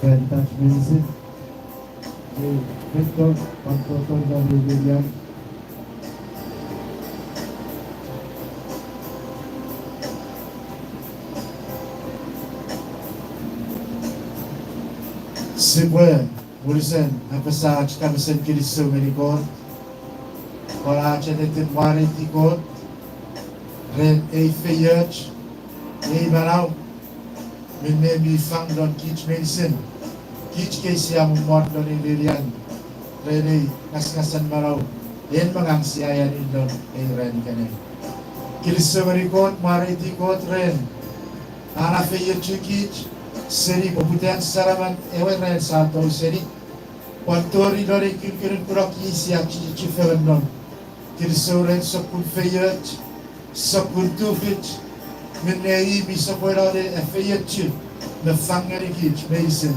Touch Medicine, Victor, Pantoton dari William, Sibwe, Wilson, Apasaj, Kamasan Kilisu Medicor, Kolacha Netin Warranty Code, Ren A Fayage, A Marau, Minemi Fangdon Kitch Medicine, Kitch Kesiam Morton in Lilian, Rene Naskasan Marau, En Mangang Siayan Indon, A Ren Kane. Kilisu Medicor, Warranty Code, Ren, Ana Fayage Kitch, Seri Poputan Saraman, Ewe Ren Santo Seri, Pantori Lori Kilkirin Kuraki Siak Chifernon, Kilisu Ren Sokun Fayage, Sokun Tufit, Minei Bisoporade, a Fayage, the Fangari Kitch, Mason,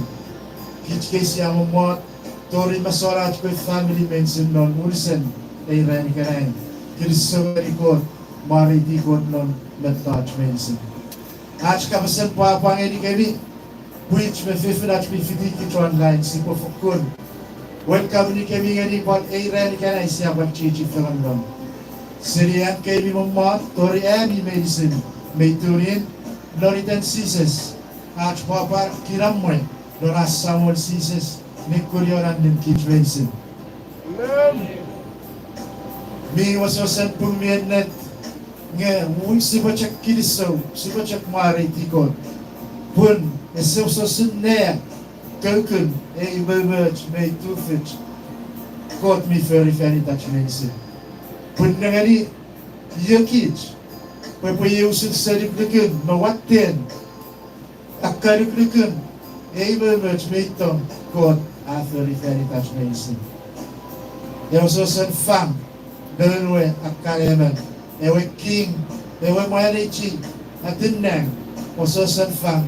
Kitch Kesiam Mot, Tori Masoraj with family mention non Wilson, a Ren Kane, Kilisu Medicor, Mari Dikot non, let touch Mason. Ach Kamasan Papa Eddie Gabi. Which may fifth that we fit it online, simple for good. Welcome ni kami ngani pot Iran kana isya pot chichi Fernandon. Syrian kami momot tori ami medicine, meiturin loritan sises. Ach papa kiramoy, doras samol sises, nikurioran din kitch medicine. Mi wasosan pumiennet nge mui sibachak kiliso, sibachak mari tikot. Pun Esse so sinne koken e merch me tufit got me very touch medicine. Pun ngani yakit po usin sari kliken no what ten akari kliken e merch me tom got a very touch medicine. Eu so san fam denwe akaremen ewe king ewe moyanichi atinang o so san fam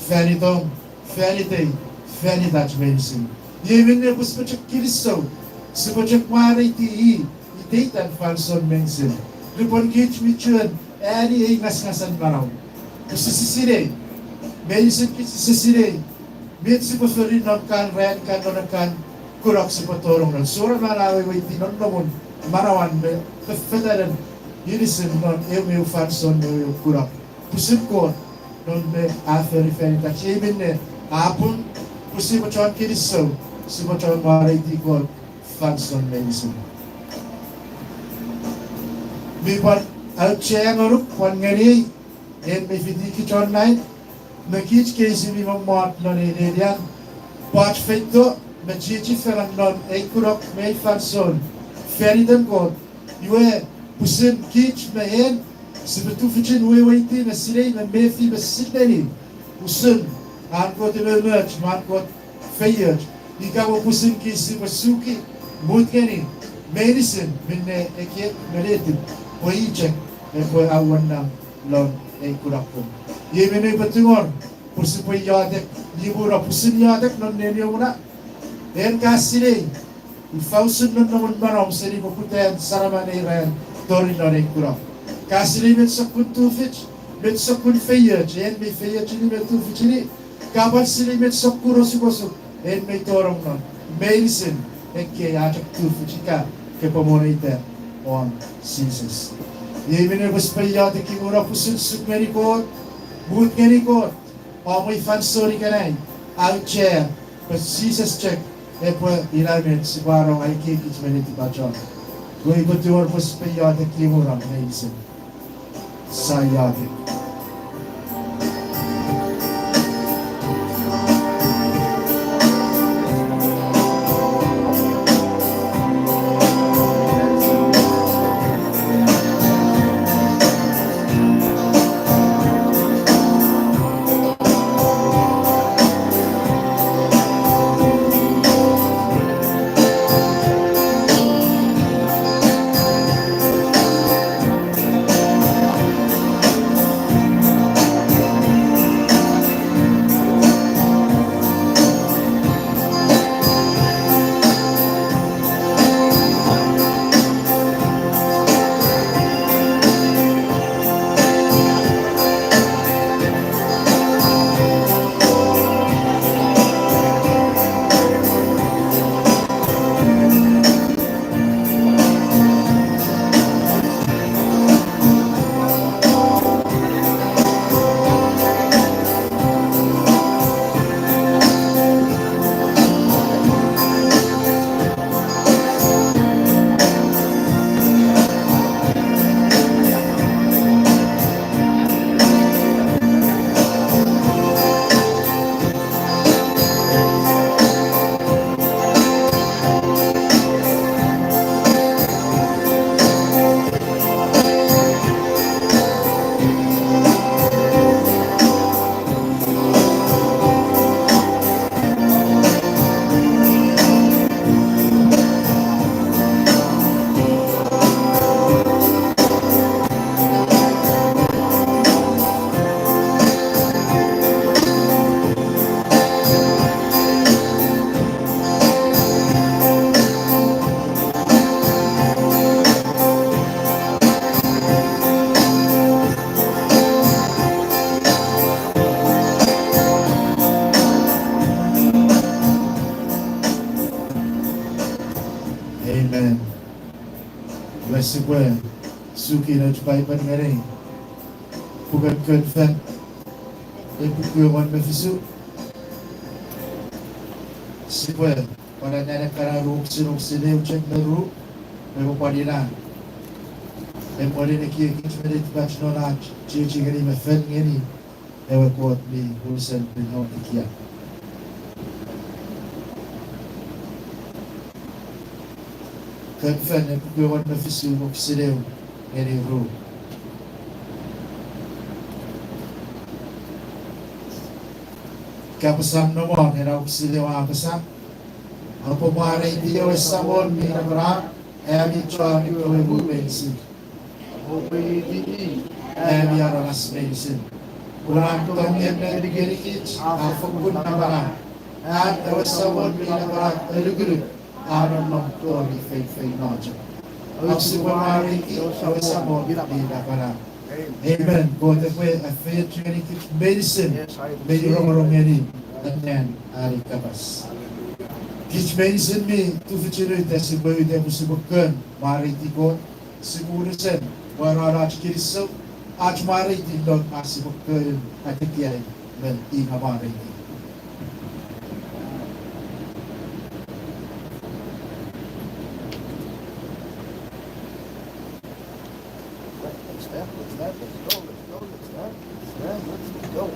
Fanitong, Fanitay, Fanitach Medicine. Yemin ne puspachak kiliso, sipachak mariti itaitan falson medicine. Lupon kitch michuan, ani ay ngasngasan maraw. Kusisisire, medicine kisisisire, bit sipaferin non kan, ren kan, non kan, kurok sipatorong non. Sura marawi way tinon nomon, marawan me, kefetaran, yunisin non, ew falson, ew kurok. Pusin ko, non me aferi tak chemin ne apun pusi bachon kiliso si bachon mariti ko fanson medicine mi par al chengoru kon ngari en me fidi ki chon night me kich ke si mi mot non e dian pat feito me chichi feran non e kurok me fanson feriden ko yue pusin kich me en Sebetul ficin wewaiti na silay na mefi na silay usun angkot emerge angkot failure ikaw pusin ki si masuki mutgani medicine minne eke meletin poichek e po awan na lon e kurakon yemene patungor pusi po yadek libura pusin yadek non nenyo na en kasile fausun non naman marom seri poputen saramane ran tori non e kurak Kasili met sakun tufit, met sakun feyaj, en me feyaj ni met tufit ni, kapal sili met sakuro sikoso, en me torong non, medicine, en ke atak tufit ka, ke pamonita on seasons. Yemine buspayate ki mura pusin suk merikot, boot merikot, amoy fansori kanay, out chair, but seasons check, epo ilamet si barong ay kikich meniti bachon. Goi betul buspayate ki mura medicine. Sayate. sequel, Suki no Pai Panere, Pugan Kunfan, Epukuan Mefisu, sequel, Panana Kararu, Sinuk Sinu, Check the Ru, Memopadina, and Podinaki, Intimate Bachelor, Chichigari, Mefengini, ever caught me, who sent me home to Kia. Kunfan, Epukuan Mefisu, Sinu, any room. Kapasam naman, auxiliar kapasam. Ang pumaray diyo sa mon, minabra, emi chua, ikaw yung bensin. Emi aranas bensin. Kurang tong yan na digirikit, ang pagkun na bara. At awas sa mon, minabra, alugulug, aron lang to, ni fay nojo. Ang pumaray diyo, awas sa mon, minabra. Amen. Kota ko a fair training medicine. May rong ngani dan ari kabas. Kich medicine me tu fichiro ita sibayu de musibukan mari tikon siguro sen warara chikiriso ach mari tilon asibukan atikiai men ina mari. Let's go.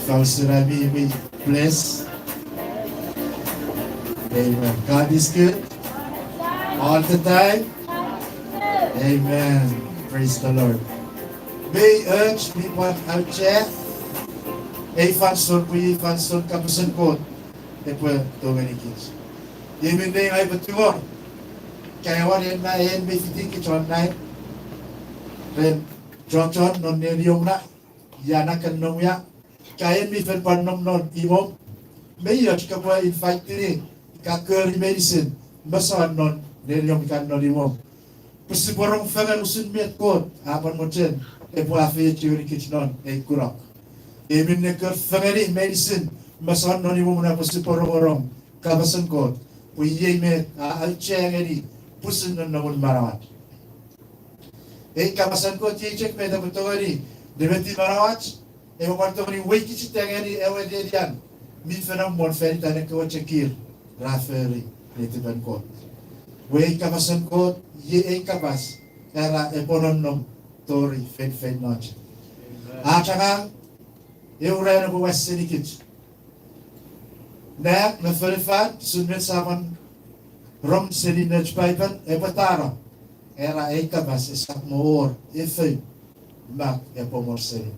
Pastor Abby, be blessed. Amen. God is good all the time. Amen. Praise the Lord. May urge people out there. Fanson kapusan ko. Depois do many kids. Yemin day ay betul. Kaya warin na may fiti kichon na. Ren John non niliyong na. Yana kan nong ya. Kaya mi fen pan non imom. May urge ka po invite ni. Kakeri medicine. Basan non niliyong kan non imom. Pasti borong fangan usun miat ko. Apan mo chen. Depois afi teori kichnon. Kurang. Emin neker fangani medicine masan noni mo muna pasti porong kabasan ko puye me alchengani pusin non namun marawat kabasan ko check me da butogani demeti marawat mo partogani weki chitangani ewe dedian mi fenam mon feri tane ko chekir raferi netiban ko kabasan ko kabas era eponom tori fen noche achanga eu reno po west sedikit. Na verifat sunmet saman rom sedinach paipan batara. Era kabas isak moor ife mak pomor sedi.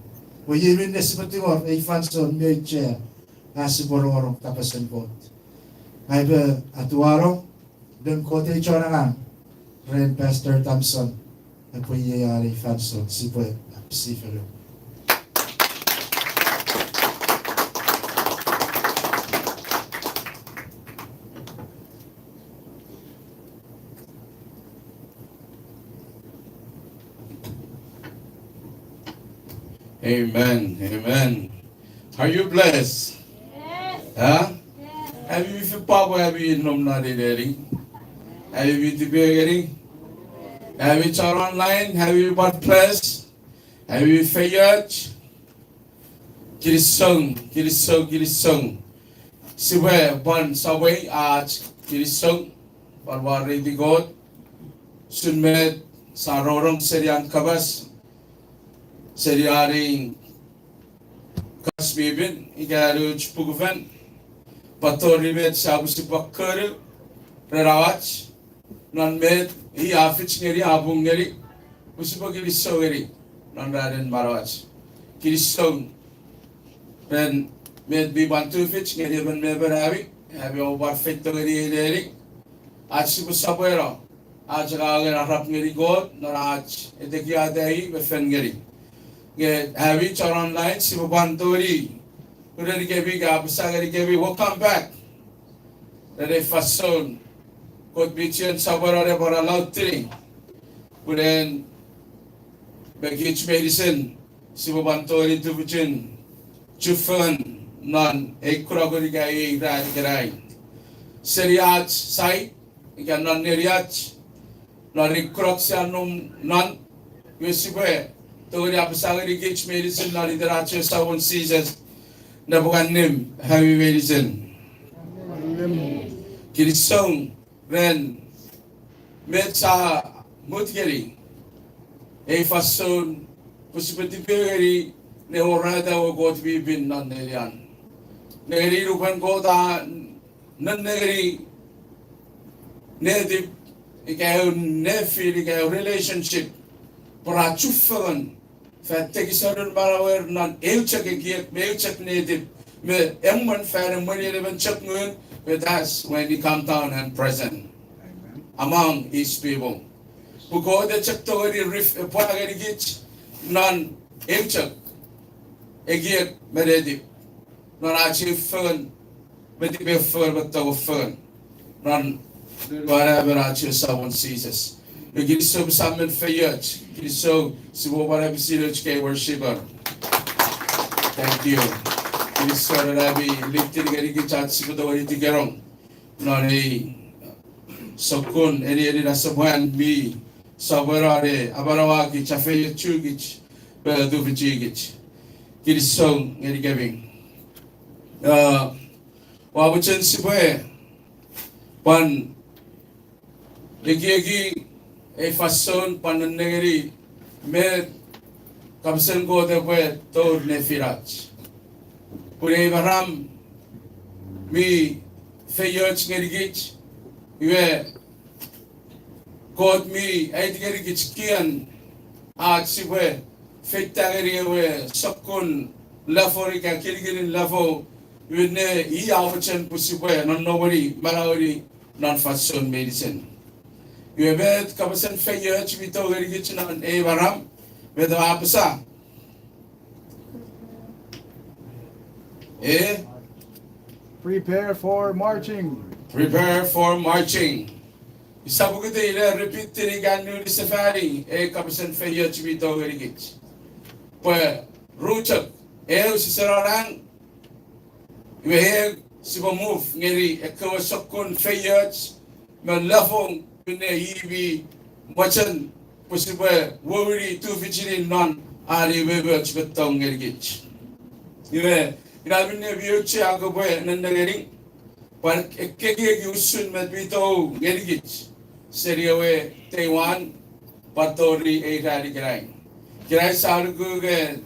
O yemin nespatingor fanson meche asiborong tapasan ko. Ay ba atuarong den kote chorangan Ren Pastor Thompson po yeyari fanson sipo sifero. Amen. Amen. Are you blessed? Yes. Huh? Yes. Have you feel power? Have you nom na deli? Have you been Have you turned online? Have you bought press? Have you failed? Kirisong. Siwe ban saway at kirisong. Barwar ready God. Sunmet sa rorong seriang kabas. Seriaring kasbibin igaru chupuguvan patoribet sabu sipakkaru rerawach non med hi afich ngeri abung ngeri usipagiri sogeri non raden marawach kirisong ren med bi bantu fich ngeri ben meberawi have you over fit ngeri leri achibu sabero ajrager arap ngeri god narach edeki adai befen ngeri get have each are online sibabantori urari kebi gabsagari kebi welcome back rede fason kot bichen sabarare bara lautri uden begich medicine sibabantori tubuchen chufan non ekuragori gai rad gerai seriat sai ikan non neriat non rikroksanum non yesibe Tori apasagari gich medicine na literature sa one seasons na bukan nim heavy medicine. Kirisong ren med sa mutgeri fason pusipati pegeri ne horada o god bibin nan nerian. Negeri rupan goda nan negeri ne ikaw nefi ikaw relationship para chufagan Fette kisarun barawer nan euchak egiek meuchak native me emman fan money even chak ngun but that's when he come down and present among his people. Buko the chak tori rif pagari gich nan euchak egiek meredi nan achieve fun but be fun but to fun nan whatever achieve someone sees. Gini so samen fayach. Gini so sibo bisilo chke worshiper. Thank you. Gini so rabi lifted gari gichat sibo dawari tigerong. Nani sokun eri nasabuan mi sabarare abarawa ki chafe chugich du vichigich. Gini so gari gaving. Wabuchen sibo pan legi fason pananegeri me kamsen go de tour ne firach Pune Varam, mi feyot ngerigich, iwe God mi ay ngerigich kian at siwe feytangeri we sokun lafori ka kiligirin lafo ne I awchen pusiwe non nobody malawri non fason medicine. Iwe bet kapasen feyot bito ngerigich non Varam, bedo apsa. Prepare for marching. Prepare for marching. Isa po kita ila repeat tinigan nyo ni safari kapasan feyo chibito gerigich. Pues ruchak si sararang iwe si move ngeri ekawa sokun feyo malafong pine ibi machan posible worry tu vichinin non ari webe chibito gerigich. Iwe grabe ne biyoche ako po nandagaring par ekege usun medbito gerigich. Seriawe Taiwan Patori Egari Kirai. Kirai Saruguge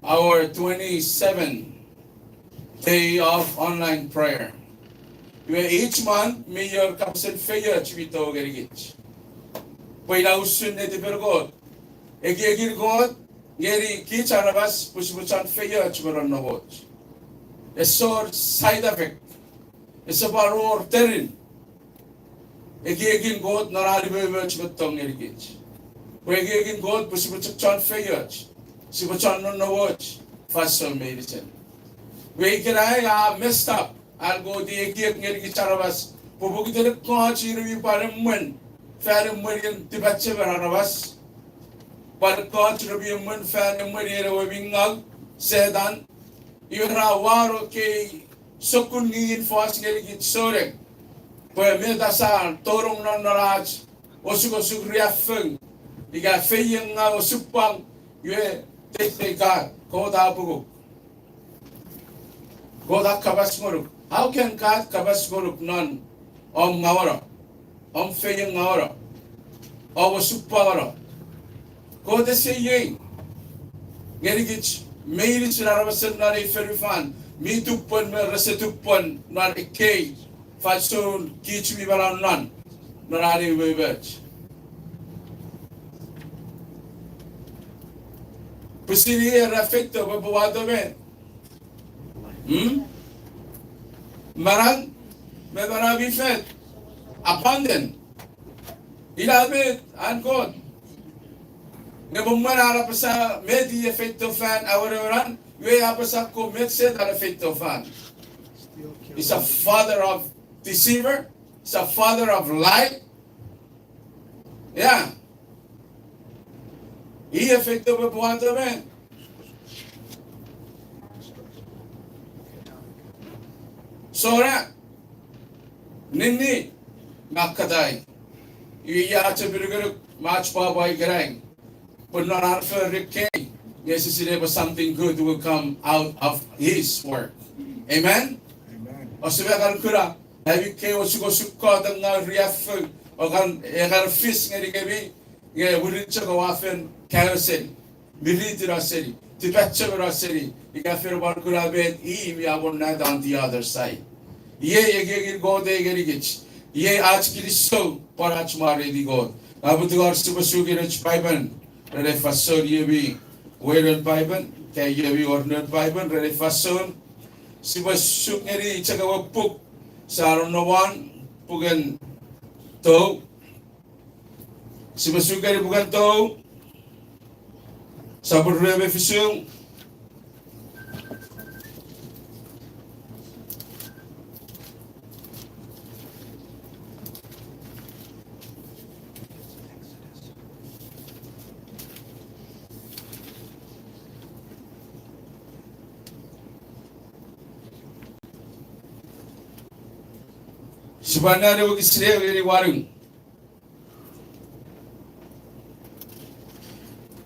our 27th day of online prayer. Each month mayor kapsen feya chibito gerigich. Pweda usun ne tibergot. Egegir god geri ki charabas pusbuchan feya chiberon nobot. A sore side effect. It's about war terrain. Egin God narari bebech betong ergich. Egin God pusibuchak chan feyach. Sibuchan no watch. Fashion medicine. We I messed up. I'll go the egin ergich arabas. Pupukitele kochi revi paremun. Faremun tibache arabas. But kochi revi mun faremun ere webingag. Sedan. Yura waro ke sokun ngin fas ergich sorek. Pues me dasar torong non naraj osuko sugria feng iga feyeng nga osupang yue te ka koda bugu koda kabas moruk. How can God kabas moruk non ngawara feyeng ngawara osupawara koda seyeng gerigich meili sinarabasan nari ferifan mi tupon me resetupon nar ikei Fasun kichu mi balan nan narari webech. Pusiri refecto babuado ben. Marang me marabi fet abundant. Ilabit and God. Ngabumara pa sa medi effecto fan awaran we apa sa commit set effecto fan. Is a father of deceiver, is a father of lie. Yeah. He effective buwanta men. Sora Nini Nakadai. Iya Chabiruguru March Papa Garang. But not out for Rick Yes, something good will come out of his work. Amen? O sabihan kura, habi kayo suko ang riaf o kan fish nga gabi nga wulit siya kawafen carousel military city tipatcha city ikafir bar kura bet we are not on the other side ye go de gerigich ye aaj kristo parach mare di god abutugar subasugi rech paiban re fasol yebi weren paiban kay yebi ornat paiban re fasol Sibasuk ngeri caka wapuk saron nawan bukan tau sibasuk ngeri bukan tau sabur rebe fisung Sebenarnya bagi saya dari warung.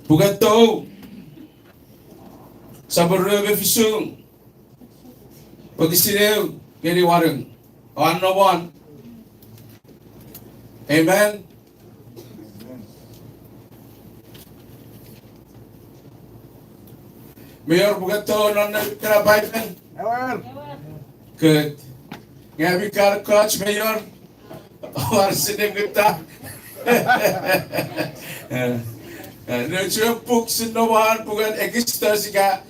Bukan tahu. Sabar rebe fisung. Bagi saya dari warung. One. Amen. Mayor bugato non karabaypen. Ewer. Good. Ngabi kar coach mayor. War sini kita. Nung puk sinowan bukan exodus ka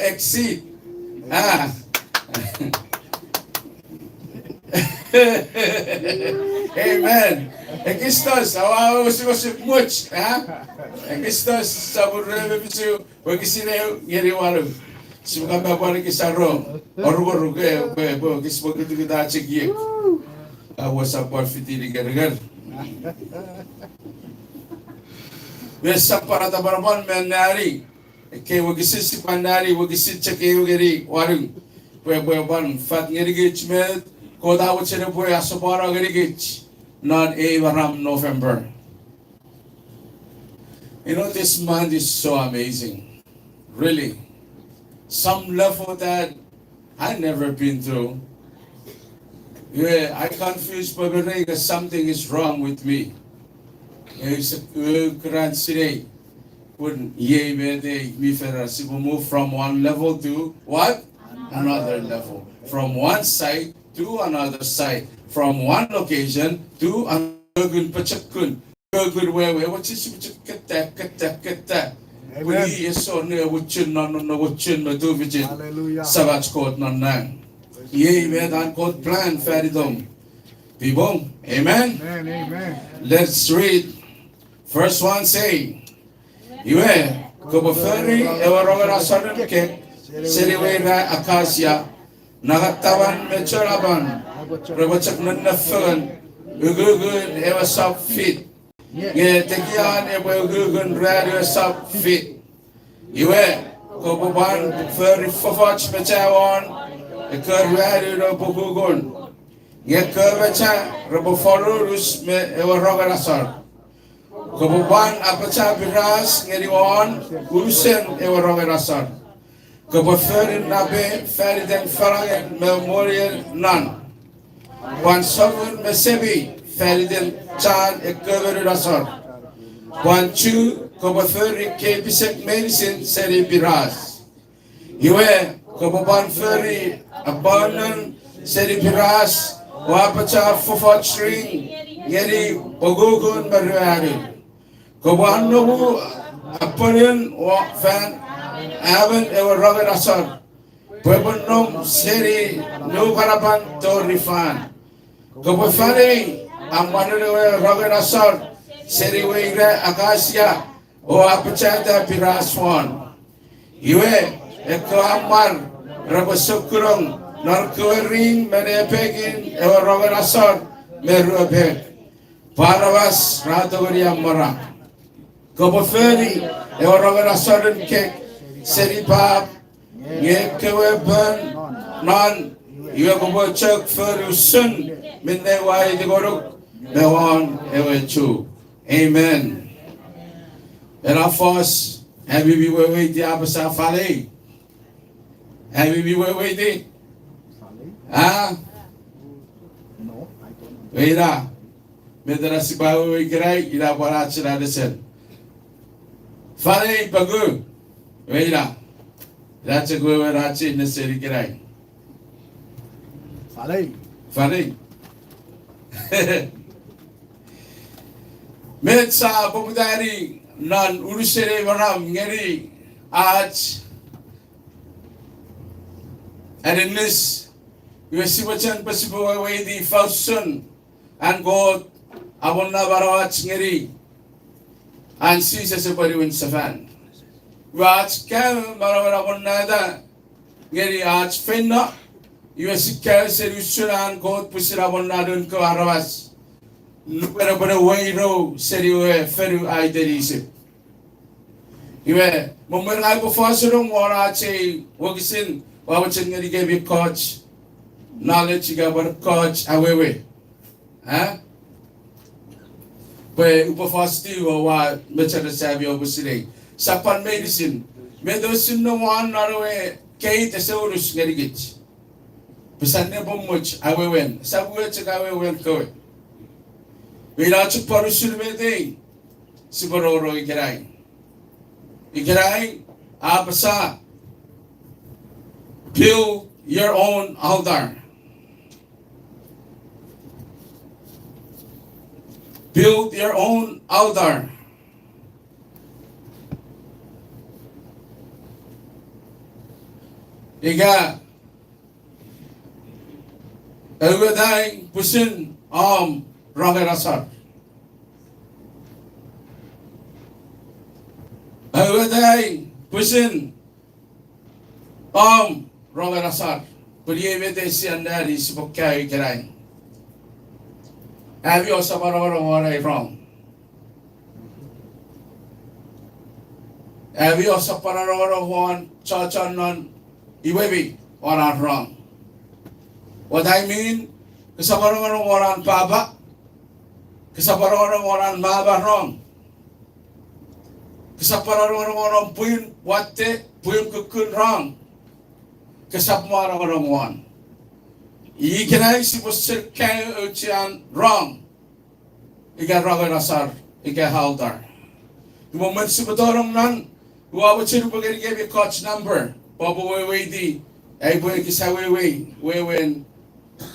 exit. Ah. Amen. Ekistos, awaw usik much, ha? Ekistos sabur rebe bisu, wagisine ngeri waru. Sibukan bawa lagi saro, oru ke, kisbuk itu kita cek ye. Awas apa fiti di gar. Besa para tabarman menari, ke wagisit si pandari, wagisit cek ngeri waru. Ban fat ngeri gitmet. Koda wachene boy asopara gerigich non Abraham November. You know, this month is so amazing. Really. Some level that I never been through. Yeah, I confuse because something is wrong with me. It's a grand city. Wouldn't move from one level to what? Another level. From one side to another side, from one location to another pachakun. Good way, what is kata. We is so near wuchin no wuchin no do vigin. Savage court non nang. Ye made an code plan faridom. People, amen. Amen. Let's read. First one say, Yue, Koboferi, Ewarogara Southern Cake, Seriwera Acacia. Nakatawan mechoraban, rebacak nanafan, ugugun ewa sub fit. Ye tekian ewa ugugun radio sub fit. Iwe kobuban feri fofach mechawan, ekar radio no bugugun. Ye kerbacha reboforus me ewa rogarasar. Kobuban apacha biras ngeriwan urusen ewa rogarasar. Kebeferin nabe feriden farangen memorial nan. Wan sovereign mesebi feriden chan ekeveru rasor. Wan chu kebeferin kebisek medicine seri biras. Iwe kebeban feri abanan seri biras. Wapacha fufat string ngeri ogugun berwari. Kebeban nobu apanin wa fan. Aben ewa roger asar, pueblo nom seri no karapan to rifan. Kepefari amanu ewa roger asar seri weira akasia o apachata piraswan. Iwe eko amar rabasokurong narkering menepegin ewa roger asar meruapeg. Parawas ratogori amara. Kepefari ewa roger asar kek. Seripap, ye keweban, non, you go work for your son, midday why the goruk, the one ever true. Amen. And our first, have we were waiting, Abasa Fale? Have we were waiting? Ah? No, I don't know. Wait, Medrasibawi Gray, Ida Barachina the Sen. Fale, Bagu. Weira, that's a good rachi in the city kirai. Fale. Metsa Bogdari, non Urusere Varam, Ngeri, Arch, and in this, you see what young possible away the first son, and God, Abona Barawach Ngeri, and sees as a body in Safan. Watch Cal Maravana Nada, Gary Arch Fenna, US Cal Serusuran, God Pusirabanadun Karavas, Nuperabana Wayro, Seru Feru Idealism. You were Mumbai Fossum or Archie, Wogisin, Wawachin gave you coach, knowledge you got about coach away. Huh? Where Upafasti or what Mitchell Savio was today. Sapan medicine. Medicine no one not away. Kate the Saurus Gerigich. Pesane Bomuch, I will win. Subway I will win go. Without a Parusul Mede. Siboro Igerai. Igerai, Abasa, build your own altar. Build your own altar. Iga, Ewadai pusin Rangarasar. Ewadai pusin Rangarasar. Purievete siandari sipokai kerai. Have you also what I wrong? Have you also one church on non iwebi or not wrong? What I mean, kasaparong waran paba, kasaparong waran maba wrong. Kasaparong waran puin wate puin kukun wrong. Kasaparong one. Ikanay si Pastor Kay Uchian wrong. Ika Rangarasar, Ika Haldar. The moment si Badorong nan, who would give you coach number. Papa way di, ay boy kisawe when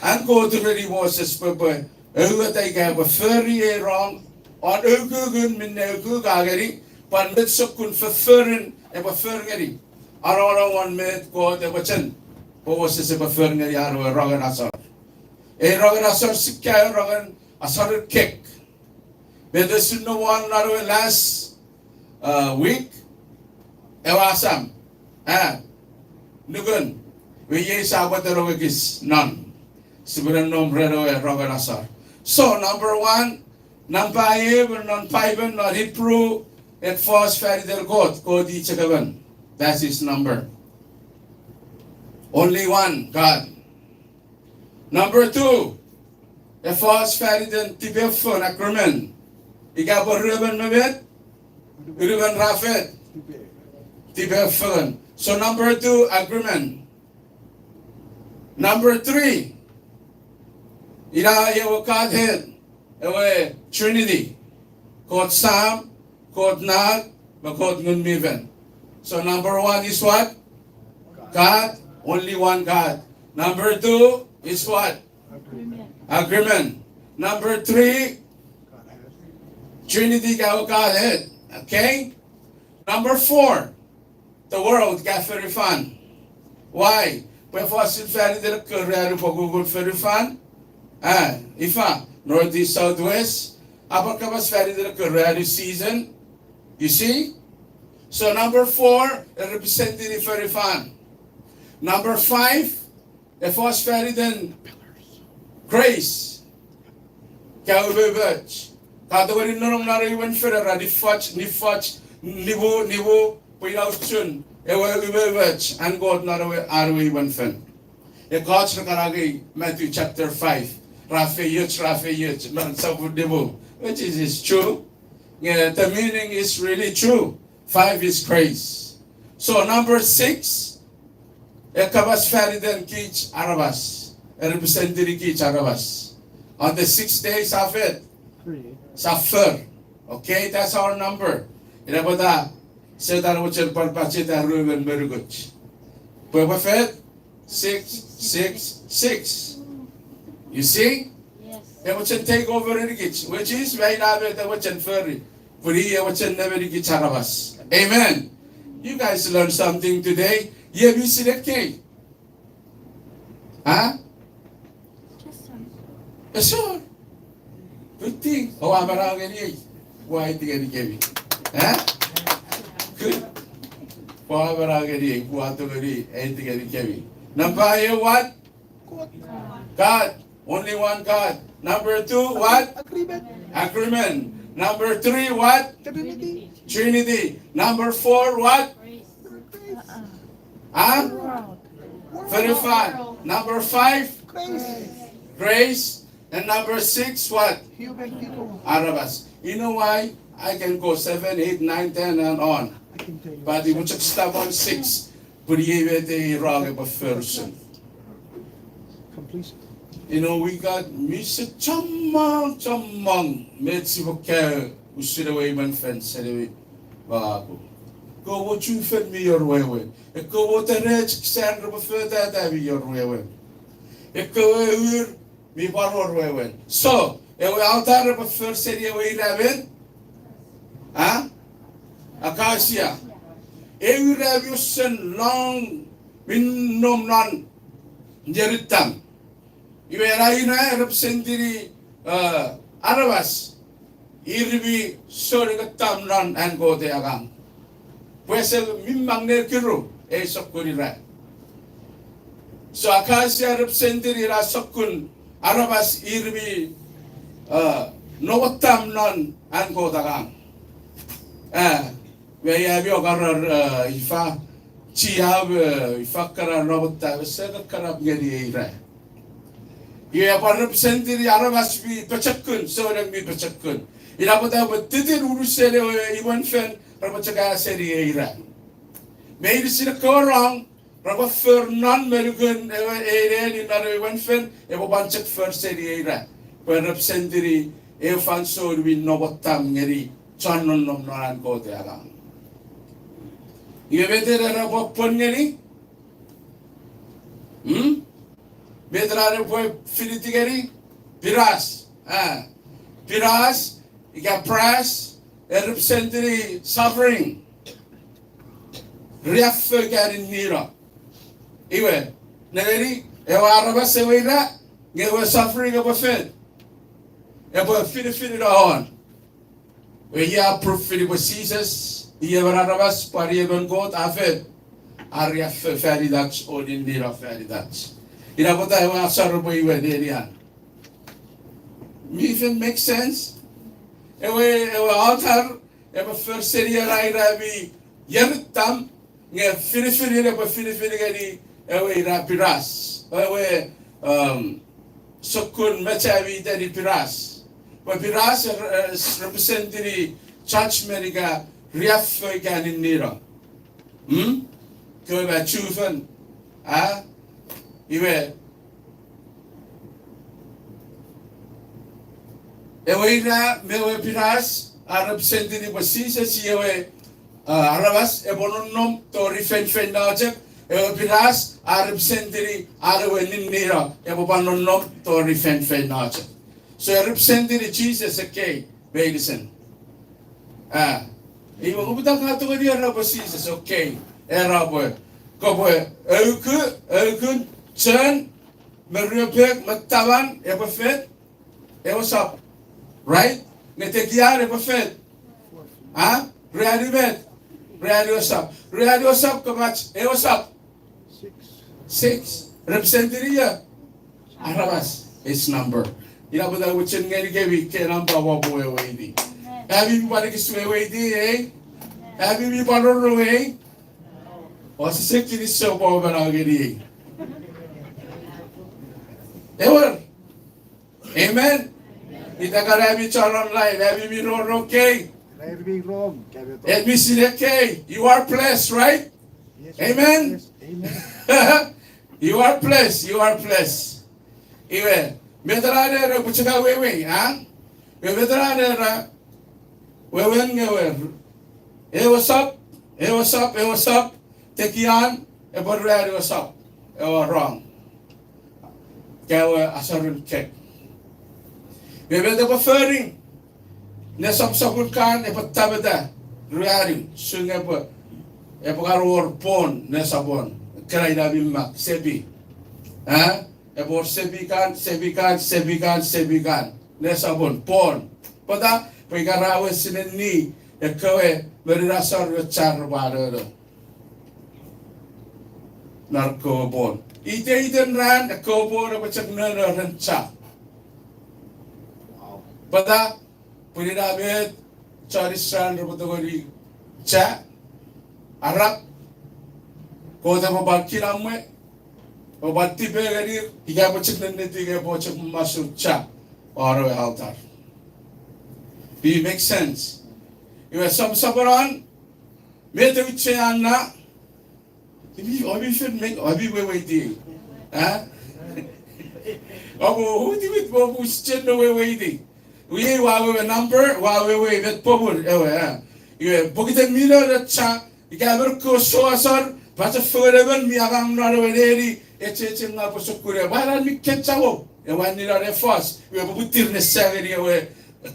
and go to the divorces papa. Who they gave a 30 year wrong on Ugugun Minegugagari, but Mitsukun for 30 and a 30. Around 1 minute go the Wachan. Was this a Ferngari or Rogan Asar? A Rogan Asar Sika Rogan Asar kick. But this is no one last week. Ewasam. Nugun. We yes about the Rogis none. Siburan nom redo a Rogan Asar. So number one, Nampaye, non Piben, not Hebrew, at first ferry their God, Kodi Chagavan. That's his number. Only one God. Number two, the false Faridan Tibefon Acromen. Igabo Ruben Mabet, Ruben Rafet, Tibefon. So number two, agreement. Number three, Ira Yawakadhead, away Trinity. Called Sam, called Nag, but called Nunmiven. So number one is what? God. Only one God. Number two is what? Agreement. Number three, Trinity Godhead. Okay? Number four, the world got very fun. Why? Because it's very career for Google very fun. Ifa, Northeast, Southwest. Apakabas very career season. You see? So number four, representative very fun. Number five, the first then grace. Kawibach. Katawarin nung nariwan ferra di fudge, nibo, pinauchun, ewibach, and God narawi one fen. The God's Rakaragi, Matthew chapter 5, Raphael, non sabudebo, which is true. Yeah, the meaning is really true. 5 is grace. So number 6, Ekabas Faridan Kich Arabas, representative Kich Arabas. On the 6 days of it, Safar. Okay, that's our number. Inabada, said that which is Parpachita Ruben Meruguch. Pwefet, 6. You see? Yes. They would take over in the kitchen, which is right out of the Wachan Ferry. For here, Wachan never get Arabas. Amen. You guys learned something today. Yeah, we see that cake. Huh? Yes, sir. Good thing. Oh, I'm around any. Why did you get it? Huh? Good. Oh, I'm around any. What to get it? Anything get it? Number what? God. Only one God. Number 2, what? Agreement. Number 3, what? Trinity. Number 4, what? Verify. Number 5, grace. And number 6, what? Arabas. You know why? I can go 7, 8, 9, 10 and on. But if you just stop on 6, but you get the wrong of a person. You know, we got Mr. Chamang, Metsibokel, who should away one fence anyway. Go what you fit me your way way. Go what the rich sand refer that be your way way. Go me one way way. So, we out there of first city way 11. Ah? Acacia. Every revolution long win nom non jeritam. You are representing Arabas. Irbi sorry tam non and go there again. Pues mimang nerkiru sokuri. So Acacia representing Rasokun Arabas irbi notam non and go there. We have your ifa chiab ifakara robota sega karab geri ira. You have represented the Arabas be pachakun, so let me pachakun. Irabota but didn't urusere even fen Rabachaka seri ira. Made it a core wrong, Robert for non-American area in another one fen, a bunch of first seri ira. When represented a fan so we know what tam geri, John non and go there. You better have Pongeri? Better have Filitigari? Piras. Piras, you got press, representing suffering. Riaf getting nearer. Even, Neri, Arabas away, you were suffering of a fin. About fit on. We have proof for the Jesus. Ia Arabas pariban got afet area ferry Dutch or in the ferry Dutch. Ina bota wa sarbo iwe derian. Even makes sense. Ewe altar ewe first seria raira bi yertam nge fini gani ewe rapiras. Ewe sokun machavi dari piras. But piras represent the church America Riaf gan in Nira. Go about Chuvan. You were. Ewena, Mewe Piras, Arab Sendini Basis, Yewe Arabas, Ebonom, Tori Fen Najep, Ewe Piras, Arab Sendini, Arawen in Nira, Ebonom, Tori Fen Najep. So Arab Sendini Jesus, okay, Bailison. Ibu kita kata dia Arab Jesus, okay, Arab. Kau elku, chen, merupek, matawan, ebafet, ebosap, right? Ngetekian ebafet, reali osap, kemach, ebosap, 6, representaria, Arabas, its number. Ina buta uchen ngeri kebi ke number wabu eweidi. Have you been to eweidi, eh? Have you been to eh? What's the second is so over again? Ever? Amen? Kita karabi char online, have you been okay? Every wrong. Let me see okay. You are blessed, right? Yes, Amen? Yes, amen. You are blessed, you are blessed. Amen. Medrane ra kuchika wewe, ha? Medrane ra wewen ngewer. What's up? What's up? What's up? Tekian, about ready was up, or wrong. Kawa asarun kek. We were the preferring. Nesam Sapulkan, a patabata, rearing, swing up a pogar pon, Nesabon, Karaida Bimak, Sebi. About Sebikan, Nesabon, pon. But that, we got our sin and knee, a coe, very rasar with Charvado. Narcobon. Iten ran a cobon of a chagner and chap. Pada, put it up with Charishan Robotogori chat, Arab, go them about Kiramwe, about Tiberi, he got a chicken and they got a bunch of muscle chat or a altar. Do you make sense? You have some sabaran, made the Chiana. We should make waiting. Oh, who did it? What was still waiting? We while we number, while we wait at Pobur. You have Bogdan Miller, that cha, Ikamer ko soasar, basa forever mi agam na weneri, eche nga posukure. Wala mi ketchawo. E wani na refas. We butir ne sageri we.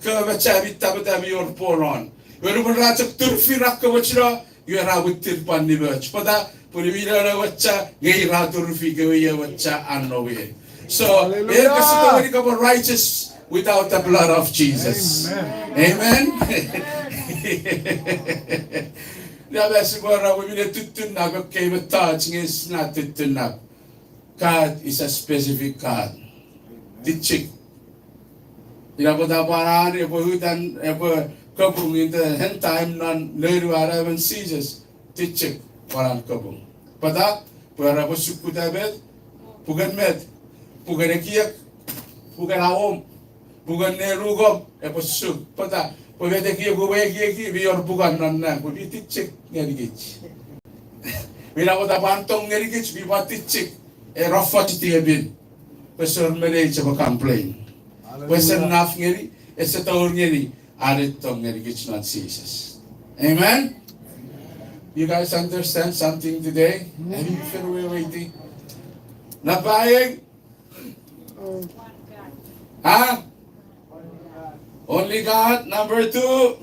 Kaba chabi tabata mi or polon. We rubra chak turfi rakka wachra. You are butir panni bach. Pada puri vira wacha gei ra turfi gei wacha anno we. So, we become righteous without the blood of Jesus. Amen. God is a specific God. Teaching. In the end time, non seizures. Teaching. Pada, para sukutabet, pugan med. Pugan ekiyak, pugan aom, pugan nerugom, eposuk, pata, pwede kiyak uwegi, biyor pugan nan, pwede tichik ngerigich. Bila ko tapantong ngerigich, biwa tichik, rafat tiyabin, pesor merey sa complain. Pesor naf ngeri, sa taur ngeri, arit tong ngerigich not Jesus. Amen? You guys understand something today? Have you feel waiting? Napayag? Only God. Number 2,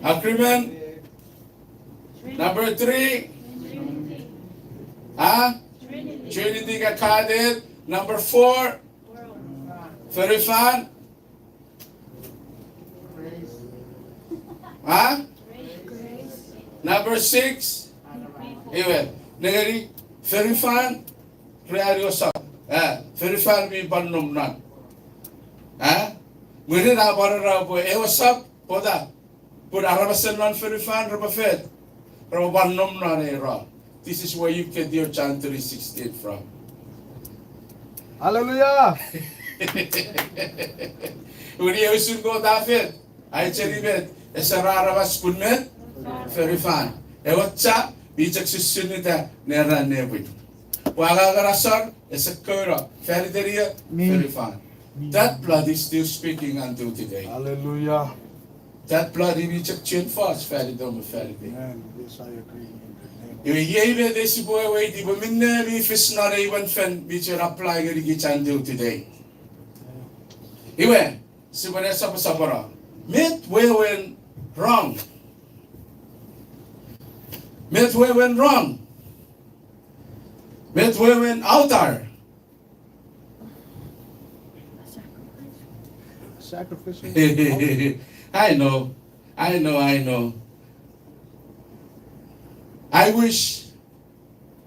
agreement. Number 3, Trinity kakadit. Number 4, very fun. Number 6, very fun. Very fun mi bannom nan. Mungkin apa po ewasap poda. Put arabasan nan very fun rabafet. Rabannom nan era. This is where you get your John 3:16 from. Hallelujah. Uri usun ko David. Ay cheribet. Esararabas kunmet. Very fun. Ewatsa bijak susunita nera nebut. Wagagarasar is a kura. Ferideria, very fun. That blood is still speaking until today. Hallelujah. That blood in each chin fast, Feridom, Feridi. Amen. Yes, I agree. If you gave this boy away, the women never fish not even fen, which are applying it until today. Iwe, Sibanesa Sapara. Midway went wrong. Midway went wrong. Midway went altar. Sacrificial. I know. I wish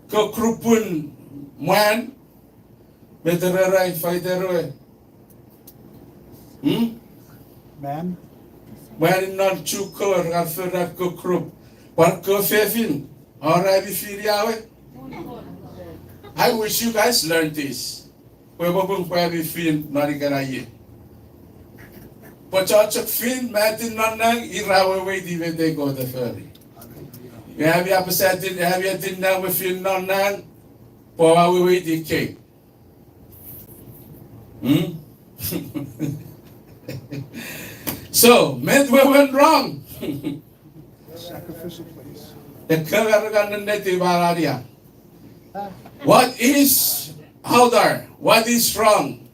ko krupun man beterai fighter. Man. Man not CHUUK or after ko krup. Par ko fefin. Ora bi firiawe. I wish you guys learned this. Webobung pabi fin narigaraye. Pochachak fin matin nanang irawe way di vede go the ferry. You have your percentage, have your dinner with fin nanang, power we wait the cake. So, men went wrong. Sacrificial place. The Kavaragan native Baradia. What is altar? What is wrong?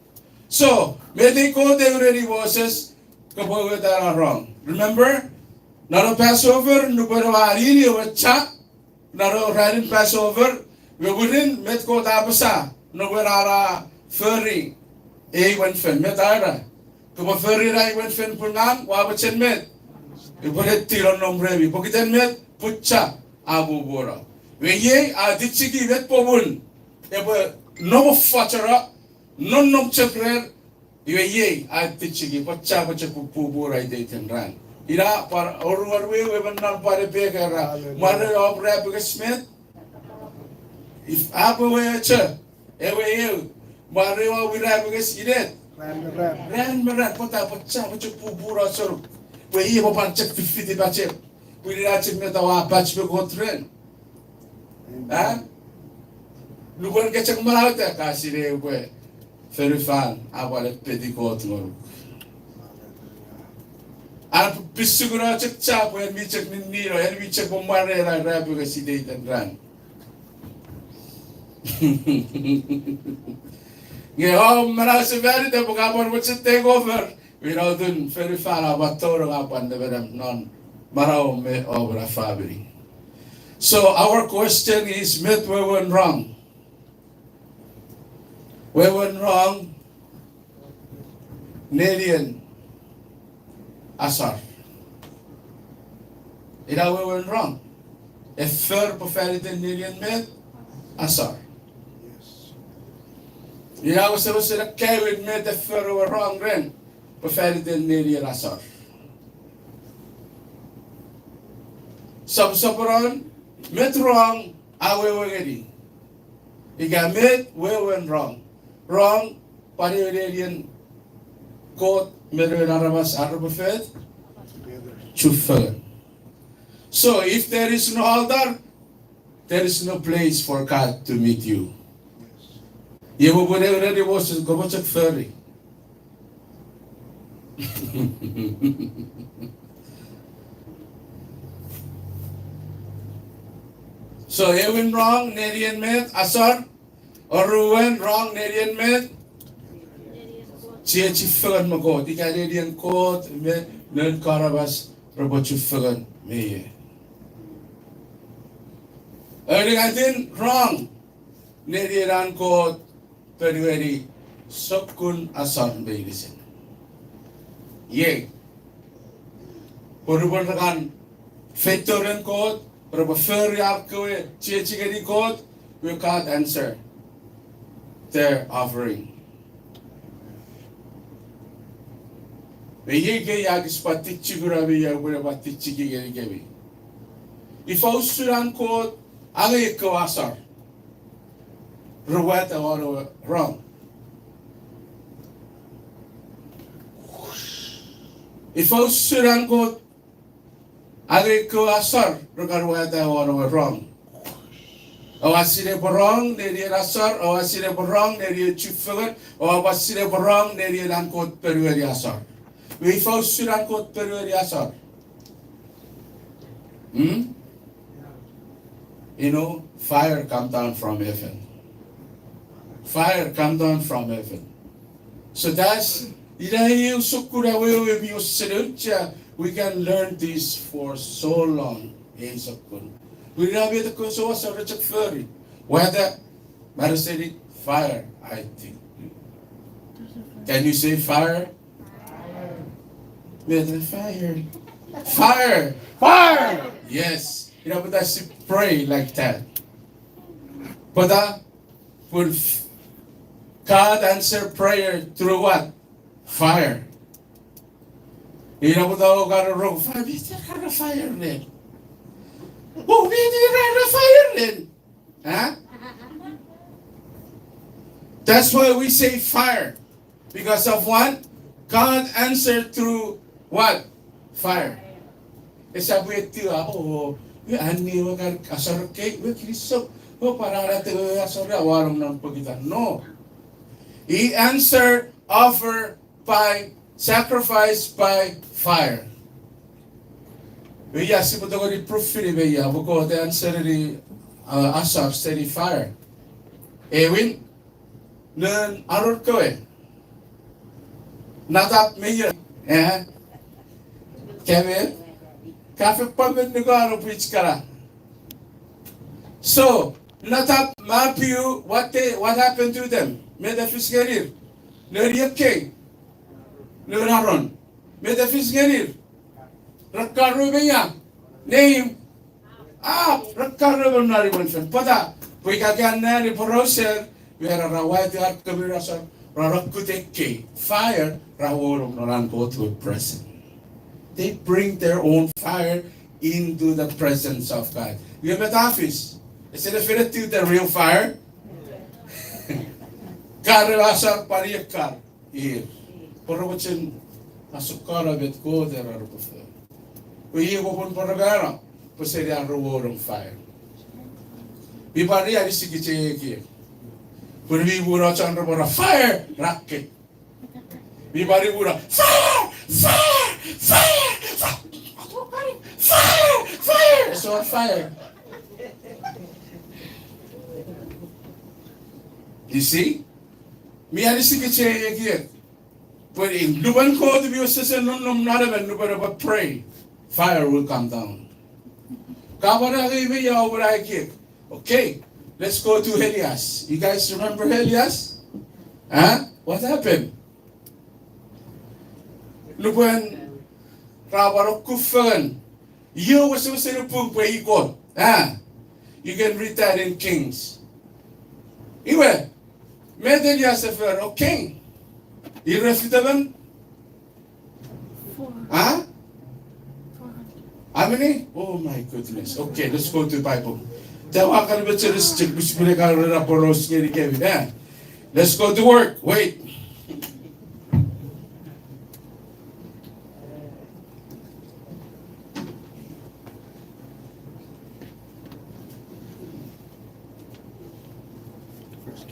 So, medical they already was kapag that wrong. Remember? Naro Passover, nubarawari wacha, naro riding Passover, we wouldn't medical dabasa, nubarara furry, one fen, metara. Kuma furry right one fen punang, wabachin met. You put it tiron nombrevi, pokitan met, putcha, abu bora. We ye a ditchiki vet pobun. Ever no fatera, no chakrer. You ye a ditchiki, putcha, pubura, I date and ran. Ira, par or we were not para beggar, mother of Rabbi Smith. If Abu were a church, ever you, Mario will have a seat. Ran Marat, put up a chap with a pubura sort. We hear about check 50 batch. We did not check our batch before train. Lugan get check Malata, Cassire, where very fun. I want a petticoat. Ang pisiguro cek po yan cek nindiro yan cek pumarera rabi kasi daytan ran. Ngayon marami sa very na pagkapon mo sa take over. Without dun very far abatoro kapan na beram non maraw me obra family. So our question is met we went wrong. We went wrong. Nelian Asar. Ina we went wrong. A third prophetic Nelian met Asar. Ina was supposed to carry met the third were wrong then. Prophetic Nelian Asar. Sabaron met wrong. Awe we ready. Iga met we went wrong. Wrong. Pari God meron aramas arabafed chufagan. So if there is no altar, there is no place for God to meet you. You will already was go check ferry. So you went wrong, Nerian met Asar, or ruin wrong, Nerian met. Chia chifagan mago, di ka Nerian kot, nen karabas, robot chifagan meye. Early natin wrong, Nerian kot, very sokun Asar beilisin. Ye, Purubon rakan, Fetoren kot, robot ferry up koe, chia chigari kot, we can't answer their offering. Beye yagis patichi gurabi yagure patichi gigi gibi. If ausuran ko age ko asar. Ruwet or wrong. If ausuran ko age ko asar, ruwet or wrong. Awasire borong neri asar, awasire borong neri chufagan, awasire borong neri angkot perueri asar. We found Surakot Perueri Asar. You know, fire come down from heaven. Fire come down from heaven. So that's we can learn this for so long. We have it so furry. Whether Maraseri fire, I think. Can you say fire? With fire. Fire! Fire! Yes. You know, but that's pray like that. But will God answer prayer through what? Fire. You know, but got a wrong fire. We still have a fire then. Oh, we didn't have a fire then. Huh? That's why we say fire. Because of what? God answered through what? Fire. Sabi ito ako, ani wakan asar cake, we Kristo, para natin asar awaram ng pagitan. No. He answered offer by sacrifice by fire. Beya si puto ko di proof ni beya, buko the answer ni asar steady fire. Ewin, nan aror ko natap meya, Kevin, kafe pamit ni ko ano preach kara. So, natap Matthew, what happened to them? Metaphysically, nariyak kay, nararon, metaphysically, rakaro beya, name, rakaro ba nariwan siya. Pada, kung ikagyan na ni Poroser, wera rawai ti at kabirasan, rarakute kay, fire, rawolong naran go to a present. They bring their own fire into the presence of God. You have at office. Is it referred to the real fire? Karasa pariyakar. Here. Pero wacin asukara bet ko there are before. We go pun paragara. Paseri ang reward fire. Bibari ari sikicheki. Pero we bura chandra bura fire rocket. Bibari bura fire, fire, fire. It's on fire. You see? Me and the secretary here. But in Luban called to be a sister, no, not even nobody but pray. Fire will come down. Okay, let's go to Elias. You guys remember Elias? Huh? What happened? Luban Rabarok Kufan. You was in a book where you go. You can read that in Kings. Anyway, made Elias a king. You refused. Huh? How many? Oh my goodness. Okay, let's go to the Bible. Let's go to work. Wait.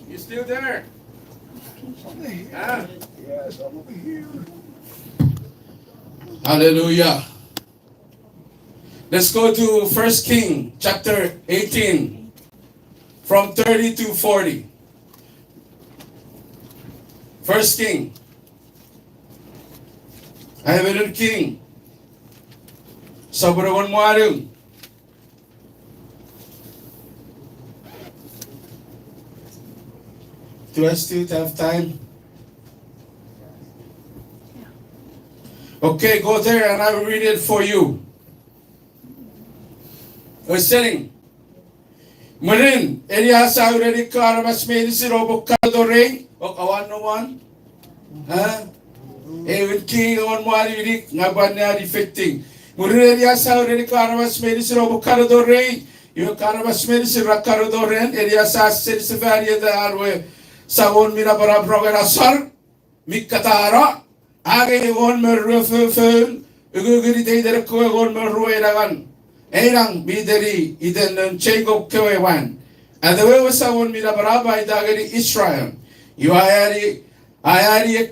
You still there? Yes, I'm over here. Hallelujah. Let's go to 1 King chapter 18 from 30 to 40. 1 King. I have a little king. Sobrawan Marum. Do I still have time? Okay, go there and I will read it for you. We're sitting. Marin, Elias already Karamas made this robo Kaldore, or Kawan no one. Even king on Mari, Nabana defecting. Marin Elias already Karamas made this robo Kaldore, you Karamas made this Rakadoren, Elias said it's a very the Arwe, Savon Mirabara Brogana Sar, Mikatara. Age on merufun, uguguri de ko on merueragan. Erang bideri iden chego kewan. And the way was on Mirabaraba idagari Israel. You ayari a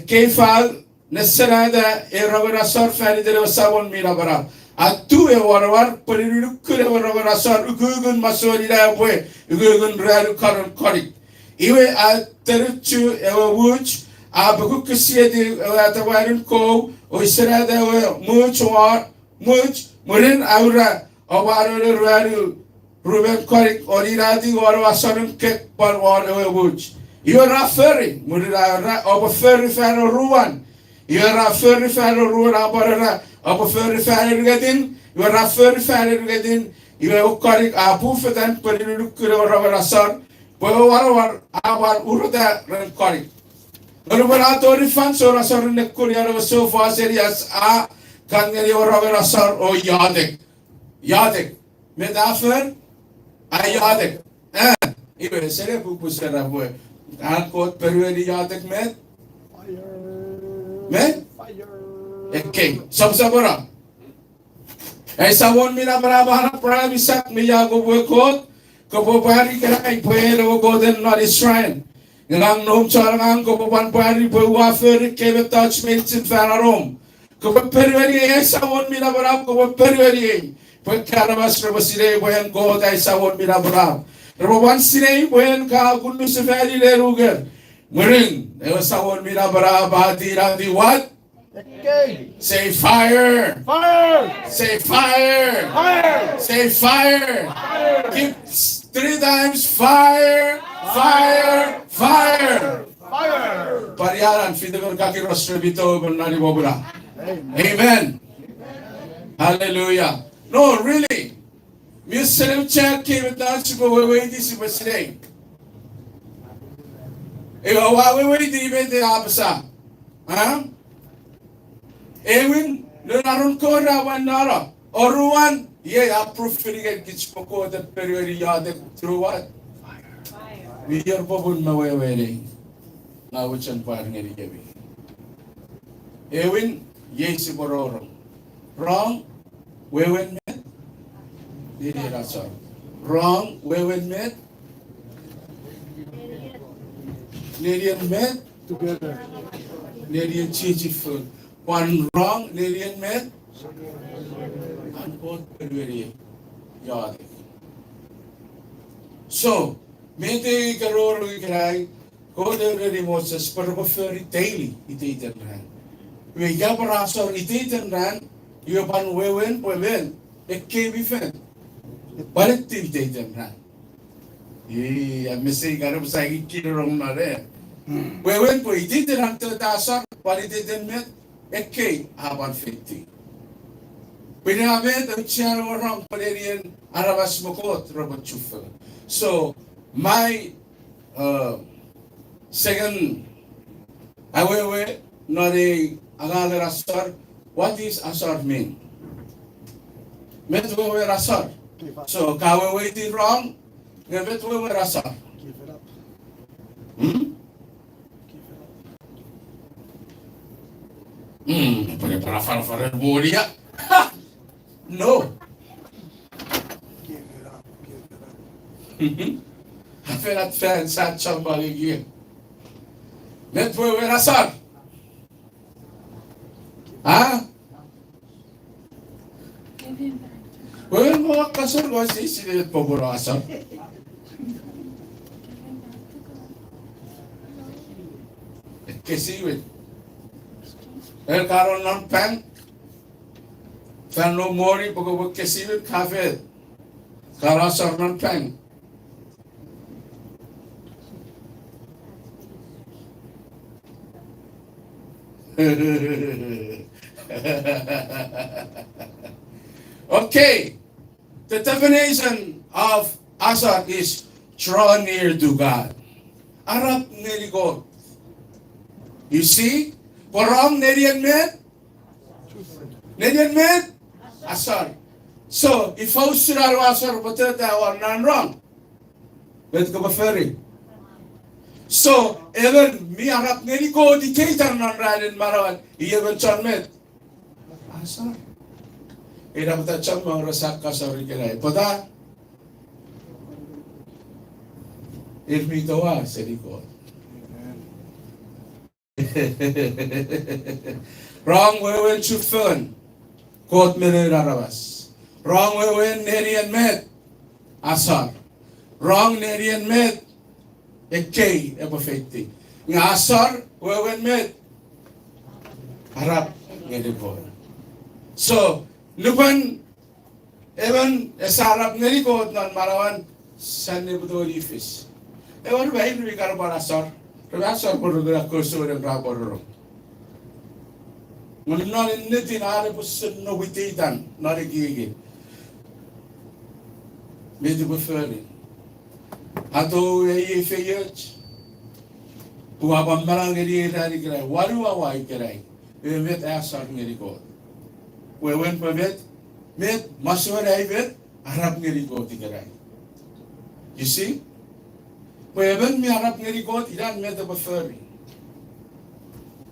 kefal Nesserada Eravera Surfan de Savon Mirabara. At two a warwar, Purikur Eravera Ugugun Masorida way, Ugugun Radu Karan Korik. Iwe at Teruchu Ewa Wooch. Abakukusia de Atawarin Ko, or Serada much, Murin Aura, or Radu, Ruben Korik, or Iradi, or a sudden cake, but water woods. You are a furry, Murira, of a furry fan or ruan. You are a furry fan or ruan, of a furry fan in. You are a furry fan in. You are Korik, a buffet and Purikur or a son, but our Uruda ran Korik. Berberatur rifan sora sora nekuliar sofa serias a kangeli orang rasar o yadek metafor a yadek ibe sere buku sera boy angkot perwedi yadek met okay sabora sabon mina berabah prabisak miyago bukot kebobari kerai puero golden not Israel. Ngang nom charang ko papan pari po wafer ke attachments in fararom ko perweri sawon mina barab ko perweri po karabas robasire boyan ko dai sawon mina barab roban sire boyan ka kunu se fari le ruger muring e sawon mina barab di what say fire say fire say fire keep 3 times fire Pariaran fidegon kaki rostrobito bernari bobura. Amen. Hallelujah. No, really. Museum check came with that to go away this was today. We di event the abasa. Ewin, no naron ko rawan nara. Oruan, yeah, I prefer gets poko that period through what? We are bobun mawawere. Now which and parting any gabi. Ewin, yes, bororo. Wrong, wewen met. Didi rasa. Wrong, wewen met. Nadian met together. Nadian chichi food. One wrong, Nadian met. And both very yadik. So, mente karoro ikrai, kode redi Moses, pero preferi daily iten ran. We ya parasor iten ran, you pan wewen wewen, ekki bifen. Balik iten ran. Mesti karena saya kira orang nare. Wewen po iten ran tertasar, balik iten met, ekki aban fiti. Pinamet ang siya orang Palerian Arabas Mokot, Robert Chufel. So, my second awewe, nari angaler asar, what is asar mean? Metwewe asar. So, kawewe iti wrong, nga metwewe asar. Give it up. Hmm? Give it up. Para fara boria. No. Give it up. Give it up. Apenas pensar somebody again. Net fue ver asar. Ah? Well, mga kasar ko sila paburo asar. Kesiwit. El karon ng pen. Fan no mori pagkabag kesiwit kafe. Karasar ng pen. Okay, the definition of Asar is draw near to God. Arap niligot. You see? Parang nerian met? Nerian met? Asar. So, if I was Asar, but that was not wrong. But go ferry. So, even mi harap nili ko di kaitan nan radin marawan, even charmet. Asar. Ira mata cham mang rasak ka sa rikelay. Pada. Irmi tawa sa likod. Wrong way when chufun. Kot mere rarabas. Wrong way when nerian met. Asar. Wrong nerian met. Ekkei epafekti. Nga asar, wewen met. Harap ngelikod. So, lupan, ewan, esarap ngelikod nan marawan, san nebuto ifis. Ewan ba, hindi ka naman asar. Pero asar po rin na kurso ng rapor. Ngunit natin natin po sa nawititan, narigigil. Medyo po ferdin. Ato ay feyot. Buwapan marang ngeri dari kerai. Waru awai kerai. Met asar ngeri ko. Wewen pemet. Met masuk ay bet. Arab ngeri ko ti kerai. You see? Wewen mi Arab ngeri ko. Iran met apa feri.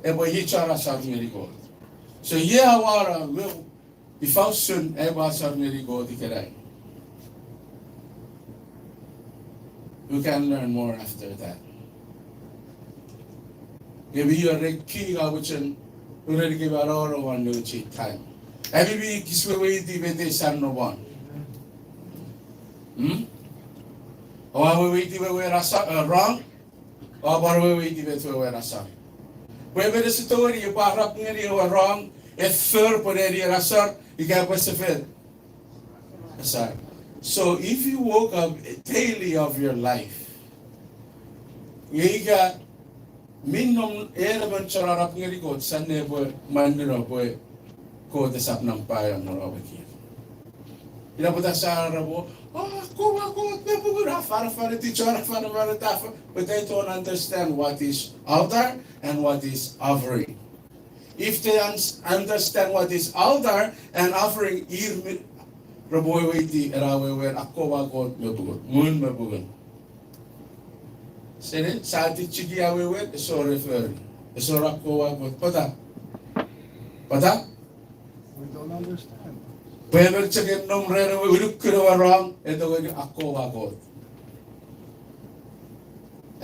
Ebo hicara asar ngeri ko. So ye awara will. Ifausun ebo asar ngeri ko ti kerai. You can learn more after that. Maybe you are a key which you already give our own one new cheat time. Every week is where we do the sun no one. Or we do where wrong, or we do where asar. Wherever the story you are up near you are wrong, if fur for area asar, you get what's the fit. Asar. So if you woke up daily of your life, you got minimum element chararap ngiri ko sanne boy mandino boy ko desap ng payang no abaki. Ila puta sa rabo, ko nepugura fara teacher fara tafa, but they don't understand what is altar and what is offering. If they understand what is altar and offering, Raboy waiti erawe wer ako wagot mebugot mun mebugon. Sene saati chigi awe wer so refer. So ako wagot pada. We don't understand. Pwede check nom rere uluk kiro wrong ito ako wagot.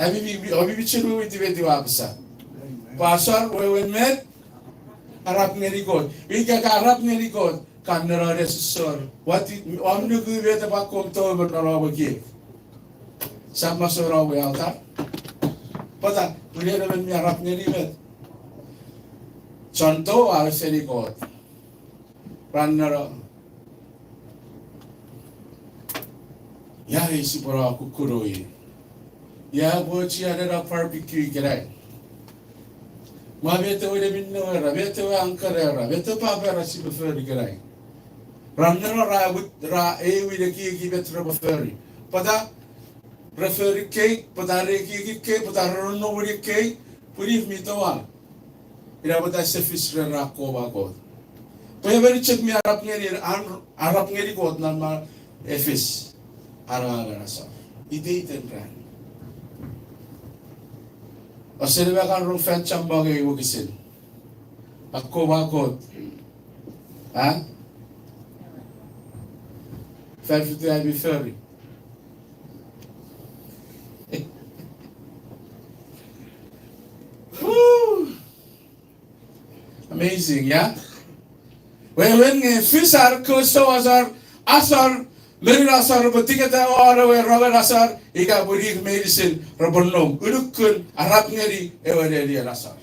Abi bichuru iti beti wabsa. Pasar wewen met Arab ngerikot. Ika ka Arab ngerikot. Kanera resisor. What on the good way the back of Tober or give. Some must are way out there. But we never been a rap near it. Chanto, I was saying God. Runner. Yari Sipura Kukuroi. Ya, what you had a barbecue gerai. Mabete would have been no Rabete Ankarera, Vete Pavera Sipafer gerai. Runner Ra with Ra A with a key give it rubber ferry. Pada prefer cake, Padareki cake, but I don't know what a cake. Believe me, the one. It about a surface Rakova God. Whenever you check me Arab Neri God, Nama Efis Araganasa. He dated ran. A silver can fan chambage wogisin. A Kova God. Huh? 550 I be ferry. Amazing, yeah? When Fisar Kusto Asar, Merin Asar, Botikata, or Robert Asar, Ika Burik medicine, Robonom, Urukun, Arapneri, Everedia Asar.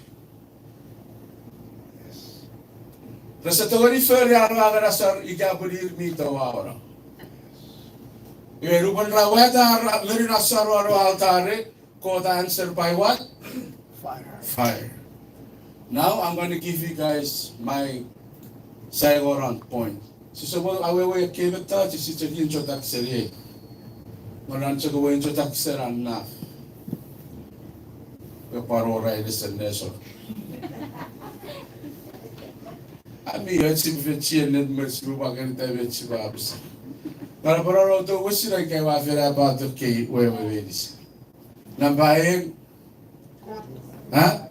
The Satori Ferry Asar, Ika Burik Mito Aura. You Ruben Raweta, Merin Asar or Altare, called answer by what? Fire. Now I'm going to give you guys my Saigoran point. So I came at touch is a introductory. When I'm to go introductory and now. We're parora this and this. I mean, it's if it's in the midst of walking the witch babs. But I to wish I gave off about the key where we is. Number huh?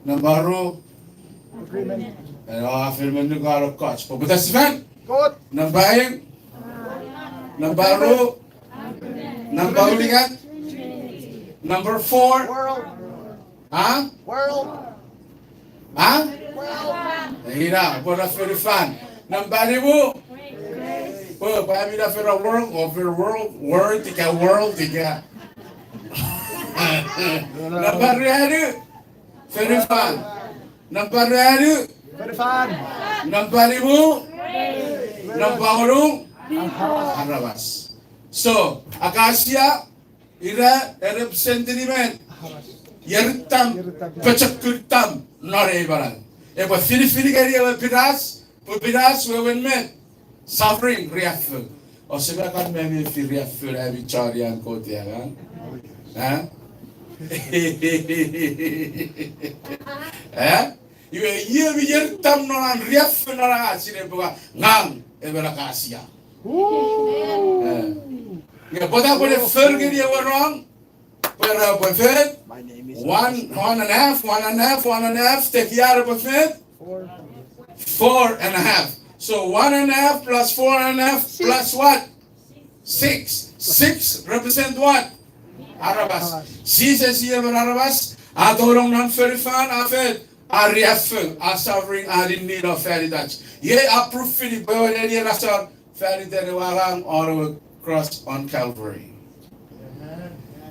Number Agreement. and offer me the God of coach. But that's fine. God. Number number ligat. Number 4. World. Huh? World. Huh? World. Hira, por for fun. Number mo. Oh, para mira for a world, tika world, tika. Number ready. Very fun. Number ready. Very fun. Number mo. Number Arabas. So, Acacia, ira representative Yertam, Pachakurtam, not Abaran. If a Philippi area Piras, Pupiras, we met suffering, reaffirm. Or Sebakan maybe if you reaffirm every charity and go there. Huh? Eh? You a year tam no and reaffirm Nang, Everacacia. Yeah, but I would have further you were wrong. But My name is 1.5, take care of it. 4.5. So 1.5 plus 4.5 plus what? 6. 6 represent what? Arabas. She says here in Arabas, Adorong non ferifan afed, Ariafel, are suffering, are in need of fairy Dutch. Ye approve Philip, but any rasar, fairy Derewang or cross on Calvary.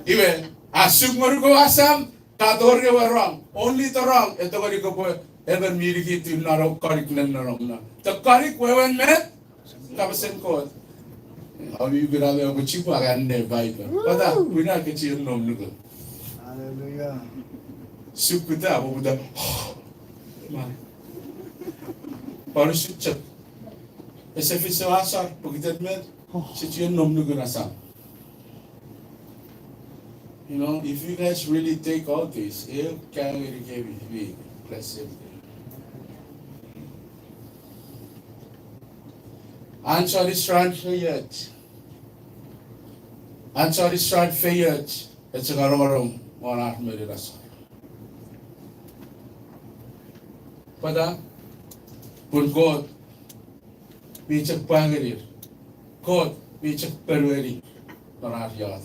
Even asuk marugo asam, Tadori were wrong. Only the wrong, and the very go ever miriki to narrow correct na. The correct when met, Kabasen code. How you get out of Chipa and never. But we not get you no nuga. Hallelujah. Sukuta over the man. Parachute. As if it's a asar, Pugitat met, sit you no nuga. You know, if you guys really take all this, you can really give it big. Bless him. Answer is strand fayet. Answer is strand fayet. It's a garorum, 1.5 million. Pada, pun God, we check pangarir. God, we check perveri. Not yard.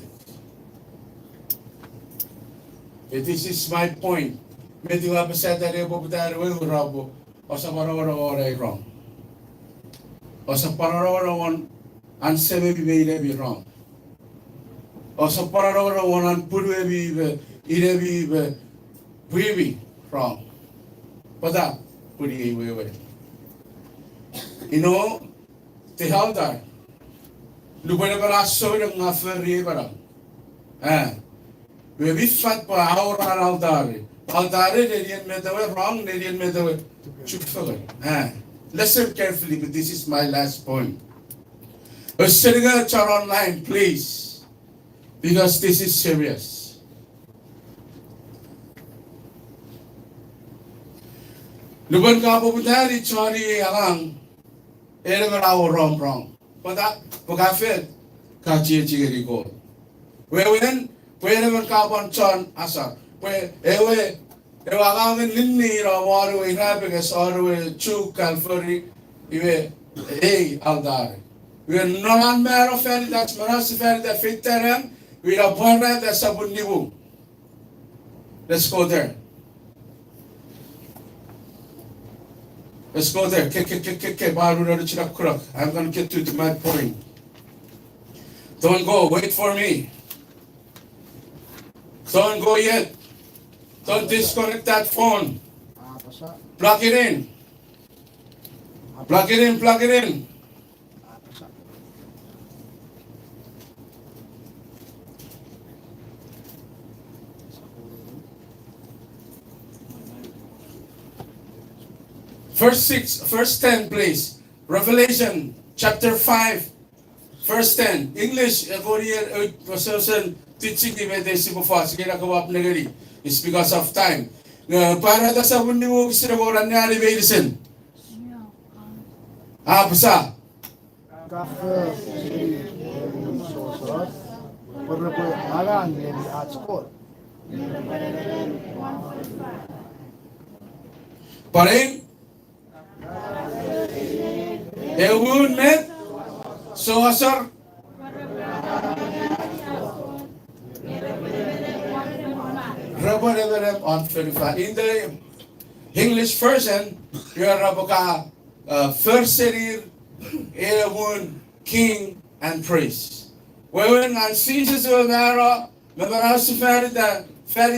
This is my point. Medyo said that able to rabo or some other wrong. O sa pararawan an sebe be wrong. O sa pararawan an purwe be wrong. Pada puri we. You know, te haldar. Lubana bara so ng aferi bara. We bifat pa aura altare. Altare nedian medawe wrong, nedian medawe chukfagay. Listen carefully, but this is my last point. Sitting at online, please, because this is serious. Luban ka po punari chari alang eraw wrong. Pagafet ka chigeri ko. When naman ka pon chon asar. Ewe kami ninni ra waru inabigas oru CHUUK Calvary iwe aldare. We are non mero feri that's maras feri that fitteran. We are born that sabun nibu. Let's go there. Let's go there. I'm going to get to my point. Don't go. Wait for me. Don't go yet. Don't disconnect that phone. Plug it in. Plug it in. Verse 10, please. Revelation chapter 5, verse 10. English, teaching it's because of time. Para da sa mundi mo sinaboran niya ni medicine. Basa. Paring Eun met so asar on 35. In the English version, you are first series, Eun, king and priest. When and Jesus Mara, Memorous Ferry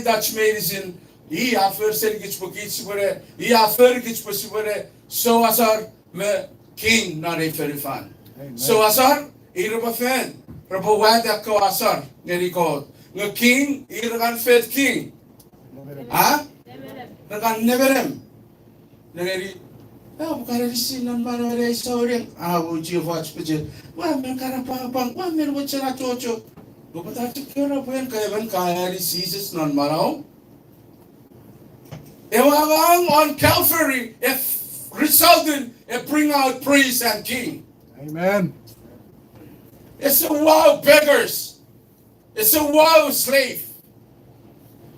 Dutch medicine, he first series Gitchbukitsbure, he first Gitchbusbure, so asar me king not a very fan. So asar, Irubafen, Rabawada ko asar, Neriko. The king, Irugan fed king. Nakan neverem. Nagari, bukan sinan para ada story. Uji watch pejel. Wah, mereka apa? Wah, mereka cara cocok. Bukan tak kira apa yang kaya diseases non marau. Ewang on Calvary, if resulted, it bring out priest and king. Amen. It's a wild beggars. It's a wild slave.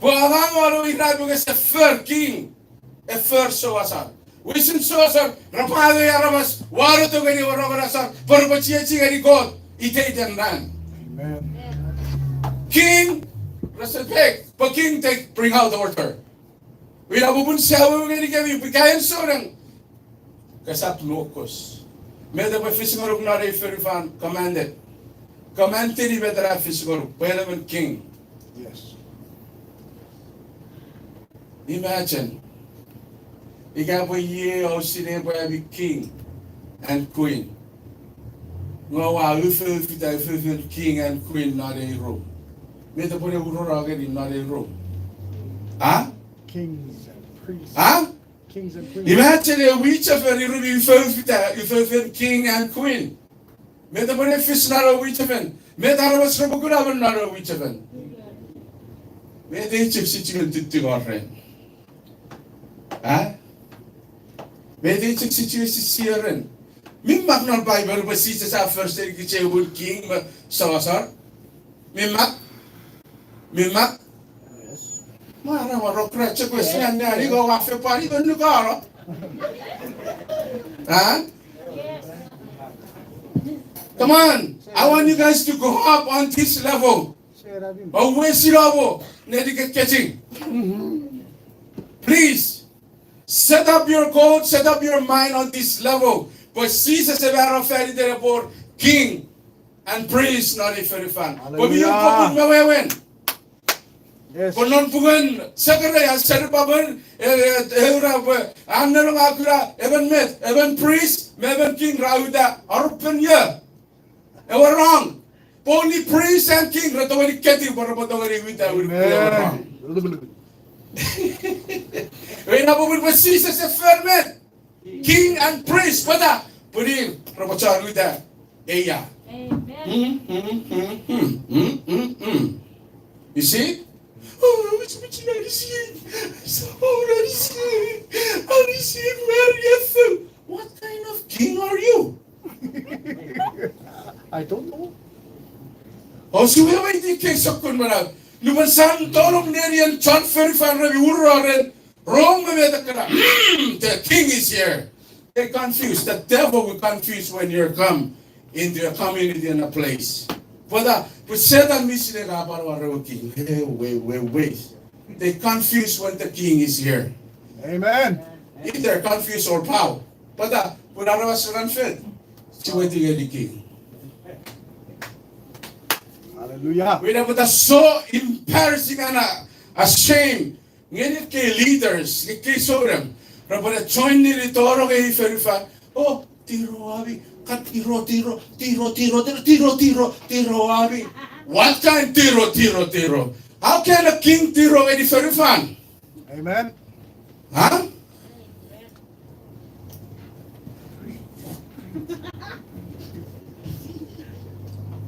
Buang orang Israel bukan sefer king, sefer soasar. Wisin soasar, rapade arabas, waru tu gani orang asar, perbacia cingari God, ite jangan. Amen. King, respect, but king take bring out order. We have been selling gani kami, bikayan sorang. Kasap locos. Meda pa fisiguruk na referifan commanded. Commanded ni betra fisiguruk. Pwede man king. Yes. Imagine. Ikaw po o sine po be king and queen. Ngawa ufita king and queen not a room. Meda po na urora agad not a room. Kings and priests. Kings and queens. Imagine a witch of a you king and queen. Meda po na fish not a witch of an. Meda was from a good not a witch of an. Meda chip situation to our friend. Meda chip situation siren. Mimak non Bible was seated at first king Sawasar. Mimak. Yes. Mana warok racha question na ni go afe pani don lugar. Come on, I want you guys to go up on this level. Always level, nediket catching. Please set up your goal, set up your mind on this level. Precies sa vero färdig där på king and priest not if very fan. Hallelujah. På vi på mawewen. Yes. Konon pugan sakare asar baban eura annero akura even priest even king rauda arpen ya. Ever wrong. Only priest and king ratawari keti barabadawari with Amen. When abubur precis sa ferment king and priest pada puri rabachar with that. Eya. Amen. You see? Oh, I receive. What kind of king are you? I don't know. Oh, so we wait the case of Kunmara. Lumasan, Tolom Nerian, Chan Ferifan, Ravi Uraren, wrong the king is here. They're confused. The devil will confuse when you come into a community and a place. But Satan mission king. Wait. They confuse when the king is here. Amen. Either confused or power. But without us run fed. See what the king. Hallelujah. We have so embarrassing and a shame. Ngayon kay leaders, kay sobrang. Rabada join ni Ritoro kay Ferifa. Oh, tiro abi. Tiro abi. What kind tiro? How can a king tiro any Ferifan? Amen. Huh?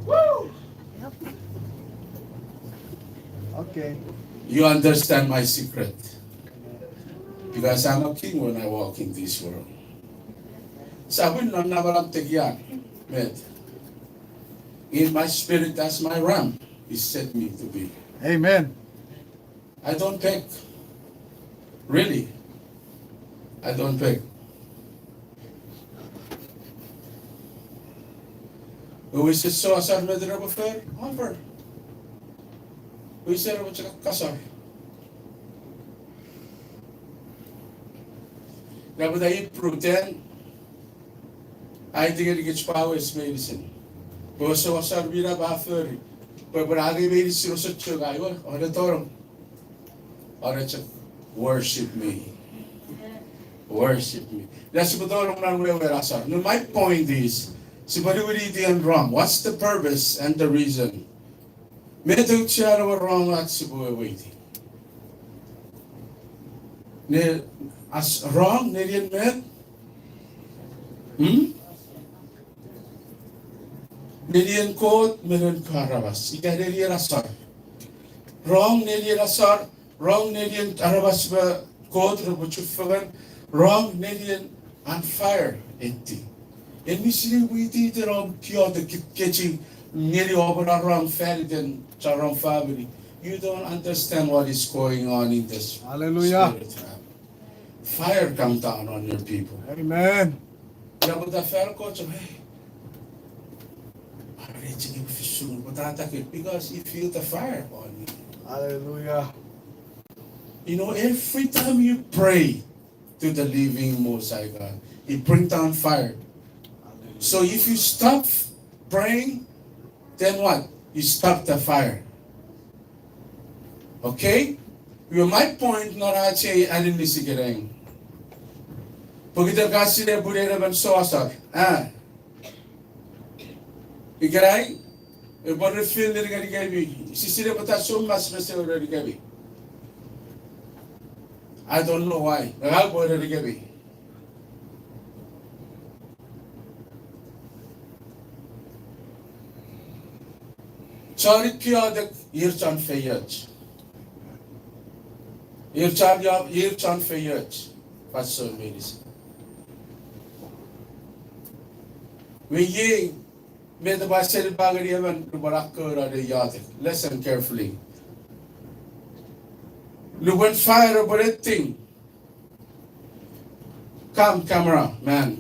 Woo! Okay. You understand my secret. Because I'm a king when I walk in this world. Sabi nang nawalang tigyan, med. In my spirit, that's my ram. He set me to be. Amen. I don't beg. Really. I don't beg. Who is it so asar medra buffer? Offer. Who is it about kasar? Dapat ay pretend I think it gets power is medicine. Boso asar bira buffer. Berarti medicine sa CHUUK ayo. Ada torong. Ada CHUUK. Worship me. Worship me. That's what torong nang wewe asar. No, my point is, si Bariwiri and wrong. What's the purpose and the reason? Medyo siya wrong at si Buwawiti. As wrong, nariyan med? Nariyan ko, meron karabas. Ika nariyan asar. Wrong, nariyan asar. Wrong, nariyan arabas ba kod, rabuchufagan. Wrong, nariyan on fire. Enti. And we see we did it on Kyoto catching nearly over around family and around family. You don't understand what is going on in this Hallelujah. spirit. Fire come down on your people. Amen. Because you feel the fire on you. Hallelujah. You know, every time you pray to the living Most High God, it brings down fire. So if you stop praying, then what? You stop the fire. Okay? My point not actually aninisigurang. Pagkita kasi na budera man soasar. Igaray? Iba refill na rin gabi. Sisira pa tayo mas masira rin gabi. I don't know why. Nagagbo rin gabi. Çarık kıyadık yırçan feyyat. Yırçan feyyat. Pastor Melis. Ve ye med başarı bagır yemen barak kıra de yadık. Listen carefully. When fire over that thing. Come camera man.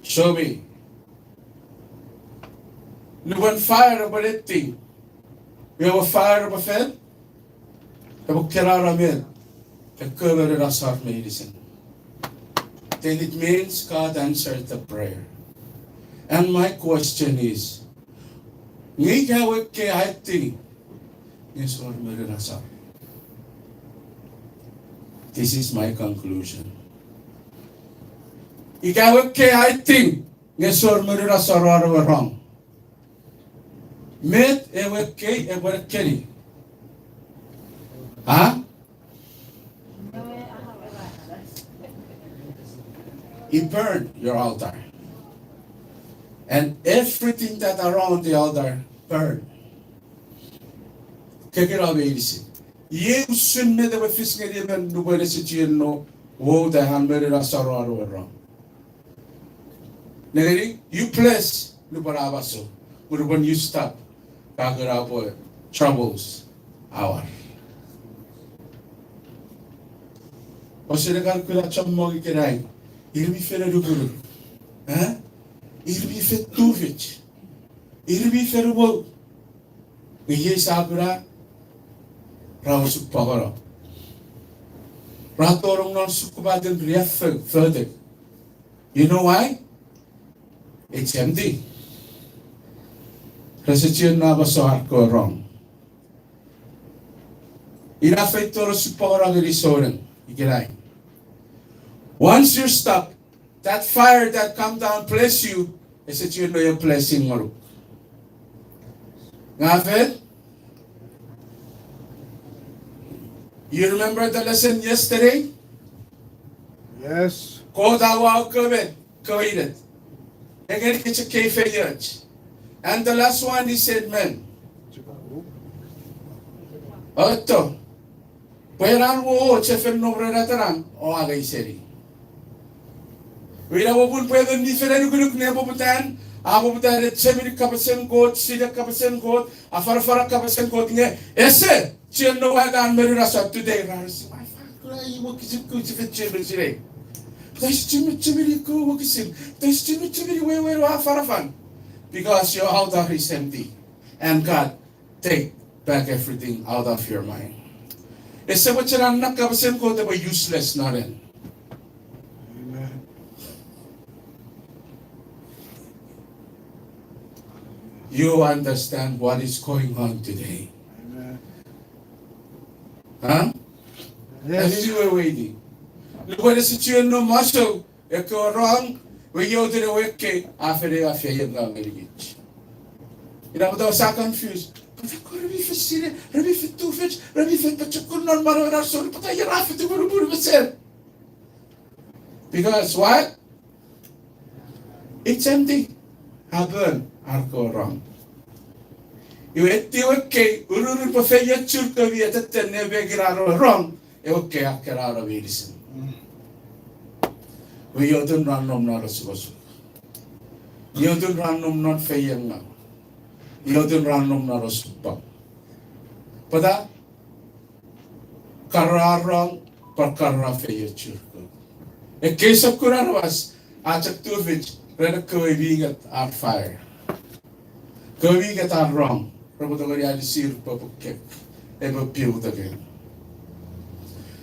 Show me. When fire over that thing. We have a fire over fed. We have a kerara med. The cover of our medicine. then it means God answered the prayer. And my question is, ngayon kay hati, yes or merenasa. This is my conclusion. Ikaw kay hati, yes or merenasa wrong. Met ewe kay ewe keri. Huh? He burned your altar. And everything that around the altar burned. Kekira beilisi. Ye usunne de befisngeri men nubere sichino wo da hanbere rasaro aro. Negeri, you place nubarabaso. When you stop, kagarapo troubles hour. Osirikal kula chammogi kirai. Irbi fere duguru. Huh? Irbi fet tuvich. Irbi fere wo. Ye sabra raw supagara. Ratorong non sukubaden riaf further. You know why? It's empty. Resecion na basoar ko wrong. Ina feitoro supagara girisoren. Ikirai. Once you stop, that fire that come down bless you, is that you know your blessing mo. Ngafet? You remember the lesson yesterday? Yes. Ko dawa kawet, kawit. Again, it's a kafeyach. And the last one, he said, man. Otto. Pweran wo chefem nobre rataran o agay seri. Wila wapun pwede ni fere guluk ne puputan, puputan chemiri kapasen got, sila kapasen got, afara kapasen got nge. Ese chen no wagan meru rasa today ras. My father, you kisim ko chifet chemiri sire. That's chemiri ko wakisim. That's chemiri we afara fan. Because your altar is empty, and God take back everything out of your mind. Ese wachiran nak kapasen got they were useless na rin. You understand what is going on today. Amen. Huh? Yes. And you were waiting. Look at the situation no muscle. If you're wrong, we go to the wiki after they are failing on the beach. You know, those are confused. But I could be for Syria, Rabbi for two fish, Rabbi for Pachakun, non Marora, so but I have to go to because what? It's empty. Happen. Arko wrong. You eti okay, ururu pa feya CHUUK vi atette nebe giraro wrong. E okay akkeraro virisen. We yodun random na rasubasu. Yodun random not feyanga. Yodun random na rasupa. Pada karar wrong perkara feya CHUUK. E kesap kuraras achak tuvich rena koi vingat at fire. Going get that wrong.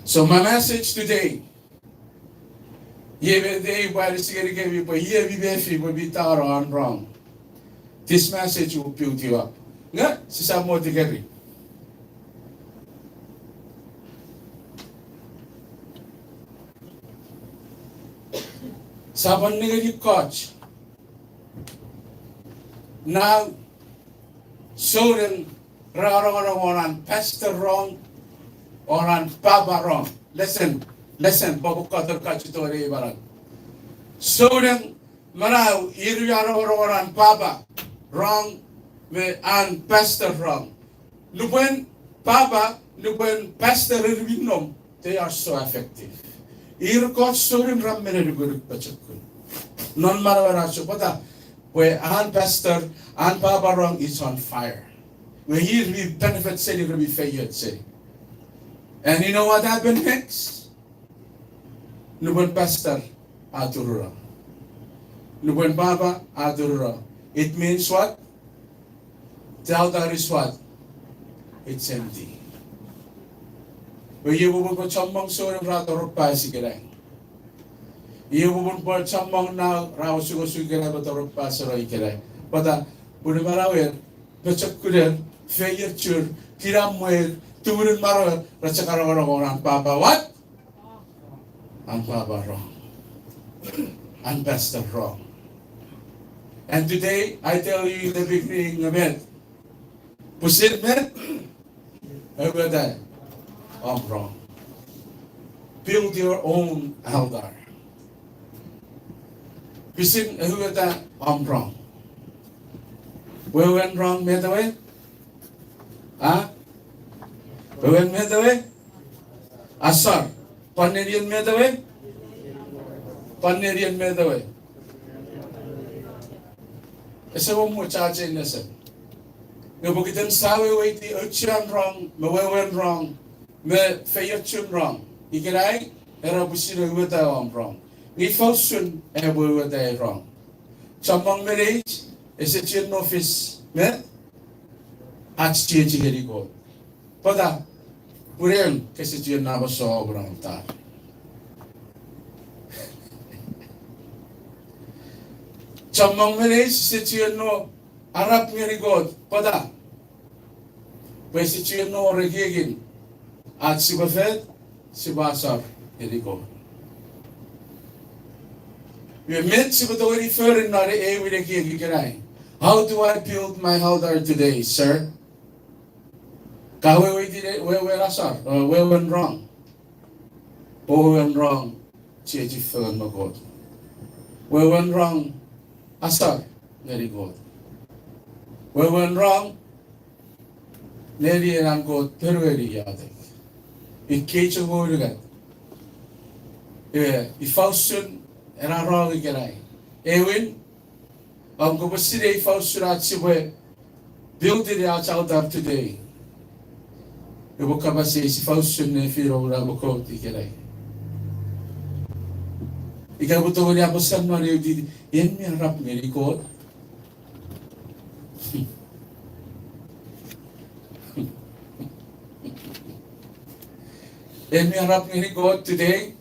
So my message today, wrong. This message will build you up. Nga, sisa mo tigari. Saban nigga coach. Now, Soren Raron pastor wrong or on Papa wrong. Listen, Babu Katar Kachitori Baran. Soren Marau Iriaro Papa wrong and pastor wrong. Lubuen Papa, Lubuen pastor Rivinom, they are so effective. Irko Soren Ramene Guru Pachakun. Non Maravaracho, but where Aunt Pastor, Aunt Papa wrong is on fire. Where he will benefit city, will be failure city. And you know what happened next? Nubun Pastor Aturura. Nubun Baba Aturura. It means what? The altar is what? It's empty. Where you will go chambang so and ratorok pa si Gerang. Iyo bubun po chamang na raw sugo sugira batoro pasoro ikere. Pada buni marawer becak kuder failure chur kiram moer tumurun marawer rachakara orang papa what? Ang papa wrong. And pastor wrong. And today I tell you the beginning of it. Pusit met over there. I'm wrong. Build your own altar. Bisin who that I'm wrong. Where went wrong made away? Ah? Where went made away? Asar. Panerian made away? Panerian made away. Esa mo charge in this. Ngabukitan sawe way the uchian wrong, me went wrong, me fayachun wrong. Ikirai era busiro with I'm wrong. Ni falsun ebo with wrong. Chamang marriage is a chin office me at change geri go. Pada puren kasi chin na ba so obrang ta. Chamang marriage si chin no Arab ngeri God pada. Pwesi chin no regigin at si bafet si basar geri God. We met si batawari for in nare e with a kikirai. How do I build my altar today, sir? Kawe we did it where asar where went wrong. Where went wrong? Cheji for no God. Where went wrong? Asar geri God. Where went wrong? Neri and God terweri yadek. In cage of Oregon. If Faustin and I wrong again. Ewin, I'm going to see if Faustin Siwe build it out there today. The book of us is Faustin if you don't have a coat again. Ikaw po ito ko niya po sa Mario dito. Yan may harap nga likod. Yan may harap nga likod today.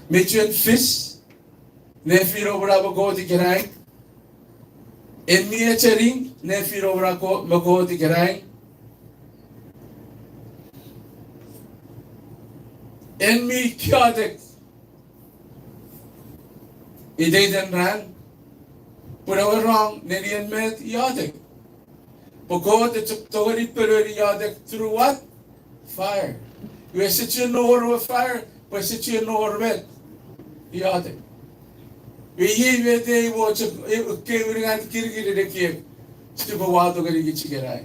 Medyo yung fish. Nefiro bravo ko di kiray. En mi charing nefiro bravo mago di kiray. En mi chaotic. Idey den ran. Pura wrong nerian met chaotic. Pogo the togori perori chaotic through what? Fire. You sit you know or fire, but sit you know or wet. Chaotic. We here they watch a caving and kirkiri the cave. Stupawado gari chigerai.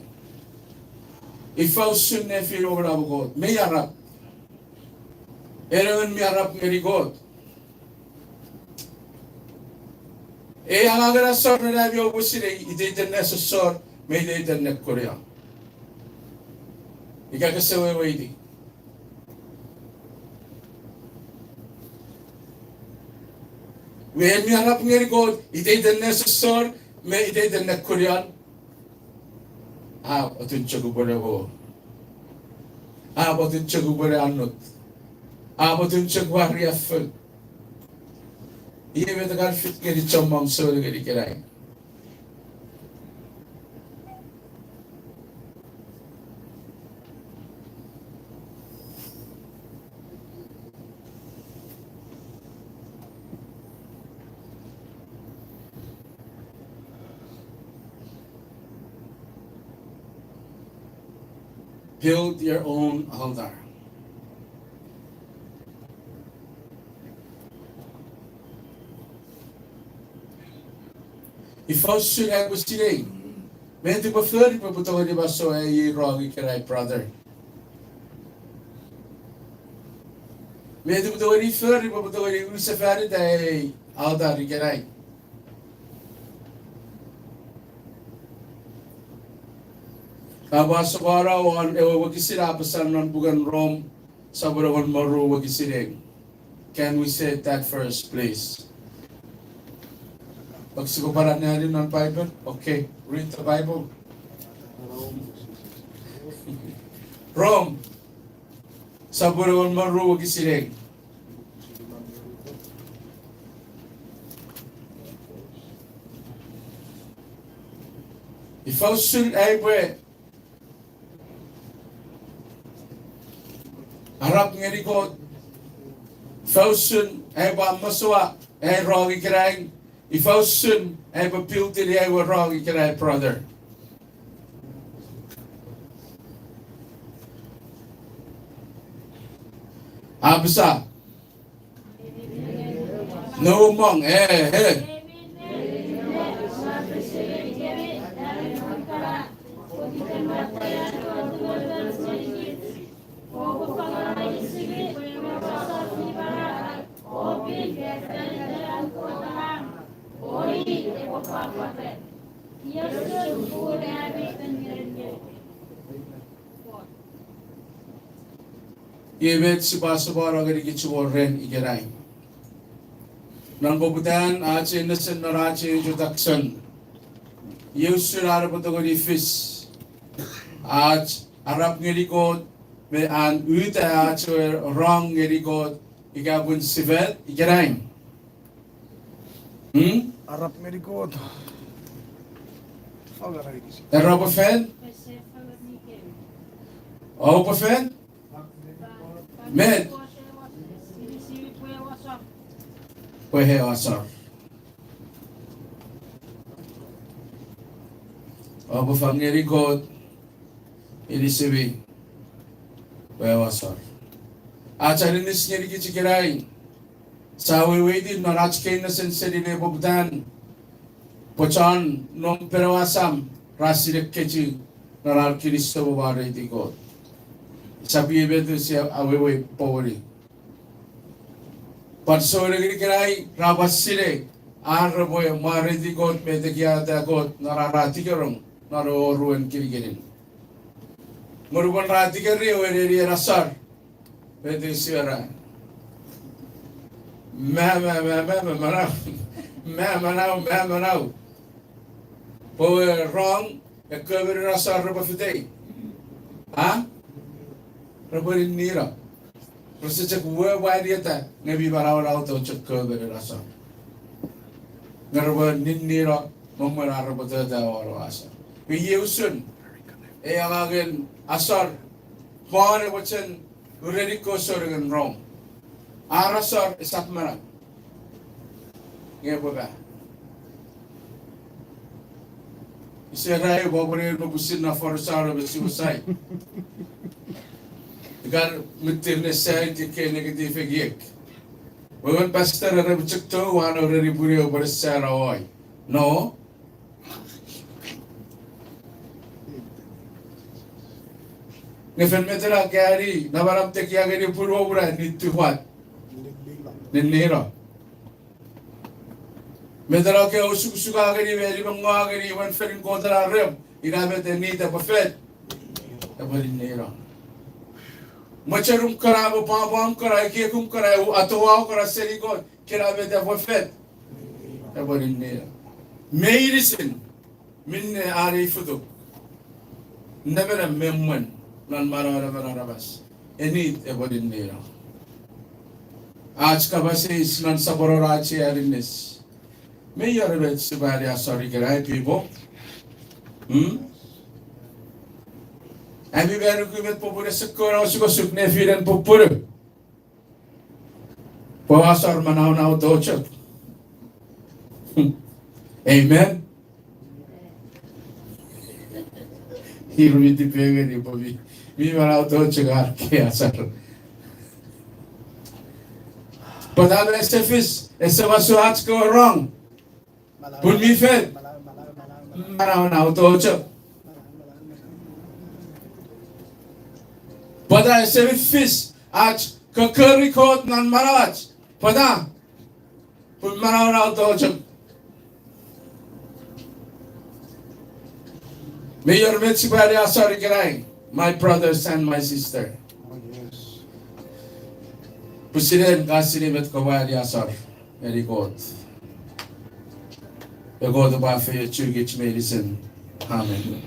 If I was soon nephew over our God, may Arab. Everyone may Arab very God. Eh, ang agara sor na nabi o busire, ite na sa sor, may ite na Korea. Ikakasawa waiting. When we are up near God, it is the necessary, may it is the neck Korean. Ah, what in Chagubara? Ah, what in Chagubara not? Ah, what in Chagwaria fell. Even the guy fit get it some months so get it right. Build your own altar. If I should have was today, when the prefer to put away the so a wrong, you can brother. When the put away further, put away the safari day, altar, you can. Kabasa arawan ewa wagisira pasan non bukan Rome sa burawan maru wagisireng. Can we say that first, please? Pagsikuparan natin ng Bible? Okay, read the Bible. Rome sa burawan maru wagisireng. Ifausul ay bwe. Harap ngeri ko. Ifausun ay ba maswa ay rogi kiraing. Ifausun ay ba piltiri ay wa rogi kirai brother. Absa. No mong eh. Ibet subasubara gari kichuoren igerai. Nan bobutan ache nesen narache introduction. Yusul arapotogori fish. Ach Arab ngerikot me an uita ach wrong ngerikot igabun sivet igerai. Arap merikot. Agaray. Arab fan? Oh, fan? Med. Puhe asar. Abu fangeri god ilisibi puhe asar. Acharin nisngeri kichikirai. Sawi wedi narachke na senseri ne bogdan. Pochan nom perawasam rasirek kechi naral kiristo bobare di god. Sabi betu siya awewe poweri. Patsore giri kirai rabasire arboy maridi god medekia da god nararati kerong naro ruan kiri kirin. Muruban rati kiri oweri rasar betu siya manau power wrong ya kebiri rasar rabafite. Ha? Rabarin nira. Terus cek gue dia ta ngabi barawal auto cek ke berasa. Ngarba nira memara rabata da warasa. Biye usun. Agagen asar. Pare wachen uredi ko sorgen wrong. Arasar isat mara. Ngebo ba. Isirai bobore babusin na forsaro besusai. Gan mitirne sai ti ke negative gek. Wawan pastor ara bchukto wan already puri over sara hoy. No. Nefen metera kari nabaram te kya gari puro bura nitu wat. Ninero. Metera ke usuk suka gari veri mangwa gari wan ferin kodra rem. Irabe te nita perfect. Abari nero. Macarum kara bapam kara kekum kara atwa kara serikot kira beta bofet tabarin ne meirisin minne arifudu nebera memman nan marara marabas enit tabarin ne आज का बस इसमें सबरो राची एरिनिस मैं यार बेच से बाहर sorry करा people Abi baru kumet popure sekolah suka sukne firan popure. Pasar manau docet. Amen. Hiru di pegani pobi. Mi manau docet gar ke asar. Padahal SFis, SMS what's go wrong. Pun mi fel. Manau docet. Pada SFis fish आज ककरी खोद none महाराज पदा पुन मनावना docet. May your municipality asar kirai, my brothers and my sister. Presiden kasih met kawali asar, very good. The God of our faith, CHUUK medicine. Amen.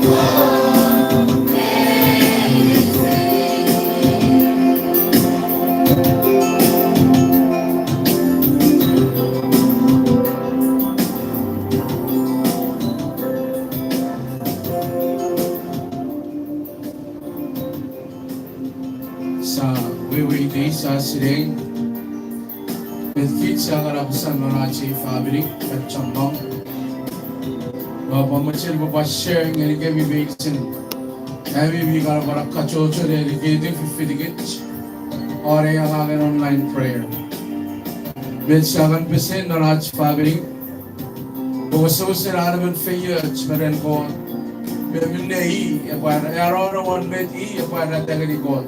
Sa wiwi di sa siring with kids yang arabusan manachi fabric at chambang Bapa macam bapa share ngeri kami bikin kami bikin para kacau curi di fifty और yang akan online prayer. Med 7% manachi fabric Boso serana men feyet meren ko men nei apa error one med I apa tagari ko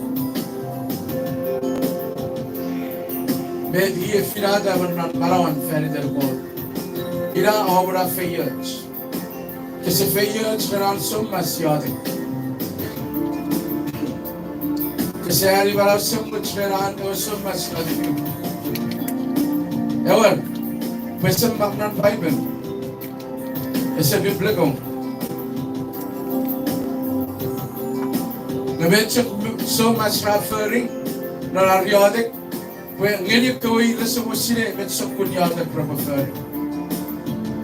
med I finada men marawan ferider ko ira obra feyet que se feyet meran som masiade que se ali para som meran som masiade ewan pesem maknan Bible essa biblicão na mente so mas referring na ariadik when ngeli ko I reso mosire met so kunyadak professor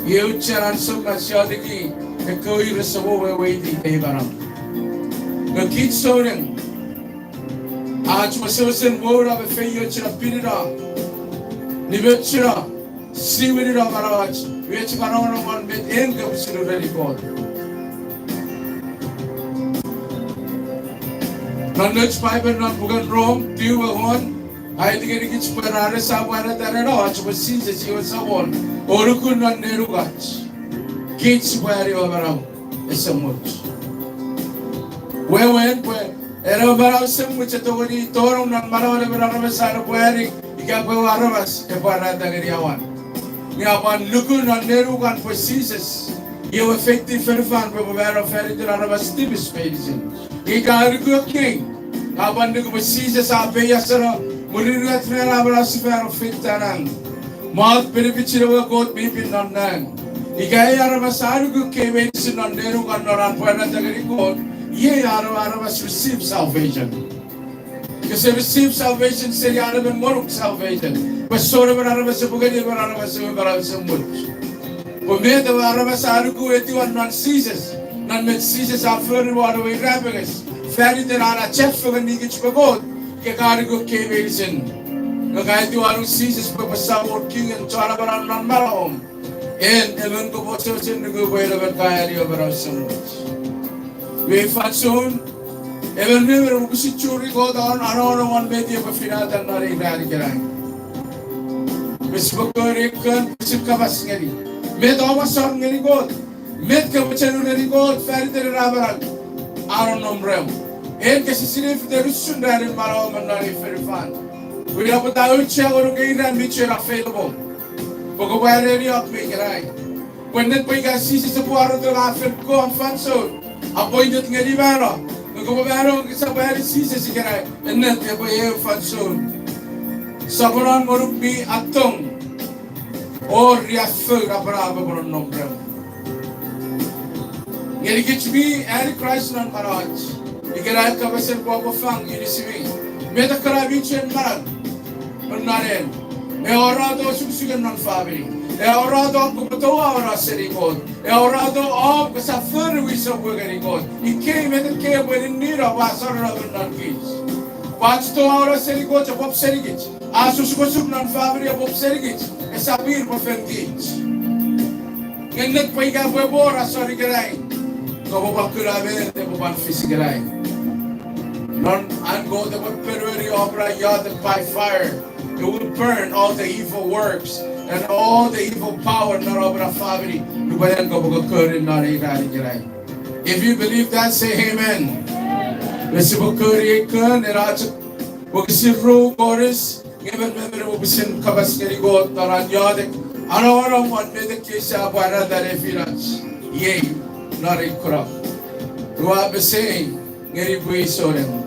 eu charan so mas yadiki e ko I reso we di ebaram na kit soren aaj masosen bora be feyo chira pirira nibechira siwirira marawach which Parawan one met in Gabsulu record. Knowledge Bible not Bugan Rome, do you one? I think it's Parara Sabana Tarano, but since it's your someone, or who could not Nerugach. Kids where you are around, is so much. Where went where? Erobarao some which at the Torum and Maravan are wearing, you can go Aravas, a Paratagariawan. Yawan lukun on nerugan for Jesus. You effective ferfan probabero ferritor arabas tibis medicine. Ikarugo king. Aban nugu Jesus apeyasara murirat fera abrasfero fittaran. Mat peripichiro got bipin nonang. Ikai arabas arugo ke medicine on nerugan noran puerta tagari god. Ye arabas receive salvation. Because they receive salvation, say Arab moruk salvation. But sort of Arabas Bugadi Arabas Much. But made the Arabas Aruku eti non seizes, none met seizes are further water way rabbits. Ferry the Ara chef for the Nigich Pagod, Kekarigo Kavision. The guy to Aru seizes Papa King and Charabaran non Marahom. And even go for certain to go away over Kayari over us so much. We find soon. Even never usi churi go down around one media of Finata Nari Radicaran. Miss Bokorikan, Sikavasngeri. Met almost on Gary God. Met Kamachan God, Ferry Rabaran. Aron Nombrem. And Cassini for the Russian Rad in Marom and Nari Ferifan. We have a Daucha or Gain and Mitchell available. Bogaware area of Megarai. When that Pega sees the water of the Laffin go and Fanso. Appointed Nerivara. Gobernador sa bayar sisa sigara enet ya boye fatsun sabaran morukmi atong or riafu rabra babaron nombre ngeri kichbi ari Christ nan maraj igara ka besen ko fang inisimi meta karabi chen marag naren e orado susugan non fabri e orado kuto ora serikon e orado of sa fur we so we're God he came and came when need of us or other non kids watch to ora serikon of serikit asus ko sub non fabri of serikit e sabir po fengit ngennet paiga po bora sorry garay ko ba kurabe te po ban fisigray non and go the perveri opera yard by fire. It will burn all the evil works and all the evil power not over our family. If you believe that, say amen. Yay, not a crop. You are saying, Ngeri Bui Soren.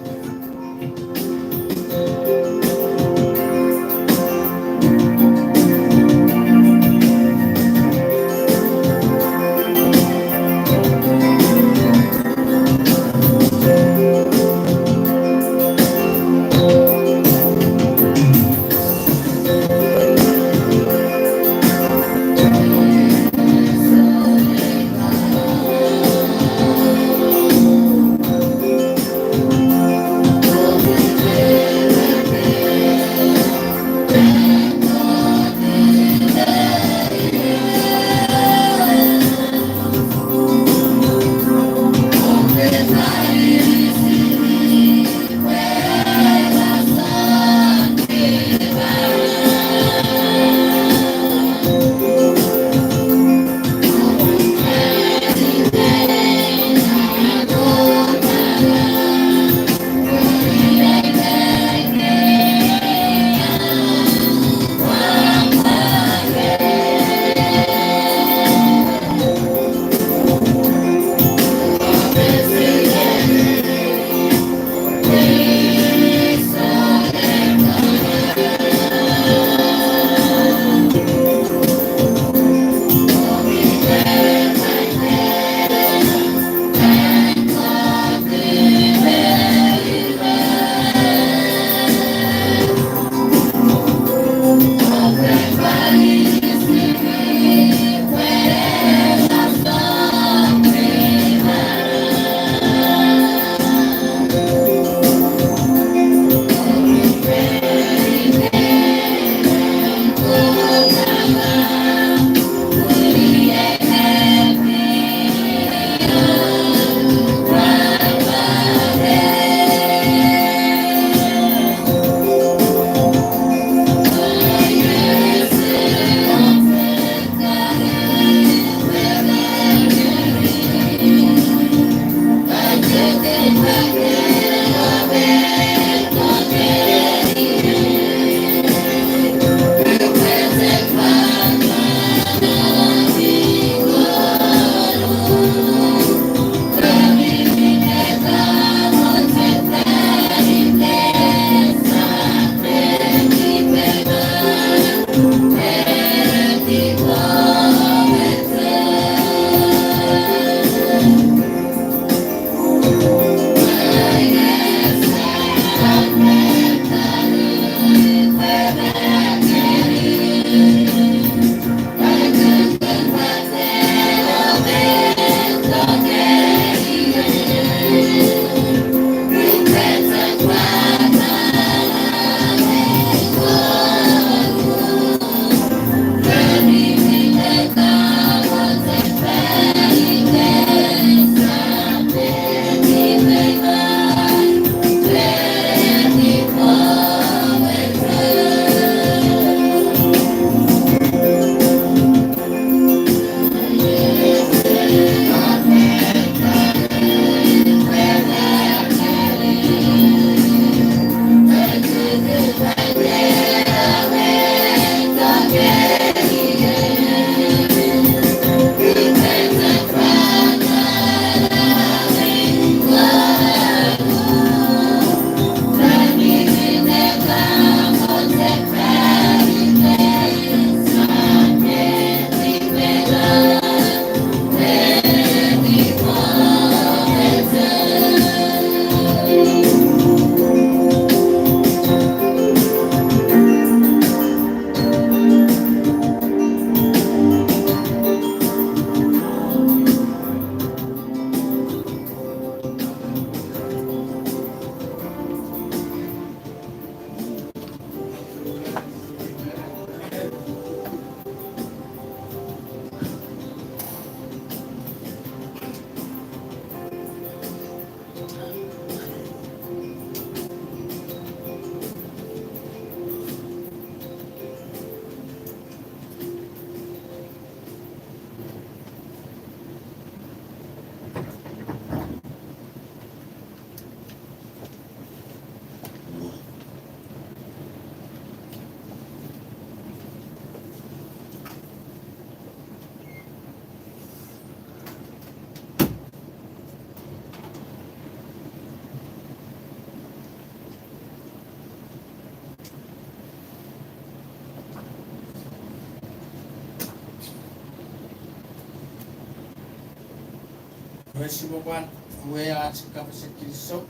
Mheshimiwa Bwana, wewe kama Kristo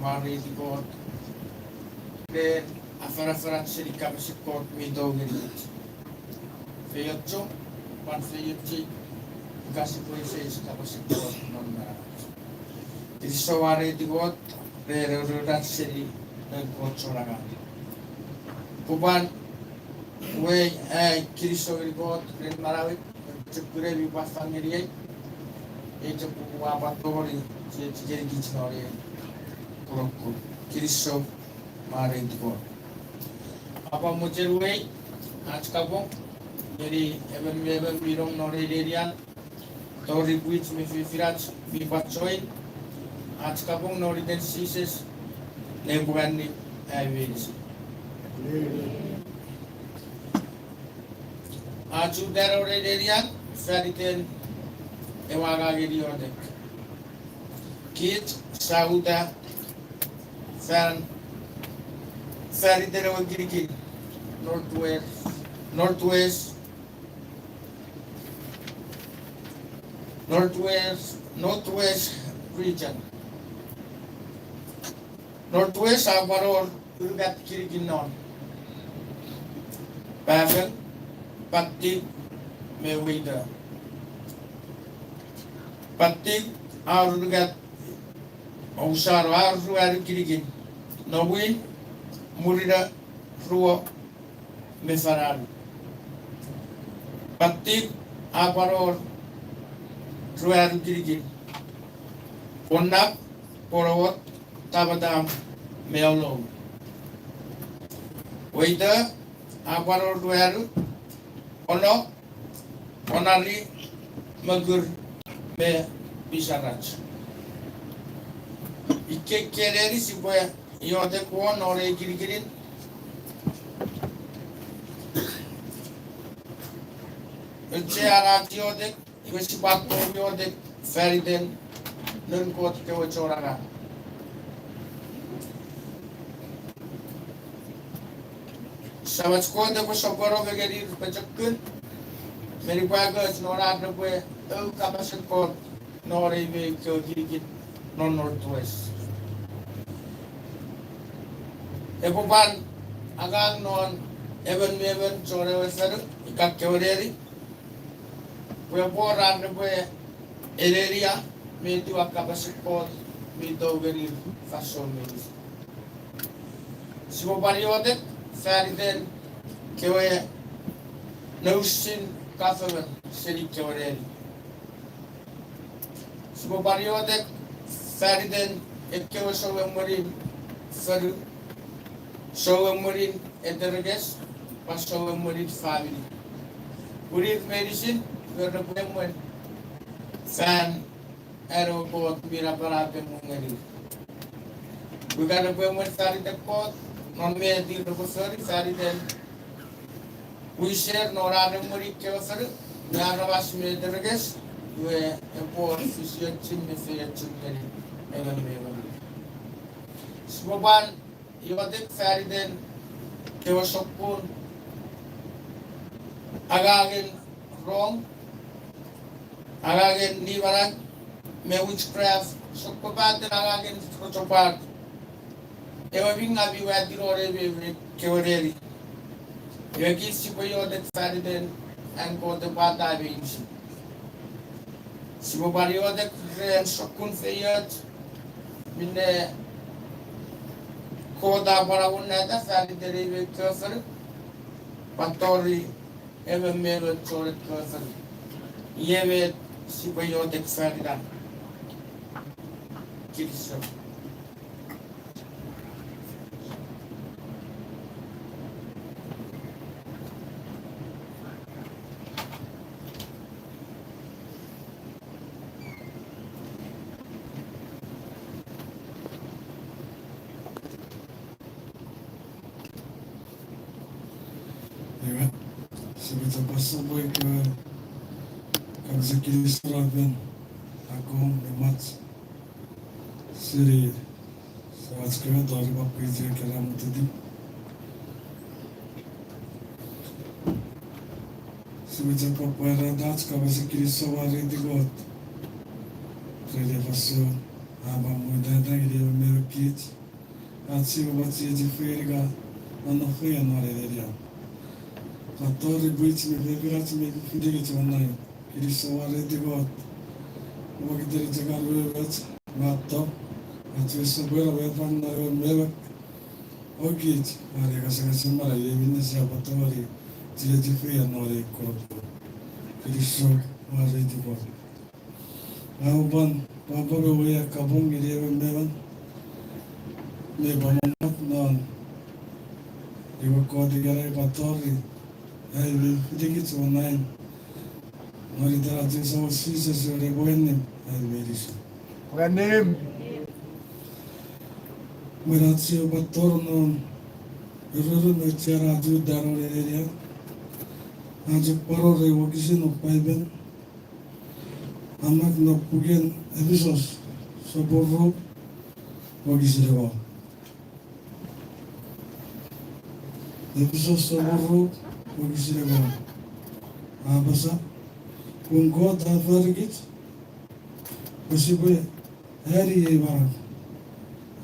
mari di God de afara shirika mshikot midogiri feyocho pan feyochi kasi poise kama shikot nonna Kristo wari di God de rodat shiri God soraga kuban we Kristo di God de marawit chukure bi pasangiri Ece puwa patori jeri gichnore kurokku kiriso mare diko. Apa mujerwe achkabo jadi even birong nore derian tori buit mi firat mi patsoin achkabong nore den sises nebugani avis. Achu darore derian feriten ewaga gedi odek. Kit sauda fan feriten ewa girigin northwest region. Northwest abaror urgat girigin non. Pavel Pati Mewida. Pati Arugat Osar Aru Kirigin. Nowi Murida Ruo Mefaran. Pati Aparor Ruaru Kirigin. Pondak Porowot Tabadam Meolom. Wida Aparor Ruaru Ono Onali Magur Me Bisarach. Ike Kereri Siboya Yode Kwon or a Girigirin. Chearati Yode, Wesibato Yode, Feriden, Nunkot Kewachoraga. Savage the Bosoporo Vegadi Pachakun, Many Baggers, nor other way, no Kabasan Court, nor a way to Gigit, no northwest. Epoban Agang non Evan Mevan, Choravaser, Kakawari. We are born on the way, area, made to a Kabasan Court, made over in fashion means. Sibobariodet. Feriden kewe Nosin Catherine City Kewari. Subobariodet Feriden Ekewa Sowemurin Feru Sowemurin Ederges Pasowemurin family. Urit medicine where the women fan aeroport Miraparate Mungari. We got a women Feriden port. Non me di professori Feriden we share Nora Muri Keffer, Naravas Mederges, where a poor physician me fair children ever memory. Smoban Yodik Feriden Kewasopun Again wrong Again Nivaran me witchcraft Sokobat and again Protopat. Ewa vinga biwa dirore be kewareri. Ewa kisi boyo det Feriden and go the bata beams. Sibobario det ren sokun feyat. Mine koda barawuna da Feriden be kefer. Patori ewa melo choret kefer. Yewe siboyo det Feriden. Kiriso. Sebetulnya pasal boy ke kalau sekali serapan aku memang seri saat sekarang dari bapa itu kerana tadi sebetulnya papa era dah kalau sekali sawari di got jadi pasal abang muda dah dia merkit asyik buat sih ferga mana ferga nara dia Patori buit me bevirat me fideli chanayo. Kiri saware digot. Mo kideri jagan bevirat matto. Atwe sobera bevan na meva. Ogit mare kasanga simara yeminne sia patori. Tile tife ya nore korpo. Kiri so mare digot. Ngauban papa be we kabung gidi meban me bamot non iwa ko di garai patori ai vi digit online mari dara tin so sisa so re boenim ai medis Ganim. meratio pator non ruru me chara ju daro re area aju paro re wokisin of paiben amak no pugen episos so borro wokisirego episos so borro wokisirego abasa kungo ta fergit Possibly, Harry Evar.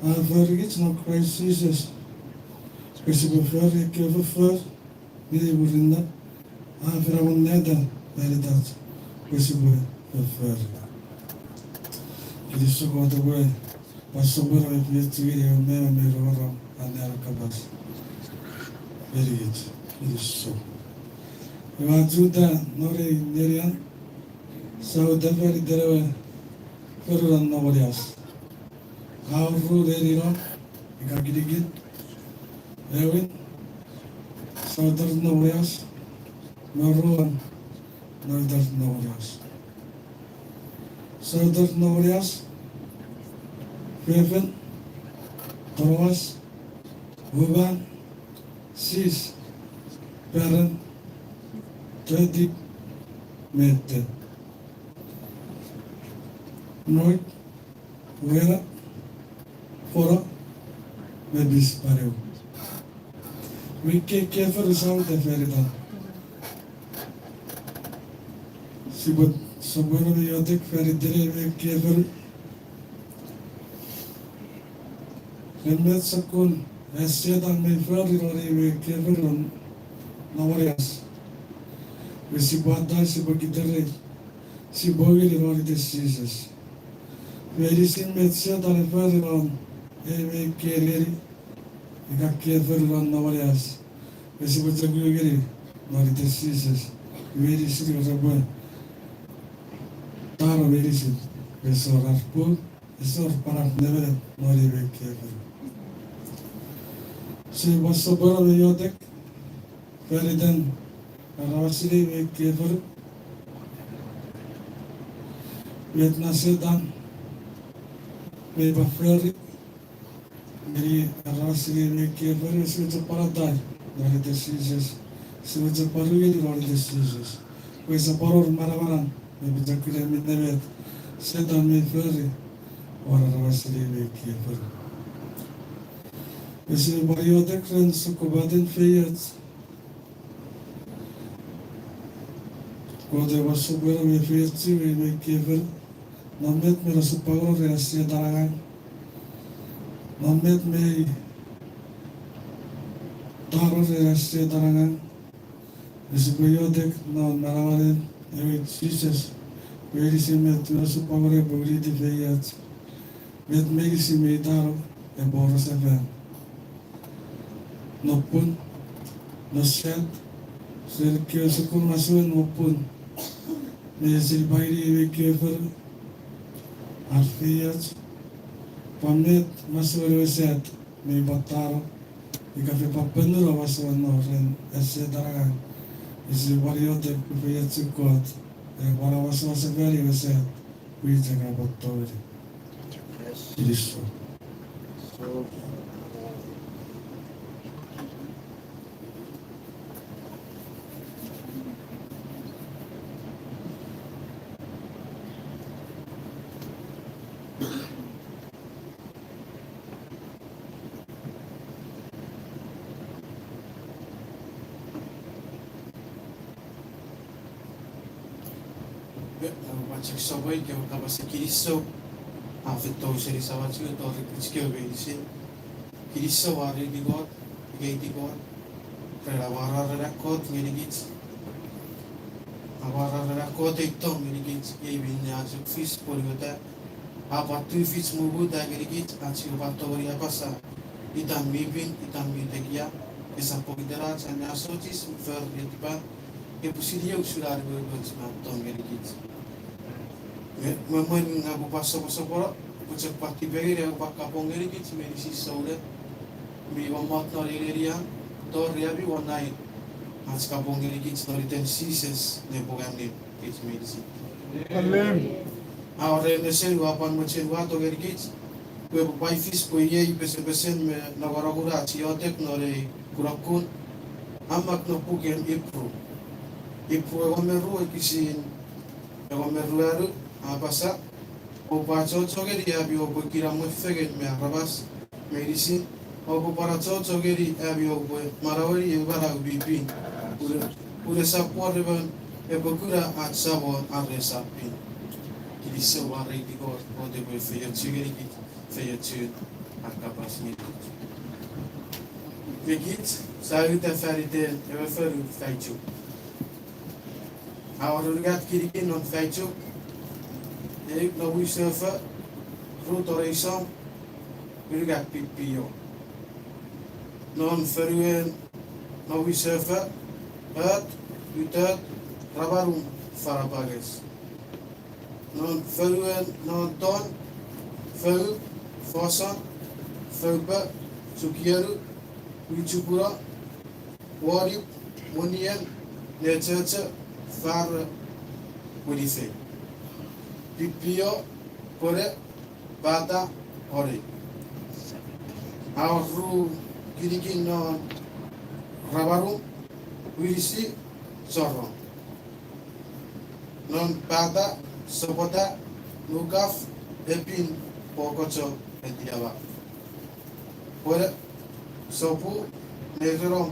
I forget no crisis. Possibly, Ferry Kevin Fur, Billy Burinda. I found Nether, very that. Possibly, Fur. It is so got away. But somewhere I feel to be a man made over and never covers. Very good. It is so. You are to that, Nori Nerian. So, the very there. Peruran Novarias. How rude Eriron, Ikagidigit, Levin, Southern Novarias, Noruan, Northern Novarias. Southern Novarias, Feven, Torwas, Uban, Sis, Parent, Teddy, Mete. Noit, Vera, Fora, Mebis Pareu. We take care for the sound of Verita. Si but somewhere we yotek Feridere, we careful. Remet Sakun, as said on my Ferrari, we careful on Novarias. We see what does si Bagitare, si Bogi in diseases. Medicine med said on a further on a carrier, a careful on Novarias. We see what the Gugiri, not the diseases. Medicine was a boy. Taro medicine, we saw Raspur, a sort of parent never, not even careful. She was so bored of Yotek, very then, and Rossi, we careful. Vietnam Sedan. Maybe Ferry, maybe Rossi, maybe very sweet of paradise, not the diseases. She was a paruil or diseases. With a power of Maravaran, maybe the Kremlin never said on me Ferry or Rossi, maybe careful. We see Bariotek and Sukubadan Fayets. There was so well we feel we make careful. Namet me rasu power reasia darangan. Namet me taro reasia darangan. Bisipuyodek na narawarin. Ewe Jesus. Where is him at rasu power e buri di feyat. Met me si me taro e boros even. Nopun. Nosyat. Sir kyo sukun masuin nopun. Me silbairi ewe kyo Arfiat, Pamit, Masuri said, may Bataro, because if a penner was one or an etc. is the warrior that prepared to God, and what I was also very said, we take about authority. It is so. Macam sabai que acaba se Cristo afetou o ser sabat que todo que eu vejo Cristo var det God gate God para vara rakot ngerigit avara rakot itu ngerigit e vinha as fiz por gota apa tu fiz mugu da ngerigit ansi batori apa sa itam bibin itam bitegia esa pogidera sanya sotis fer de tipa e posiria usar go go smart ngerigit Memang aku pasal pora, pucuk pati beri dia bakapong eri kit medisi saure, mi wamat nori eri yang, to riabi wanai, has kapong eri kit nori ten sises ne bogan ne kit medisi. Amen. Ahora ne sen wapan macen wato eri kit, kue pai fis kue ye pesen me nagara siotek nori kurakun, amak no puken ipru egomeru ekisin egomeru aru apasa o pachocho geri abi o kira mo fegen me arabas medicine o para chocho geri abi o marawari e bara bibi pure sapor ban e bokura atsabo aresa pin kiri se wari digo o de be feyer chigeri ki feyer chig akapas ni Begit, salut à farite, e va faire un faichu. Alors, regarde qui non faichu, et no we surfer, route horizon, regarde pipio. Non feruen, no we surfer, utat, rabarum farabages. Non feruen, non ton, feu, fossa, feuba, sukieru, Wichukura, Warip, Munian, Lechacha, Far, Widife. Pipio, Kore, Bata, Ore. Our Ru, Girikin non Rabaru, Widisi, Sorro. Non Bata, Sopota, Nukaf, Epin, Pococho, Etiaba. Kore, Sopu, Negerom,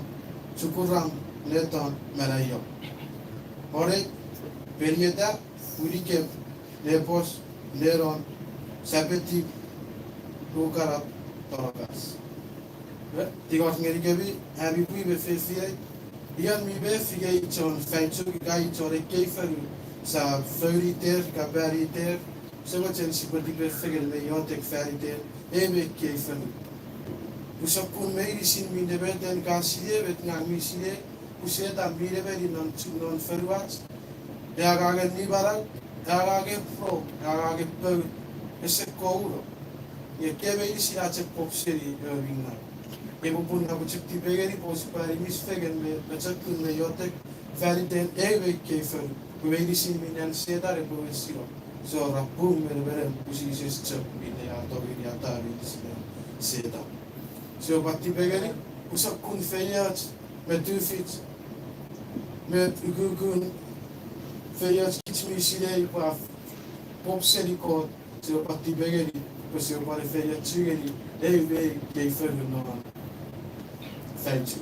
Chukurang, Leton, Melayo. Ore, Perieta, Urikem, Lepos, Leron, Sapeti, Lukarat, Torokas. Tigos Merikebi, Abipui Befefie, Ian mi Befie, Chon, Faichu, Gai, Chore, Keferu, Sa Feriter, Cabariter, so much and Sipatic Figure, Leontek Feriter, Ebe Keferu. Pusakun medicine min de beten kansie vet ngang misile puseta mire beri non feruat ya gage ni barak ya gage pro ya gage pe ese kouro ye kebe isi ache popseri vinga e bupun na buchti begeri pos pari mis fegen me bachakun me yotek validen eve kefer medicine min an sedare po esiro so rapum me beren pusi ses chap min ya to ya ta medicine seda Zo pati begeri, usak kun feyat, met dufit, met ukukun, feyat kits misile paf, pop serikot, zo pati begeri, zo pari feyat chugeri, eve kei felu no feychu.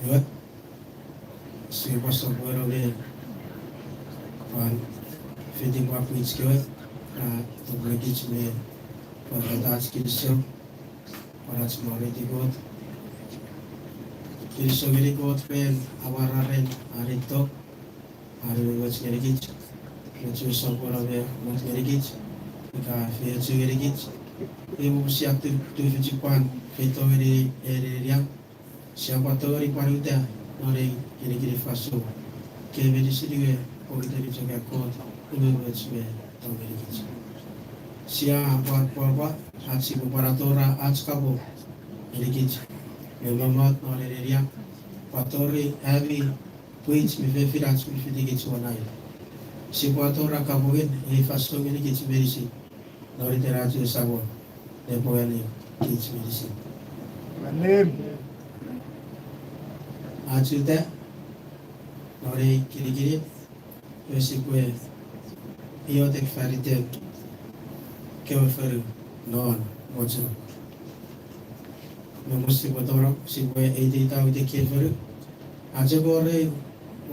Yot, si pastor puedo ver pan feeding wa pitch yot to breakage me para das kilso para small di god kilso geri god pen awararen arito aru wach geri gich wach so puedo ver wach geri gich ka fe so geri gich ibu siap tu pan feito geri eriam siapa tahu hari panuta nore kiri faso ke vedi sidiwe o iteri jaga ko ube wetsme to vedi kici sia apa hatsi boparatora atskabo vedi kici megamat nore reria patori abi puits me fefirans me fedi kici wanai si patora kabogen e faso vedi kici verisi nore teraju sabo depo yani kici verisi Amen. Ajuda nore kiri yosikwe iotek farite kewa faru non mojo memusi botoro sikwe edi tau de ke faru aja bore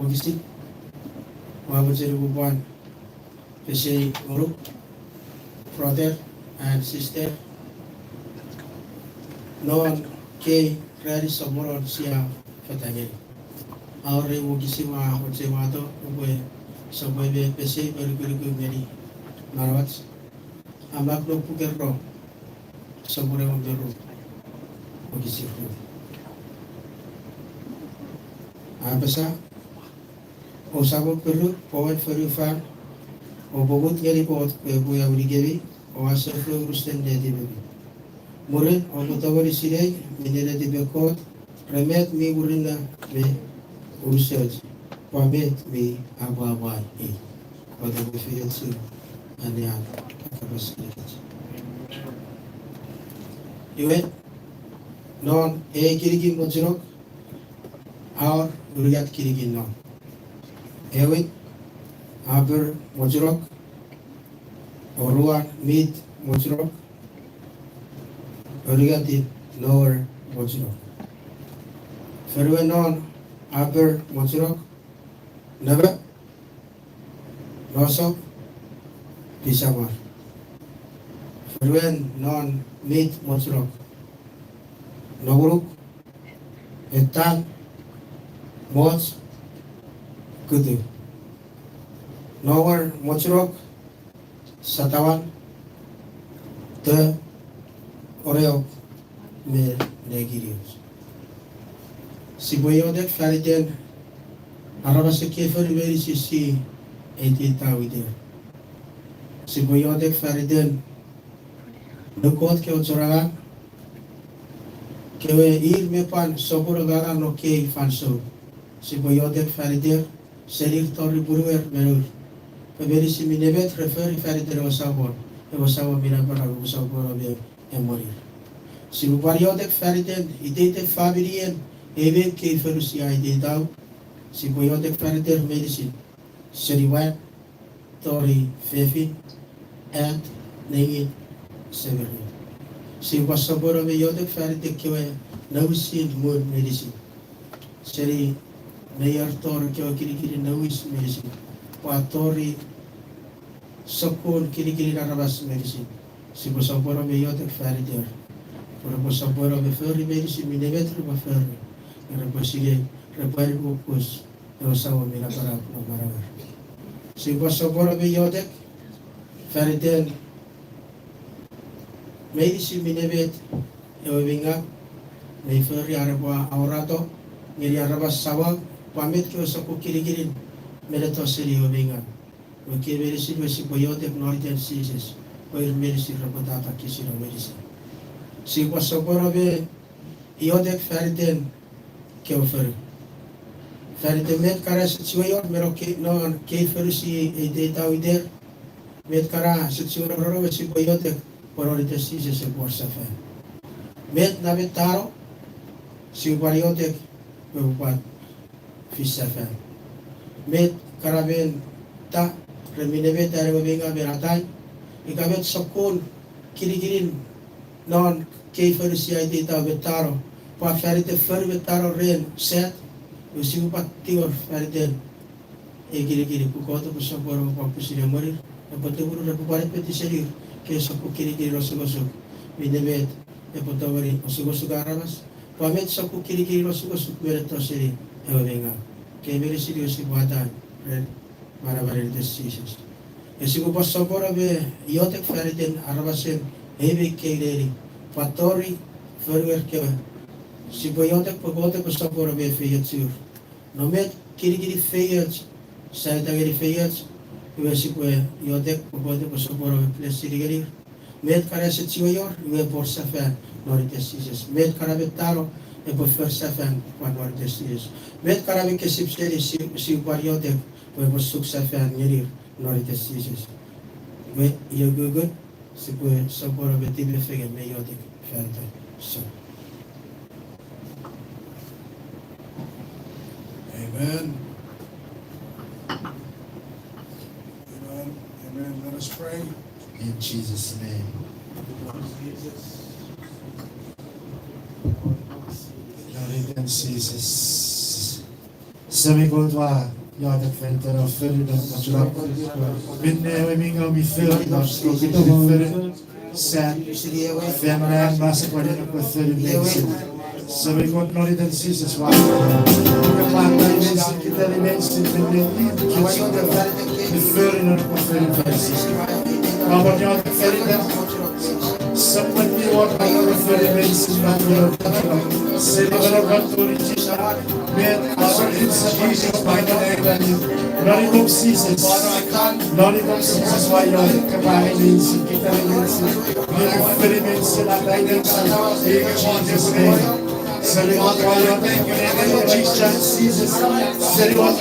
ogisi wabajeru buban pese uruk proter and sister. Non ke rari somoron sia fatangeri. Aure mugisima hotsemato ube sobobe pese berguru meri marawat. Amak no pukerro somore mberu mugisifu. Abasa osabo perlu poet ferufan obogut ngeri pot buya uligevi o asafro rusten de dibebi. Murid obutawari silay minela dibekot remet mi urina me urusaj pamet mi abawai e pada befiyatsu anian akabasilikat. Iwe non kirigin mojrok और रुयात kirigin non. Ewit aber mojrok oruan mid mojrok Origati lower mojrok. Ferwe non upper mojrok naba nosok pisamar. Ferwe non mid mojrok nogruk etan moj kudu. Lower mojrok satawan te oreo me negirios. Si boyodek fariden arabase kefer veri si etitawide. Si boyodek fariden nukot ke ochoragan kewe ir mepan soboragaran no ke fanso. Si boyodek fariden serir torri buruer merur. Peberi si minebet referi fariden osabor. Osabor mirapara osabor abe morir. Si periodek fariden idete familien even ke ferusia idetau si periodek fariden medicine seriwan tori fefi and nengi severi. Si wasabora periodek fariden kewe nausin mun medicine seri mayor tor kewe kiri nauis medicine watori sokon kiri narabas medicine. Si wasabora periodek fariden Para pasapora beferi beri si minemetri beferi. Repasige repari bukos ewasawa mira para marawer. Si pasapora beyodek feriden meri si minemet ewabinga meferi araba aurato ngiri araba sawag pamit ko sa kukirigirin merato sili ewabinga. Oke beri si beyodek northern seas. Oir meri si rapatata kisira meri si. Si pasapora be iodek feriden keofer. Feriden met kara situyor mero ke non ke fersi data wider met kara situyor roro si boyodek pororite si se borsa fe. Met na betaro si boyodek bebuat fisa fe. Met karaben ta remine betare benga beratai ikabet sokun kirigirin non ke fersia data betaro pa ferite fer betaro ren set usi pat tior feriden giri pukoto pasaporo pa pusire morir apote buru na pupare peti serir ke soko giri rosogosok minebet epotawari osogosok arabas pamet soko giri rosogosok bereto serir ewenga ke beri sirio si buatan ren marabare decisions esigo pasaporo be iotek feriden arabasen Hebe keleri patori ferwer kewa si boyotek pagote pasapora be feyetsur nomet kiri feyets saitageri feyets iwe si kwe yotek pagote pasapora be plesirigeri met karaset siwayor iwe borsa fan noritesises met karabetaro e borsa fan pan noritesises met karabe kesipseri si baryotek iwe borsuksa fan ngerir noritesises we yogugut si puede sopora betible fege meiotic fanta so. Amen. Amen. Amen. Let us pray. In Jesus' name. Lord, in Jesus. Sabi ko ito jag fälter och följer dem och slappar. Minne och minga och vi följer oss och vi följer Sen Fennan masa pada nak berfirman bensin. Sebelum nori dan Jesus wah. Kemana bensin kita di bensin kita berfirman nak berfirman bensin. Kalau dia berfirman seperti orang berfirman bensin macam Seliver bantu kita biar orang Jesus pada hari nori dok Jesus. Nori dok Jesus wah yang kemana bensin kita bensin. Experiments la guidance in Jesus' name. Everyone Jesus, everyone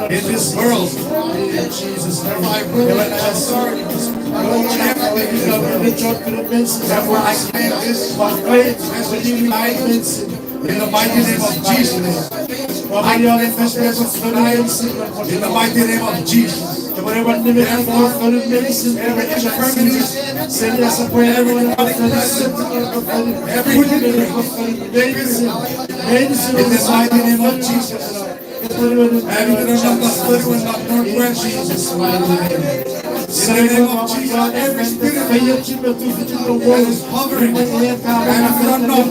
in this world, in Jesus' name, in the mighty name of Jesus. In the mighty name of Jesus. Every in the mighty name of Jesus. In the name of Jesus, every spirit that is hovering and not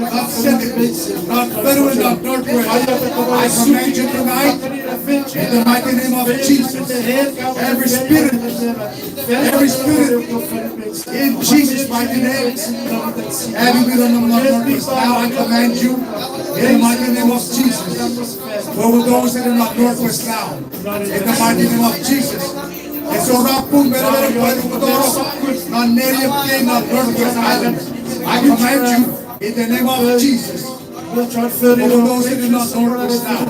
not sending, not federal, not northwest, I command you tonight in the mighty name of Jesus. Every spirit in Jesus' mighty name, having been on the northwest, now I command you in the mighty name of Jesus. Where will those that are not northwest now? In the mighty name of Jesus. It's a rapung better not native king of northwest islands. I command you in the name of Jesus. Over those that are not northwest now.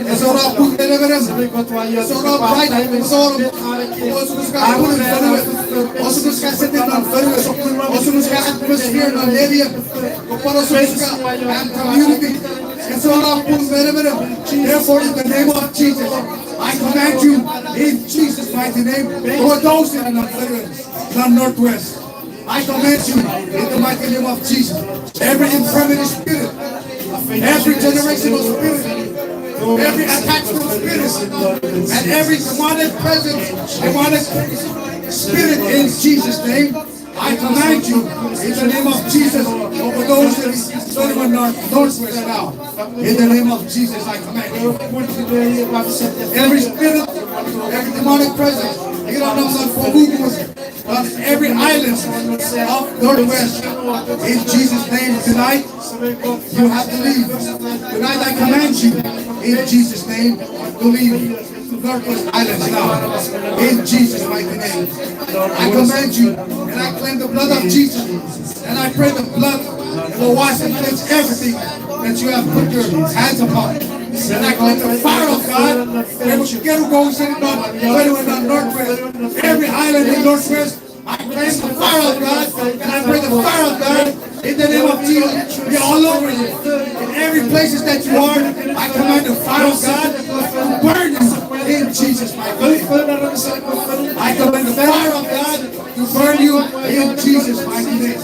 It's a rapung better. It's a rapung also nos quer ser na fama, also nos quer atmosphere na area, and community. It's all up therefore, in the name of Jesus, I command you in Jesus' mighty name, for those that are not federal, not northwest. I command you in the mighty name of Jesus. Every infirmity spirit, every generational spirit, every attachment spirit, and every demonic presence, demonic spirit in Jesus' name, I command you in the name of Jesus over those that are northwest now. In the name of Jesus, I command you. Every spirit, every demonic presence, every island of northwest, in Jesus' name tonight, you have to leave. Tonight I command you in Jesus' name to leave. Northwest Islands now, in Jesus' mighty name. I command you, and I claim the blood of Jesus, and I pray the blood will wash and cleanse everything that you have put your hands upon. And I claim the fire of God, every island in Northwest, I claim the fire of God, and I pray the fire of God in the name of Jesus. Be all over you. In every places that you are, I command the fire of God to burn you. In Jesus' mighty name. I command the fire of God to burn you in Jesus' mighty name.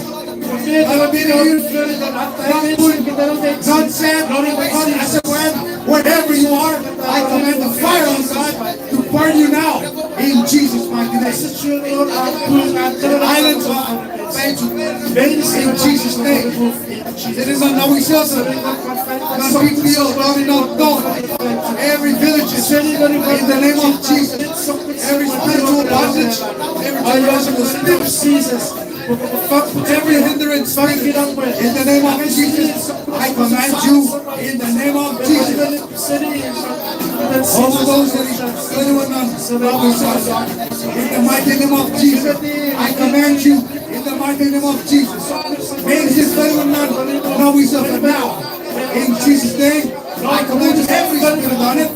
God said, wherever you are, I command the fire of God to burn you now in Jesus' mighty name. Islands are in Jesus' name. It is not we shall every village is in the name of Jesus. Every spiritual bondage, every spiritual every hindrance in the name of Jesus. I command you in the name of Jesus. All of those in the mighty name of Jesus, I command you in the mighty name of Jesus. May this now we suffer now. In Jesus' name, I command every spirit on it.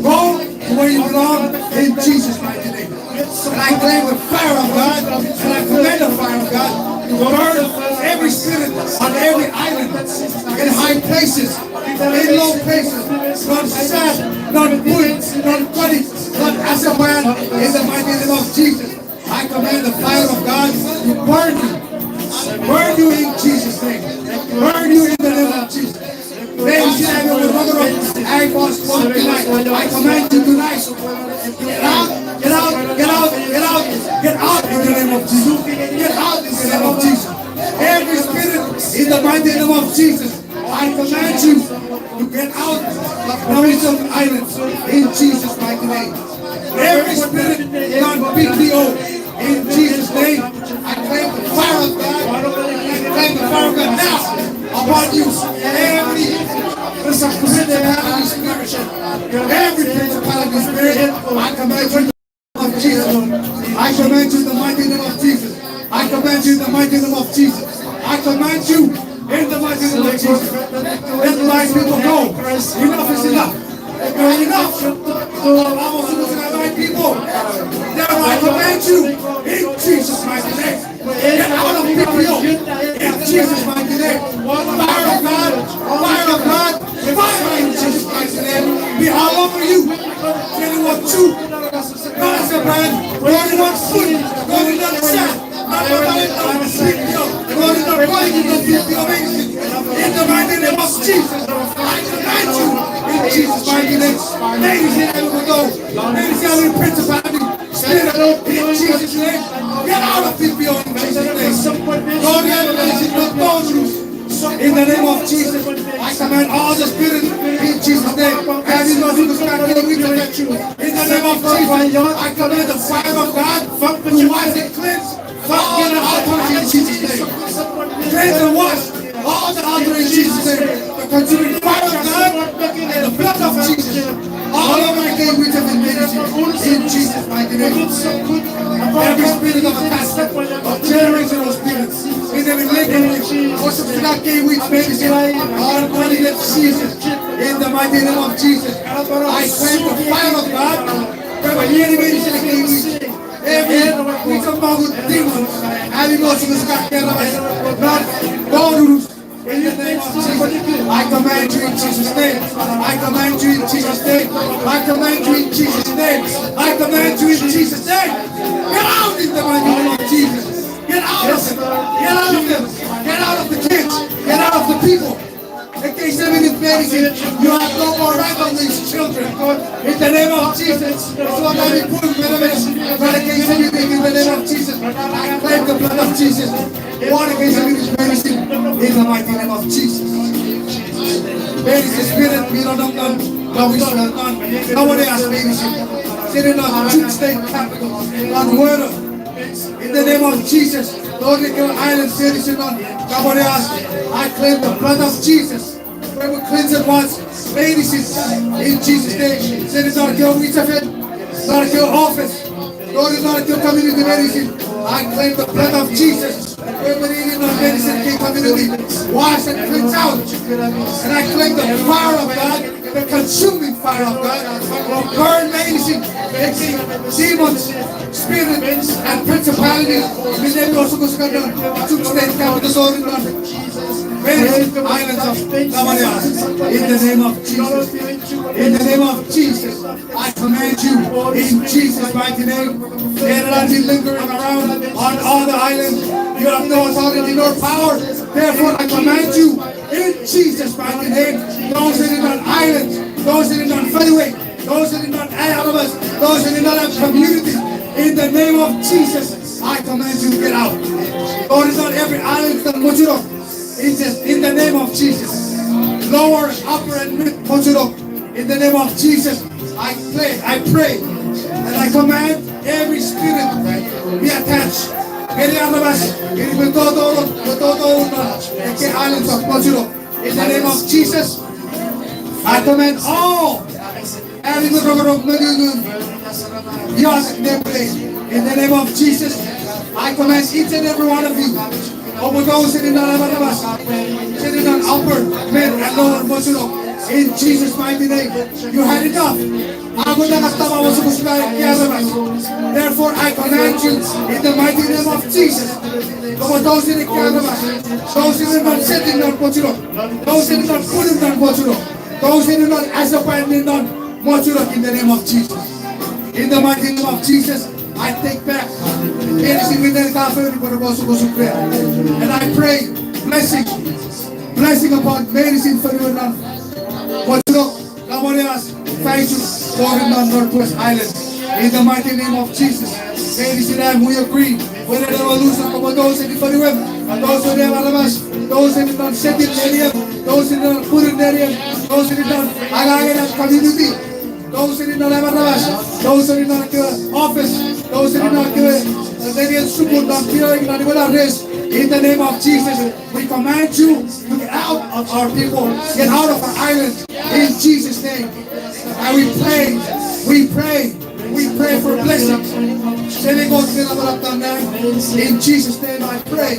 Go to where you belong in Jesus' mighty name. And I claim the fire of God, and I command the fire of God to burn every spirit on every island, in high places, in low places, not sad, not good, not funny, not as a man, in the mighty name of Jesus. I command the fire of God to burn you. Burn you in Jesus' name. Burn you in the name of Jesus. Ladies and gentlemen, I was born tonight. I command you tonight. Get out, get out, get out, get out, get out in the name of Jesus. Get out in the name of Jesus. Every spirit in the mighty name of Jesus, I command you to get out of Norwegian Islands in Jesus' mighty name. Every spirit non-PPO in Jesus' name, I claim the fire of God. I claim the fire of God now upon you. Every principality spirit, every principality spirit, I command you in the name of Jesus. I command you in the mighty name of Jesus. I command you in the mighty name of Jesus. I command you in the mighty name of Jesus. Let the light people go. Enough is enough. Enough. Vamos a buscar light people. Now I command you in Jesus' mighty name. Get out of PPO. In Jesus' mighty name. Fire of God. Fire of God. Fire in Jesus' mighty name. Be all over you. Anyone chew. Not as a man. Anyone food. Not in the chat. In the mighty name of Jesus, I command you in Jesus' mighty name. Ladies and gentlemen, go. Ladies and gentlemen, principality, spirit in Jesus' name. Get out of PPO in Jesus' name. Go to the ladies and gentlemen, in the name of Jesus, I command all the spirit in Jesus' name. And you know, you start getting weak against you. In the name of Jesus, I command the fire of God to wash and cleanse. All the altar in Jesus' name. Cleanse and wash all the altar in Jesus' name. The consuming fire of God and the blood of Jesus. All over the game which have been made in Jesus' mighty name. Every spirit of attachment, of generational spirits, in every name, worship to that game which made all money that Jesus. In the mighty name of Jesus, I claim the fire of God. Every we come out with demons, animals in the sky, not God. In the name of Jesus, I command you in Jesus' name. I command you in Jesus' name. I command you in Jesus' name. I command you in Jesus' name. Get out in the mighty name of Jesus. Get out of them. Get out of them. Get out of the kids. Get out of the people. In case everything is medicine, you have no more right on these children. In the name of Jesus, that's what I put in the name of Jesus. I claim the blood of Jesus. War against everything medicine in the mighty name of Jesus. Medicine spirit, we don't know. No, we don't know. Nobody has medicine. Sitting on the CHUUK state capital, on Word. In the name of Jesus, Lord, in your island, citizen on nobody else. I claim the blood of Jesus. Where we cleanse it once, ladies, in Jesus' name. Citizen on your reach of it, not your office. Lord, is not your community medicine. I claim the blood of Jesus. Where we need in our medicine community, wash and cleanse out. And I claim the fire of God, the consuming fire of God, will burn medicine, demons, spirits, and principalities. In the name of CHUUK state capital, medicine islands of Namalias. In the name of Jesus. In the name of Jesus, I command you in Jesus' mighty name. Let it not be lingering around on all the islands. You have no authority nor power. Therefore, I command you in Jesus' mighty name. Those that are on islands, those that are on freeway, those that are on animals, those that are not on community. In the name of Jesus, I command you to get out. God is on every island that Mojuro. In the name of Jesus. Lower, upper, and mid Mojuro. In the name of Jesus, I pray, and I command every spirit be attached. In the name of Jesus, I command all. In the name of Jesus, I command each and every one of you. Over those sitting on upper, mid, and lower Mojuro. In Jesus' mighty name, you had enough. Therefore, I command you in the mighty name of Jesus. Those in the caravan, those in the not sitting on Mojuro, those in the not putting on Mojuro, those in the not as a in the Mojuro, in the name of Jesus. In the mighty name of Jesus, I take back. And I pray blessing upon medicine for you now. What look, thank you for the Northwest Island. In the mighty name of Jesus. Medicine, we agree. Whether they will lose those in the those who never those in the non-settled area, those in the foreign area, those in the community, those in the those in the office, those in the name of Jesus, we command you to get out of our people, get out of our island, in Jesus' name. And we pray for blessings. In Jesus' name I pray.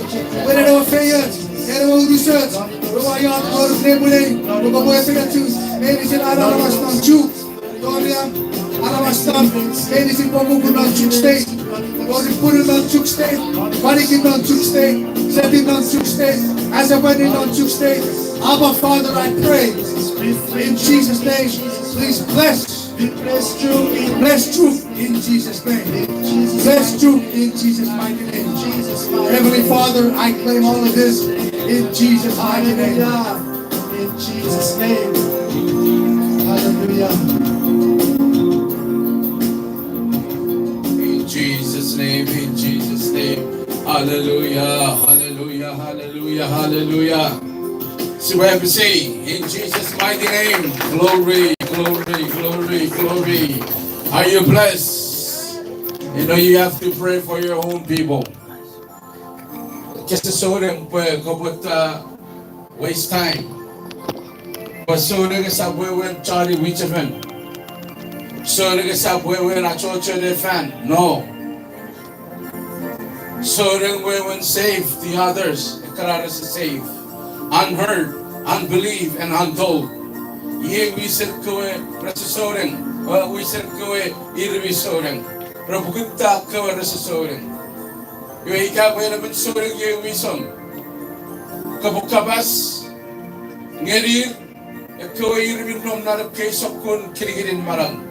CHUUK State. Put it on CHUUK State. Panic on CHUUK State. Set it on CHUUK State. As a wedding on CHUUK State. Abba Father, I pray. In Jesus' name, please bless CHUUK in Jesus' name. Bless CHUUK in Jesus' mighty name. Heavenly Father, I claim all of this in Jesus' mighty name. In Jesus' name. Hallelujah. In Jesus' name, in Jesus' name. Hallelujah, hallelujah, hallelujah, hallelujah. So we have to say, in Jesus' mighty name, glory, glory, glory, glory. Are you blessed? You know you have to pray for your own people. Just so them waste time. But so they can say when Charlie Wichman. So they can say when I church they fan. No. So then we will save the others. The others are saved. Unheard, unbelieved, and untold. Ye we said go resourcing. We said go irresourcing. Rabukunta go resourcing. You wake up when I'm soaring ye we song. Kabukabas Ngerir go irrenom not a case of kun kirigin marang.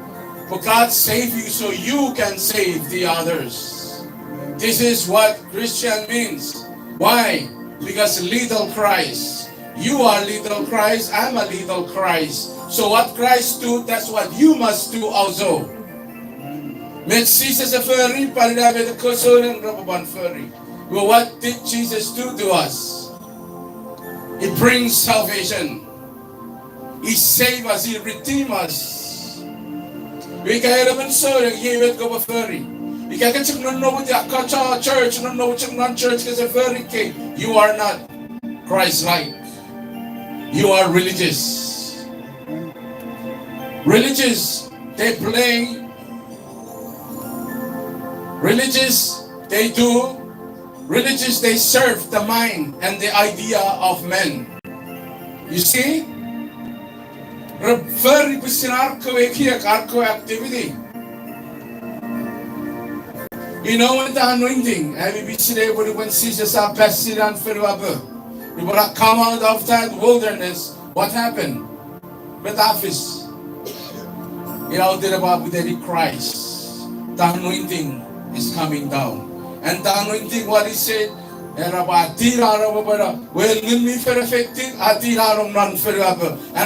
But God save you so you can save the others. This is what Christian means. Why? Because little Christ. You are little Christ, I'm a little Christ. So what Christ do, that's what you must do also. Met Jesus a furry, palida with the cousin and rubber furry. Well, what did Jesus do to us? He brings salvation. He saved us, He redeemed us. We can't so that He will go furry. You can't know what the church, no know what non-church is a very king. You are not Christ-like. You are religious. Religious, they play. Religious, they do. Religious, they serve the mind and the idea of men. You see? Very activity. You know what the anointing? Have you been able when Jesus are best and Philippa? You will come out of that wilderness. What happened? With office. You know, did about with the Christ. The anointing is coming down. And the anointing, what he said, and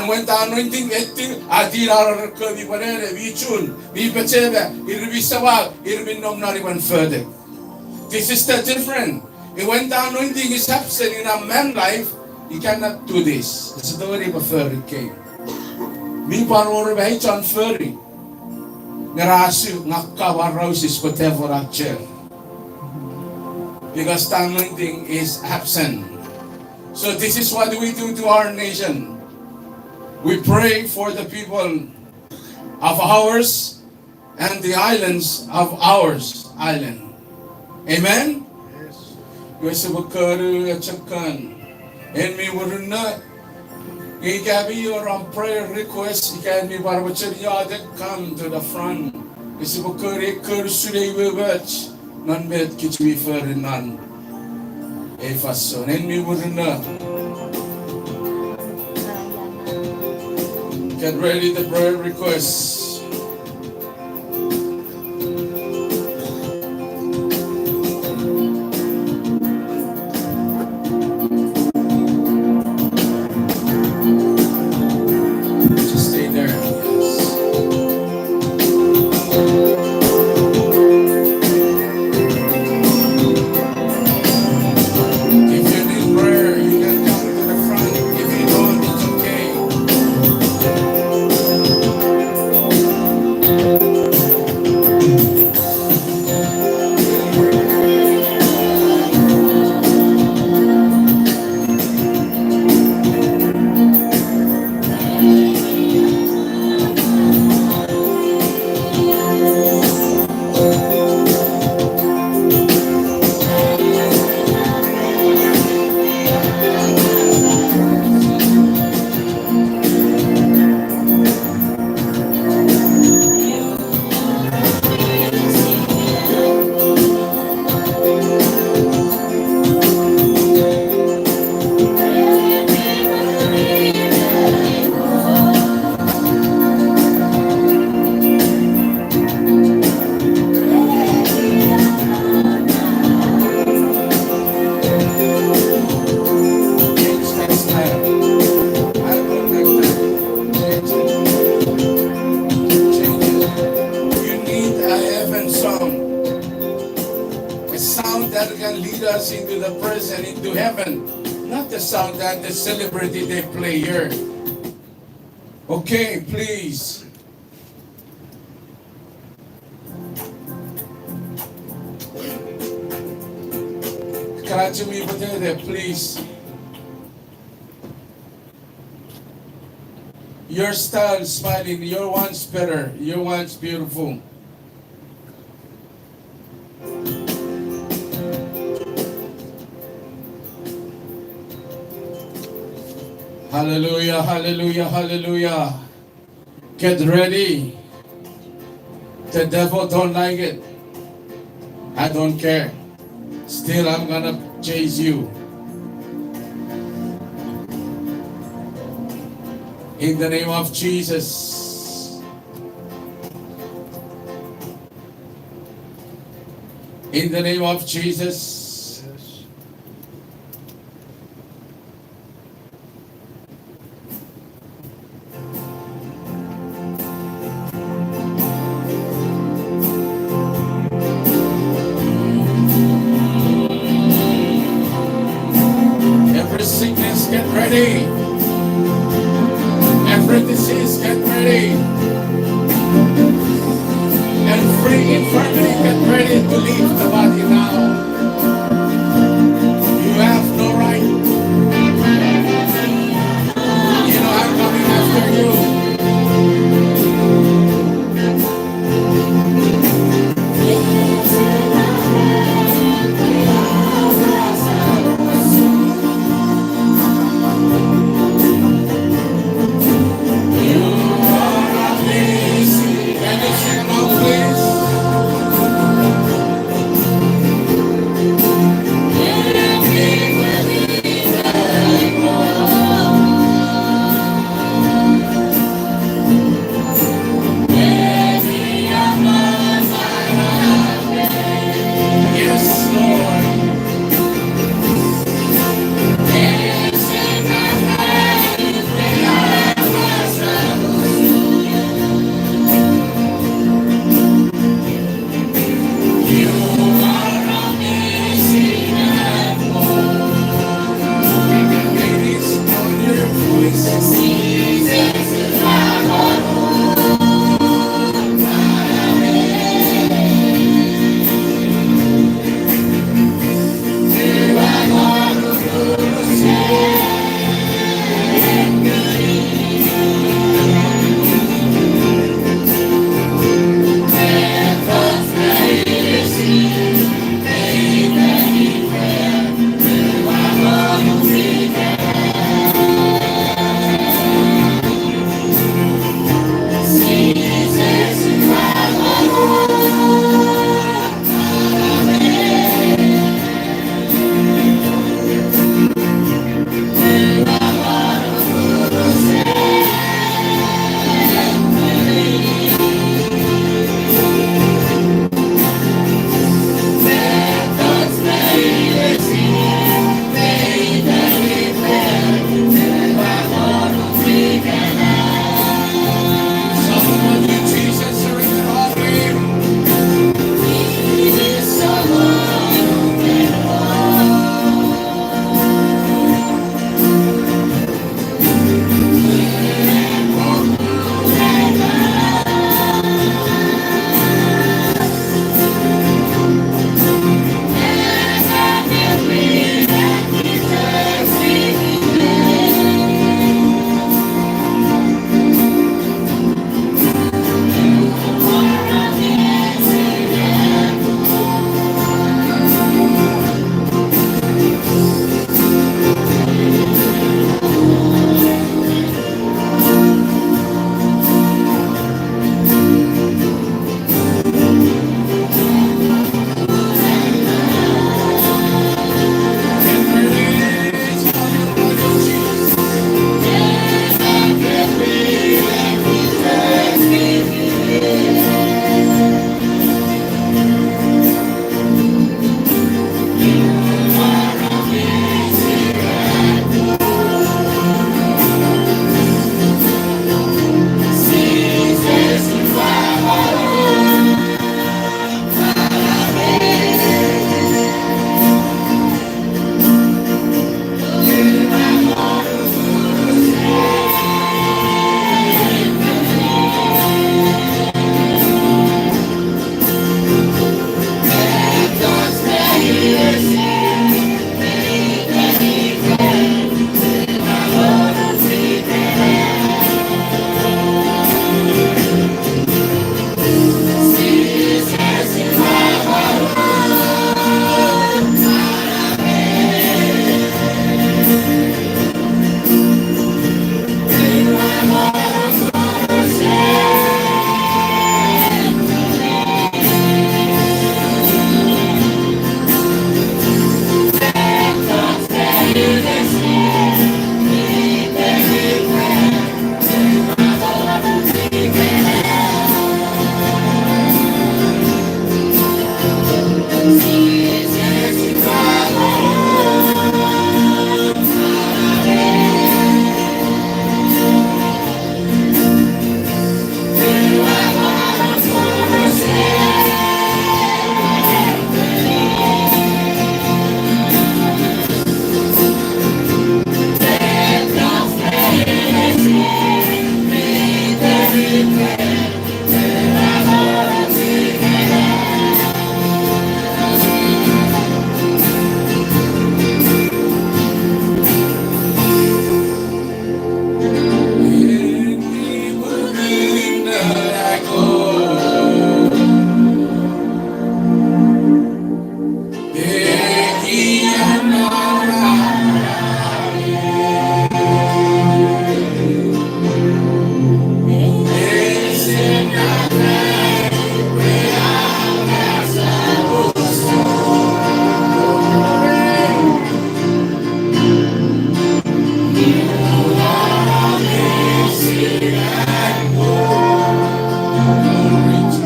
when the anointing not even further. This is the difference. When the anointing is absent in a man's life, he cannot do this. This is the way of a furry came. Me parore by John Furry. Narasu nakkawa roses whatever a chair. Because the anointing is absent. So this is what we do to our nation. We pray for the people of ours and the islands of ours island. Amen? Yes. And me would not. He gave me your prayer request. He gave me what come to the front. He said, none met kitchen for none. If I saw, and me wouldn't know. Get ready the prayer requests. heaven, not the sound that the celebrity they play here. Okay, please. Karachi me there, please. Your style smiling, your one's better, your one's beautiful. Hallelujah, hallelujah, hallelujah. Get ready. The devil don't like it. I don't care. Still, I'm gonna chase you. In the name of Jesus. In the name of Jesus. Every sickness, get ready. Every disease, get ready. Every infirmity, get ready to leave the body now. You have no right. You know I'm coming after you. Can you sing along, please?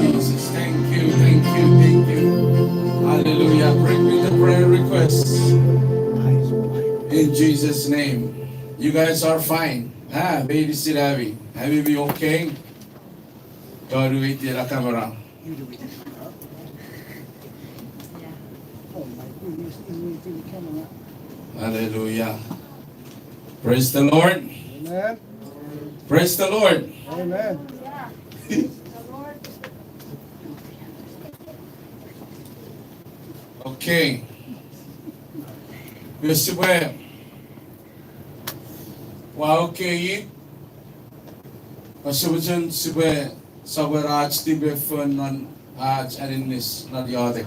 Jesus, thank you, thank you, thank you. Hallelujah. Bring me the prayer requests in Jesus' name. You guys are fine. Baby Siravi. Have you been okay? God will wait the camera. Hallelujah. Praise the Lord. Amen. Praise the Lord. Amen. Okay. Gusto ba? Wow, okay. Gusto ba dyan siya sa waraj tibe fun nan aj alinis na diade.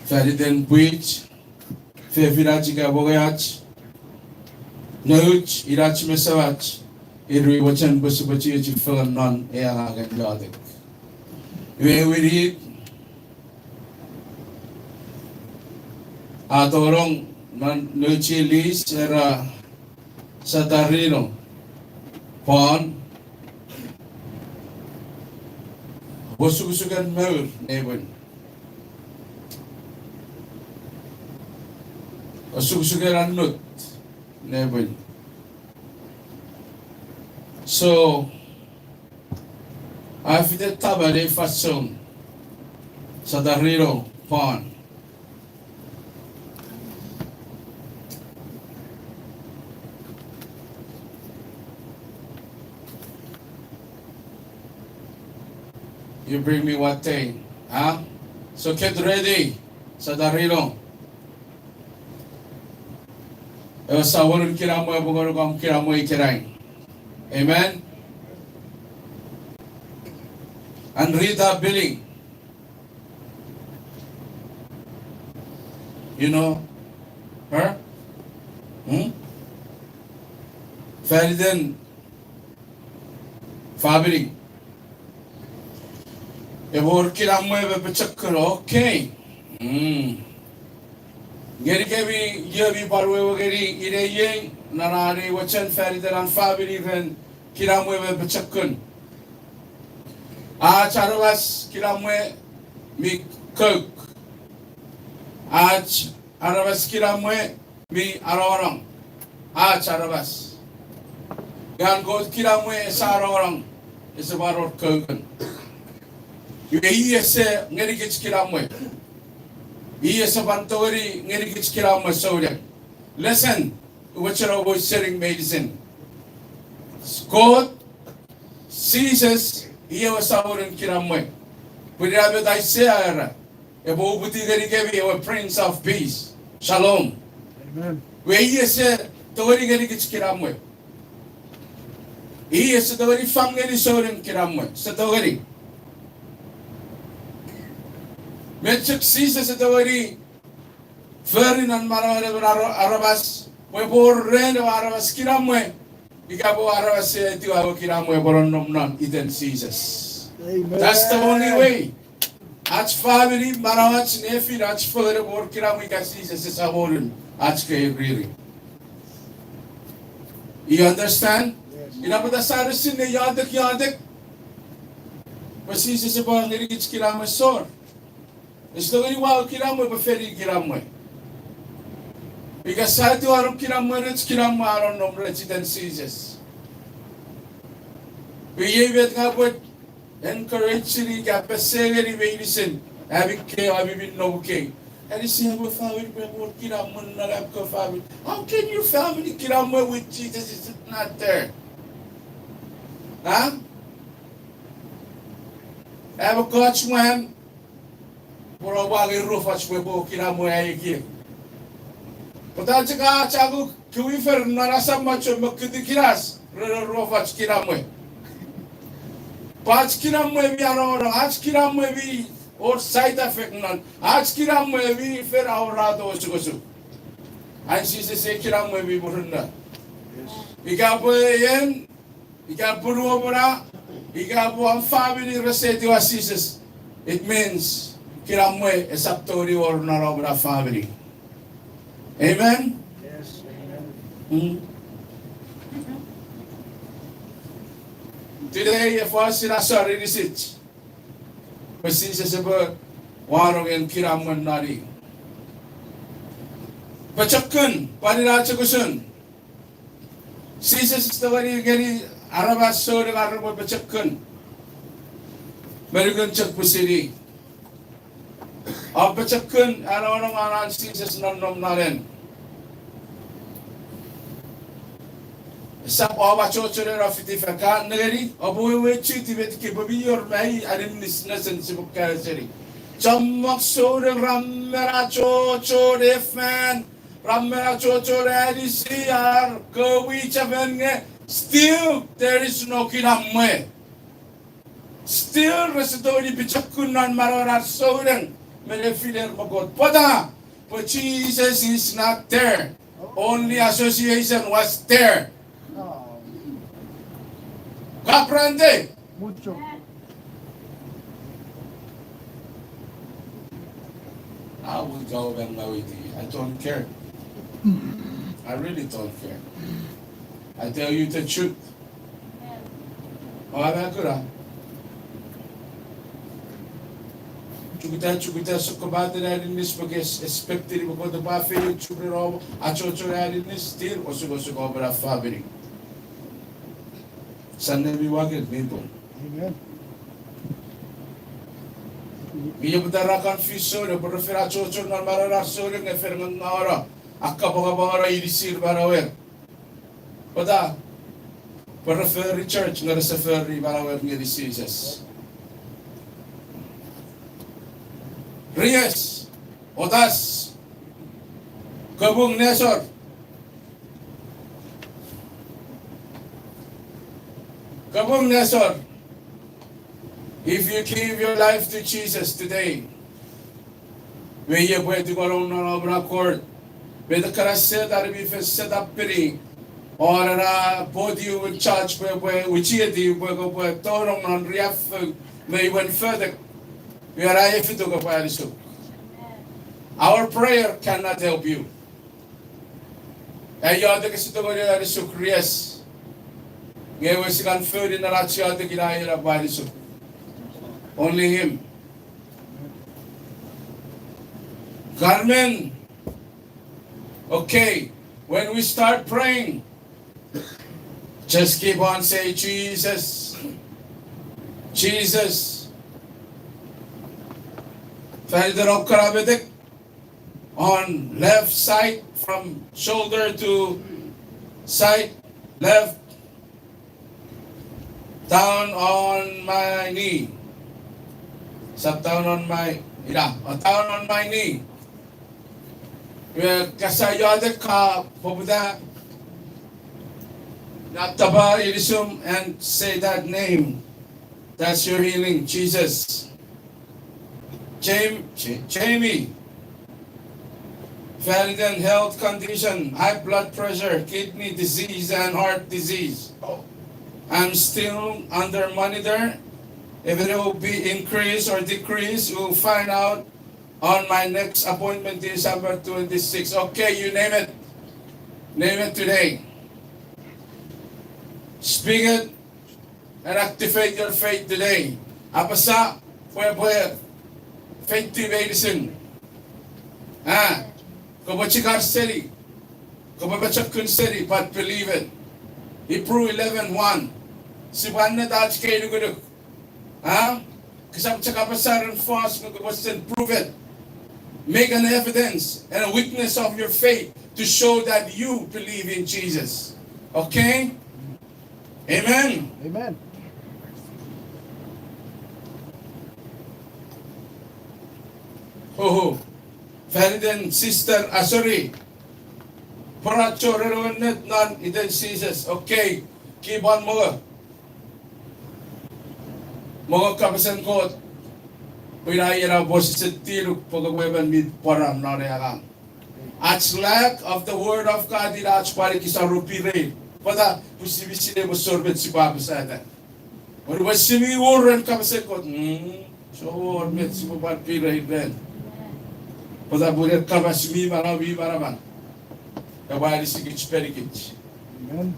Feriden bridge. Feviraji ka bogayaj. Nauch irach mesawach. Irui wajan busu bachi fun nan ea agan diade. We read Atorong nuchilis era sa tarino pon busugan mer nebun busugan anut nebun. So after tabale fason sa tarino pon. You bring me what thing? Huh? So get ready sa darilo. Sa walon kiramo ay bugaro kam kiramo ikiray. Amen? And read the billing. You know her? Feriden Fabri. Ebor kiramo ay bechakkan okay. Geri kebi yebi parwe geri ireye narari wachen Feriden Fabri ren kiramo ay bechakkan. Charawas kiramo mi CHUUK. Arabas kiramo mi arorang. Charawas. Gan god kiramo sa arorang. Isa barot CHUUK. Iya ngeri kiramwe. Iya bantawari ngeri kiramwe sawden. Listen, wachara was sharing medicine. God sees iya wasawren kiramwe. Pwede tayo siya ebo ubuti gari kebi a Prince of Peace. Shalom. Amen. Iya tawari ngeri kiramwe. Iya tawari fam ngeri sawren kiramwe. Sa tawari Mechuk sisa sa tawari Ferdinand Marare Arabas Mwe por rende Arabas kiramwe Ika po Arabas ito ako kiramwe Boron nomnon iten sisas. That's the only way. Ach family marawach nefi ach fere bor kiramwe ka sisas sa boron ach kay riri. You understand? Inapada sarasin ne yadak Pasisas sa bang nirigits kiramwe sor. Isto gani wow kiramwe baferi kiramwe. Because sa ito aron kiramwe rich kiramwe aron nom resident seasons. Biyebet nga po encourage sili ka pasegeri medicine. Abi ke abi bin no ke. And you say we family people kiramwe na lab ko family. How can your family kiramwe with Jesus is not there? Ha? Eba coach man, puro wagi roof at shwebo kina mo ay iki. Pata chika chagu kuifer narasa macho makidikiras, roof at kina mo. Pach kina mo bi ano, ach kina mo bi or side effect nan, ach kina mo bi fer aurado sugosu. Ansi se kina mo bi burunda. Ika po yen, ika puro mura. Ikaw ang family reset to assist. It means kiramwe is up to the honor of the family. Amen? Yes. Today, if I see that sorry research, but since it's about warong and kiramwe nari. Pachakun, panirachakusun. Since it's the very Arabas so the Arab Bachakun. American Chak Pusiri. Of Bachakun, and on around seasons non naren. Sap of a church of the Fakan Neri, of we cheat with Kibabi or May, I didn't listen to Sibukari. Chamok so the Rameracho, Defman, Rameracho, Adisiar, go which of still, there is no kinamwe. Still, residori bichakunan marorat soren. Melefiler magot. Pada, but Jesus is not there. Only association was there. Comprende? Mucho. I will go and know it. I don't care. I really don't care. I tell you the truth. Wala kura. Chukita sukabate na rin nis expected mo ko ba fail chukiro acho na rin nis still osugo obra family. Sanne biwagin people. Amen. Iya betara confusion na profera acho na marara sore ng ferman na ora. Akka banga irisir barawer. Pada, periphery church nga sa ferry barawer nga diseases. Reyes, Otas, Kabung Nesor, Kabung Nesor, if you give your life to Jesus today, may you pwede ko rin na obra court, pwede ka na set up piri, or na podium in church where uchiedi where torong non riaf may went further. We are ifito ka pa aliso. Our prayer cannot help you. Ayo ate kasi to ko rin aliso Krias. Ngayon si kan further na ratio ate kinahira pa aliso. Only Him. Carmen. Okay, when we start praying, just keep on saying, Jesus, Jesus. Father of Karabedik, on left side from shoulder to side, left, down on my knee. Sat down on my, down on my knee. Kasayade ka, Pobuda, Nataba Irisum, and say that name. That's your healing, Jesus. Jamie, Validant health condition, high blood pressure, kidney disease, and heart disease. I'm still under monitor. If it will be increased or decreased, we'll find out on my next appointment, December 26. Okay, you name it. Name it today. Speak it and activate your faith today. Apasa, puede, faith to medicine. Kabachikar steady. Kabachakun steady, but believe it. Hebrew 11:1. Siban na dati kayo nagulog. Kasama sa kapasaran fast, prove it. Make an evidence and a witness of your faith to show that you believe in Jesus. Okay? Amen. Amen. Oh, Ferdinand sister Asori. Para chorreronet nan iden Jesus. Okay, keep on mga. Mga kapisan ko. Pinahira po sa tilog pagkagweban mid param na reakang. At lack of the word of God in ats pari kisarupire. Pada pusibisine mo sorbet si Papa sa atin. When was simi oran kapisan ko. So orbet si Papa pire iblen. Pada buret kapasimi marawi maraman. Kabali si Kichperikich. Amen.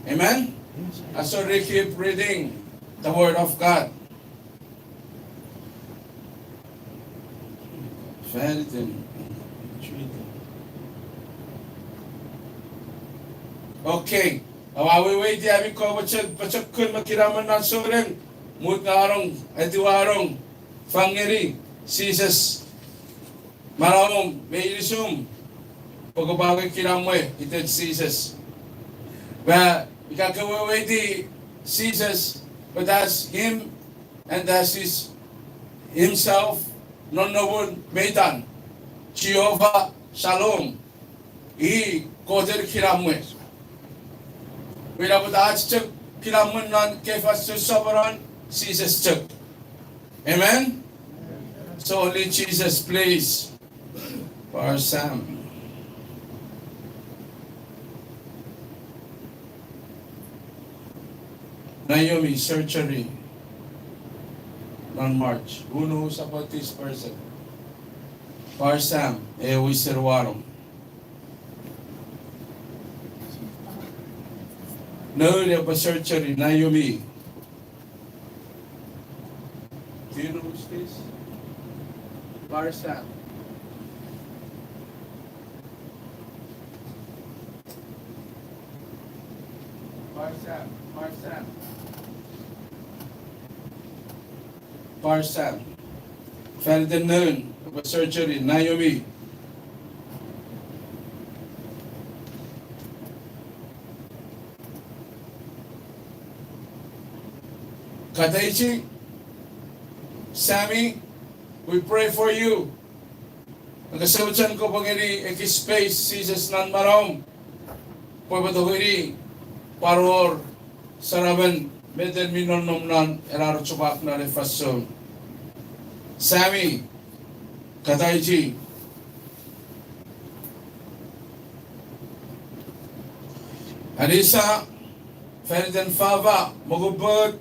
Amen? So we keep reading the Word of God. Okay. Awawi di abi ko bacak kun makiraman na soren. Mut na arong etiwarong fangeri Jesus maramong may ilisum. Pagkabagay kinamoy, ito Jesus. But ikakawaway di Jesus, but that's him and that's himself, non-known maitan. Jehovah Shalom. I koder kinamoy. Wala po dahil chuk kinamoy nan kefas to sovereign Jesus chuk. Amen? So only Jesus plays for Sam. Naomi surgery on March. Who knows about this person? Parsam, Wisirwarom. No, there was surgery, Naomi. Do you know who's this? Parsam. Parsam. Ferdinand was surgery, Naomi. Kataichi, Sammy, we pray for you. Nagkasabutan ko pag hindi space Jesus nan marom. Pwede paror saraban meden minon nomnan eraro chubak na refason. Sammy, Kataiji, Anissa, Ferdinand Fava, Mogubud,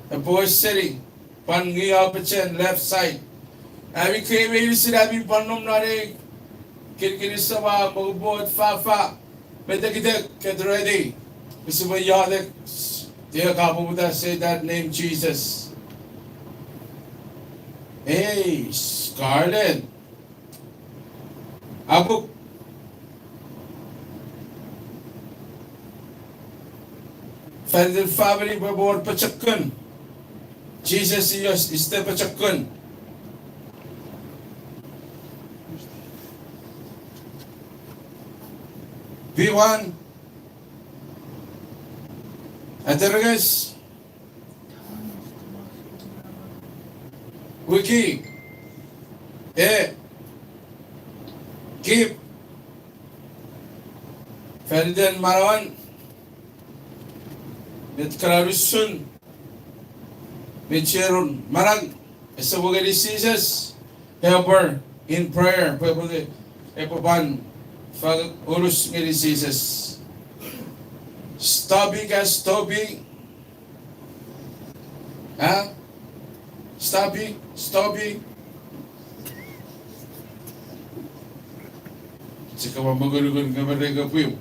the boys city, Pangi Alpachen, left side. Abi came in Sidabi Panum Nari, Kirkinisava, Mogubud, Fafa, Metakidek, get ready. This is what Yadek, dear Kapuda, say that name Jesus. Hey, Scarlett. Abu. Ferdinand family babor pachakun. Jesus is the pachakun. V1. Adargas. Wiki, keep Ferdinand Marawan, mit Kararusun, mit Sharon Marag, sa mga diseases, helper in prayer, pwede epoban, fag urus ng diseases. Stubby, ha? Stubby. Jika magugulo ka mereka puyo.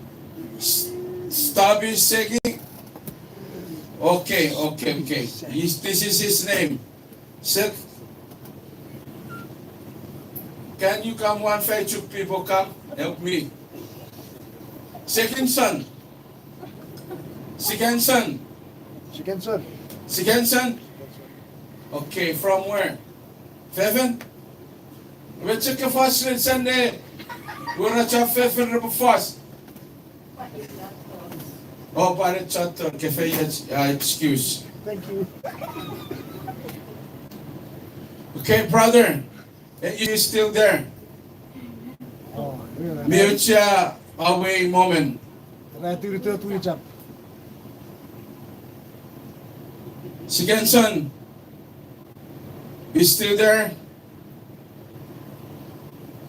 Stubby Segi. Okay. This is his name. Sir, can you come 152 people come? Help me. Second son. Okay, from where? Feven? We check your fast rate Sunday. We're not your Feven fast. Oh, para chat cafe excuse. Thank you. Okay, brother. You still there? Oh, yun. Mute siya away moment. Rito tulicap. Si Kenson, you still there?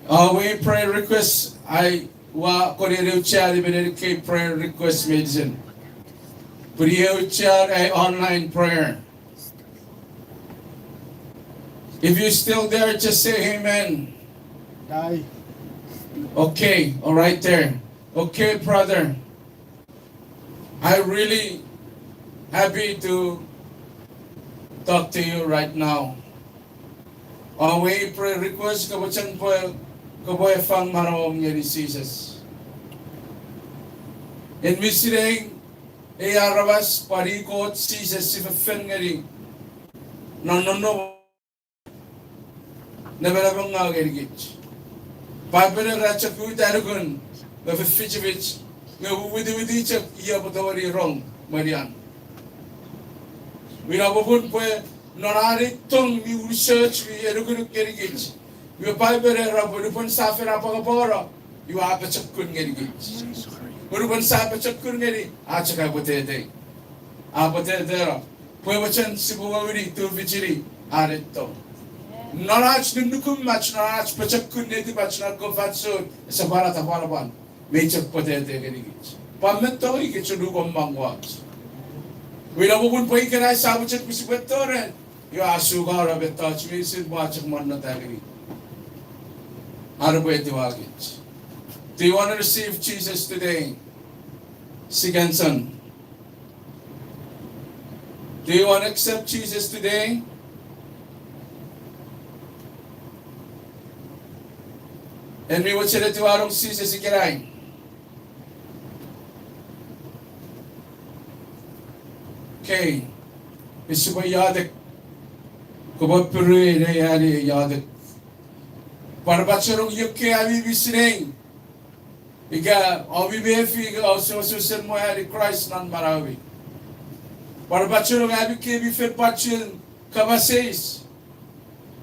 We prayer request. I wa korere siya di benere kay prayer request medicine. Priyo siya ay online prayer. If you're still there, just say amen. Dai. Okay, all right there. Okay, brother. I'm really happy to talk to you right now. We pray request kabuchan po kaboy fang marom niya ni Jesus. In misireng arabas parikot Jesus si fen ngari. No. Neverabang nga gerigich. Pabere racha ku tarugun. The Fichevich, with each of Yabotawari wrong, Marian. We have a good way, Norari tongue, we research, we are going to get it. We are Bible, Rubber Safir Apagapora, you have a chakun getting it. Urban Sapachak Kurneri, Achakabote, Apote there, Puevachan Sibuari, to Vichiri, Areto. Narach Nukum Mach Narach, Pachakun native Pachnako Fatso, Sabarata Paraban. Major potete gerigich. Pamento ikichudu mangwat. Wila mo kun poi kena sabuchet misibetoren. Yo asugara betach misid wachak manna tagiri. Arbo etiwagich. Do you want to receive Jesus today? Siganson. Do you want to accept Jesus today? And we would say that to our Jesus ikiray. Okay, isso ba yadak kubat puri na yari yadak para bacharong yukke abi bisneng iga abi befi iga also susen mo yari Christ nan marawi para bacharong abi ke bi fer pachil kabases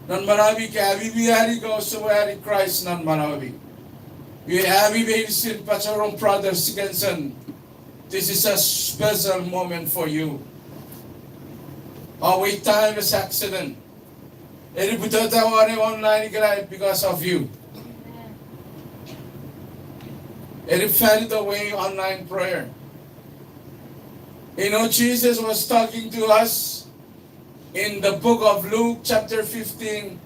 nan marawi ke abi bi yari ga also mo yari Christ nan marawi we abi besin bacharong brothers and son. This is a special moment for you. Our time is accident. Everybody online because of you. It fell the way online prayer. You know, Jesus was talking to us in the book of Luke chapter 15.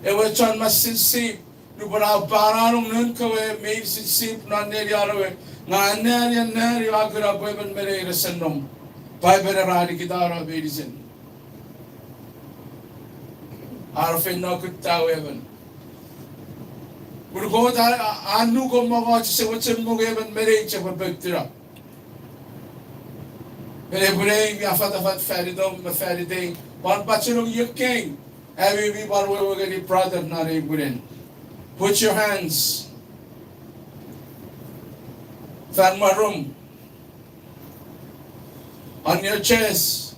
It was on Masisip. Nubara Baranum Nunkawe, Masisip, Naneriarawe. Nga nari agura boyban mere resennom paibere radi gidara bedisen arfen no kutaw even burgo da anu ko mo se wachem mo even mere che bektira mere bure ya fat feridom feride one bachelong yuking every we bar we get brother nare buren put your hands fan my room on your chest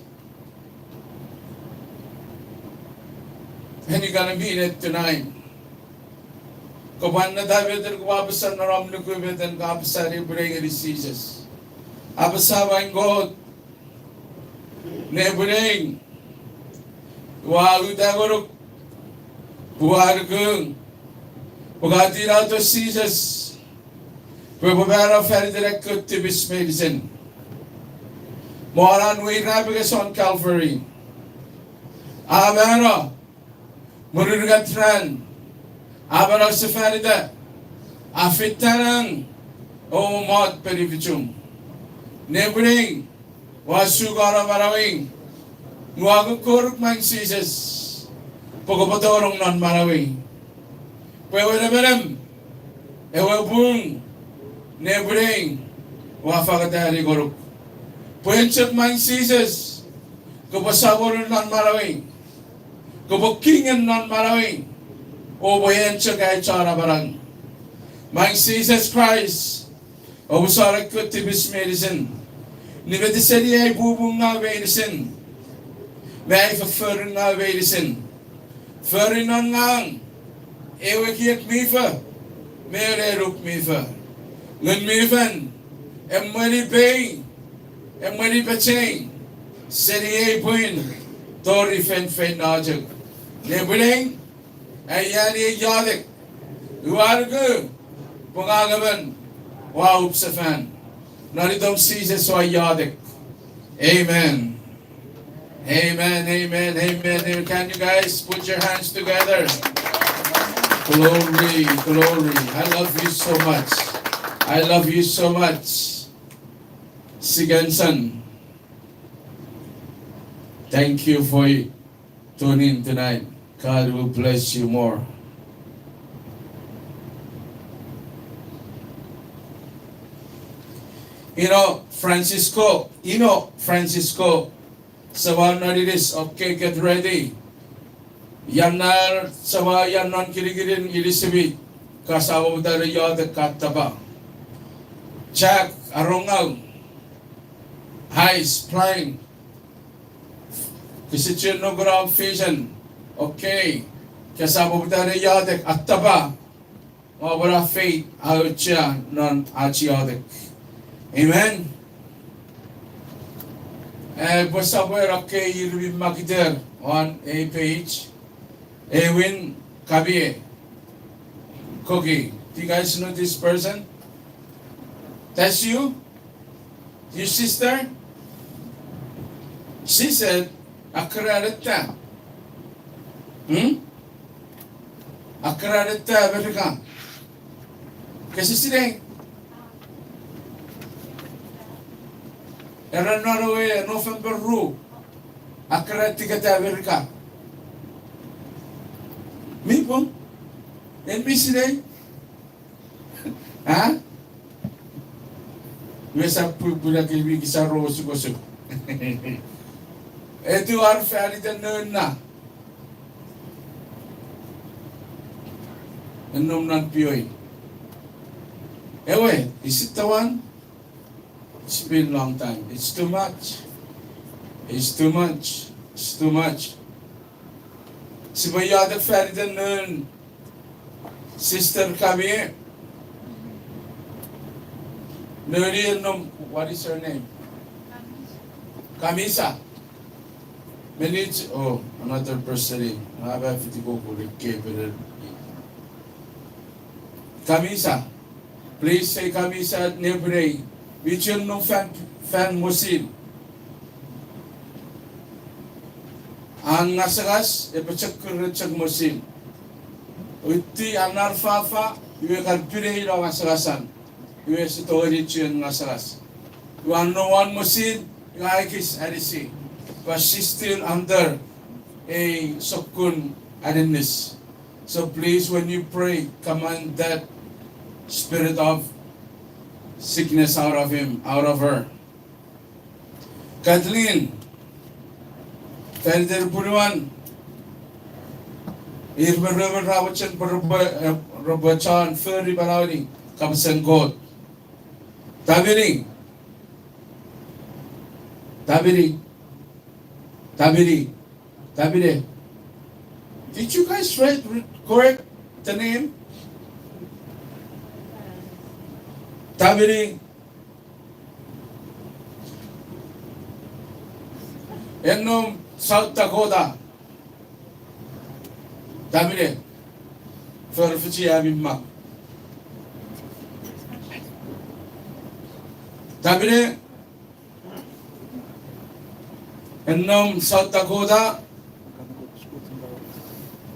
and you're gonna be in it tonight. Kaban na David ang kapapasan na ram na kubit ang kapapasan yung bring Jesus. Apasawa ang God na bring walu tagorok buhargung pagati na to Jesus. Pwebara ferry direct to this medicine. Moran we navigates on Calvary. Amara Murugatran Abara Safarida Afitanang O Mod Perivichum Nebring Wasugara Marawing Nuagukuruk man Jesus Pogopotorong non Marawing Pwebara Ewabung Nebring Wafagatari Goruk Puenchak man Jesus Kupasawar non Marawing Kubukingan non Marawing O Buenchak ay Chara Barang Man Jesus Christ O Busarak Kutibis Medicine Nibetisari ay bubong na medicine May ay fafurin na medicine Furin non ngang ewe kiek mifa, mere rup mifa. Ngun mifan, emweli pay, emweli pacheng, seri puin, tori fen najak. Nebuling, ayani yadik, uargu, pungagaban, wow safan. Naridom season so yadik. Amen. Amen, amen, amen, amen. Can you guys put your hands together? Glory, glory. I love you so much. I love you so much. Sigansan. Thank you for tuning in tonight. God will bless you more. Francisco, Sawa nariris, okay, get ready. Yanar, sawa yanan kirigirin ilisibi. Kasawa dari yada kataba. Jack, arongal. Heis, flying. Kisichin no ground vision. Okay. Kasawa dari yada kataba. Mawala faith, aucha, non achiotic. Amen. But somewhere, okay, you'll be marked there on a page. Ewin Kabie. Cookie. Do you guys know this person? That's you? Your sister? She said, Akrarita. Akrarita, America. Kasi sila Era Norway, November Ru. Akratika America. Me po? NBC day? Ha? Wesa pula kilbi sa rosu kosu. Ito ar fali den na. Enom nan pioi. Ewe, is it the one? It's been a long time. It's too much. It's too much. It's too much. Si Bayada Ferdinand, sister kami. What is her name? Kamisa. Oh, another person. Kamisa. Please say Kamisa at Nebre. Which you know fan Muslim. Ang nasagas, ipachak kurachag Muslim. Uti anar fafa, iwe kalpire ilo nasagasan. Iwe sitori chiyon nasagas. You are no one Muslim, you are kis arisi. But she's still under a sokun adenis. So please, when you pray, command that spirit of sickness out of him, out of her. Kathleen, Felder Puriwan, Irberber Rawachan Robachan, Furry Balaudi, Kamsan God. Tabiri. Did you guys correct the name? Tabiri. Ennom South Dakota. Tabiri. For Fuji Abimma. Tabiri. Ennom South Dakota.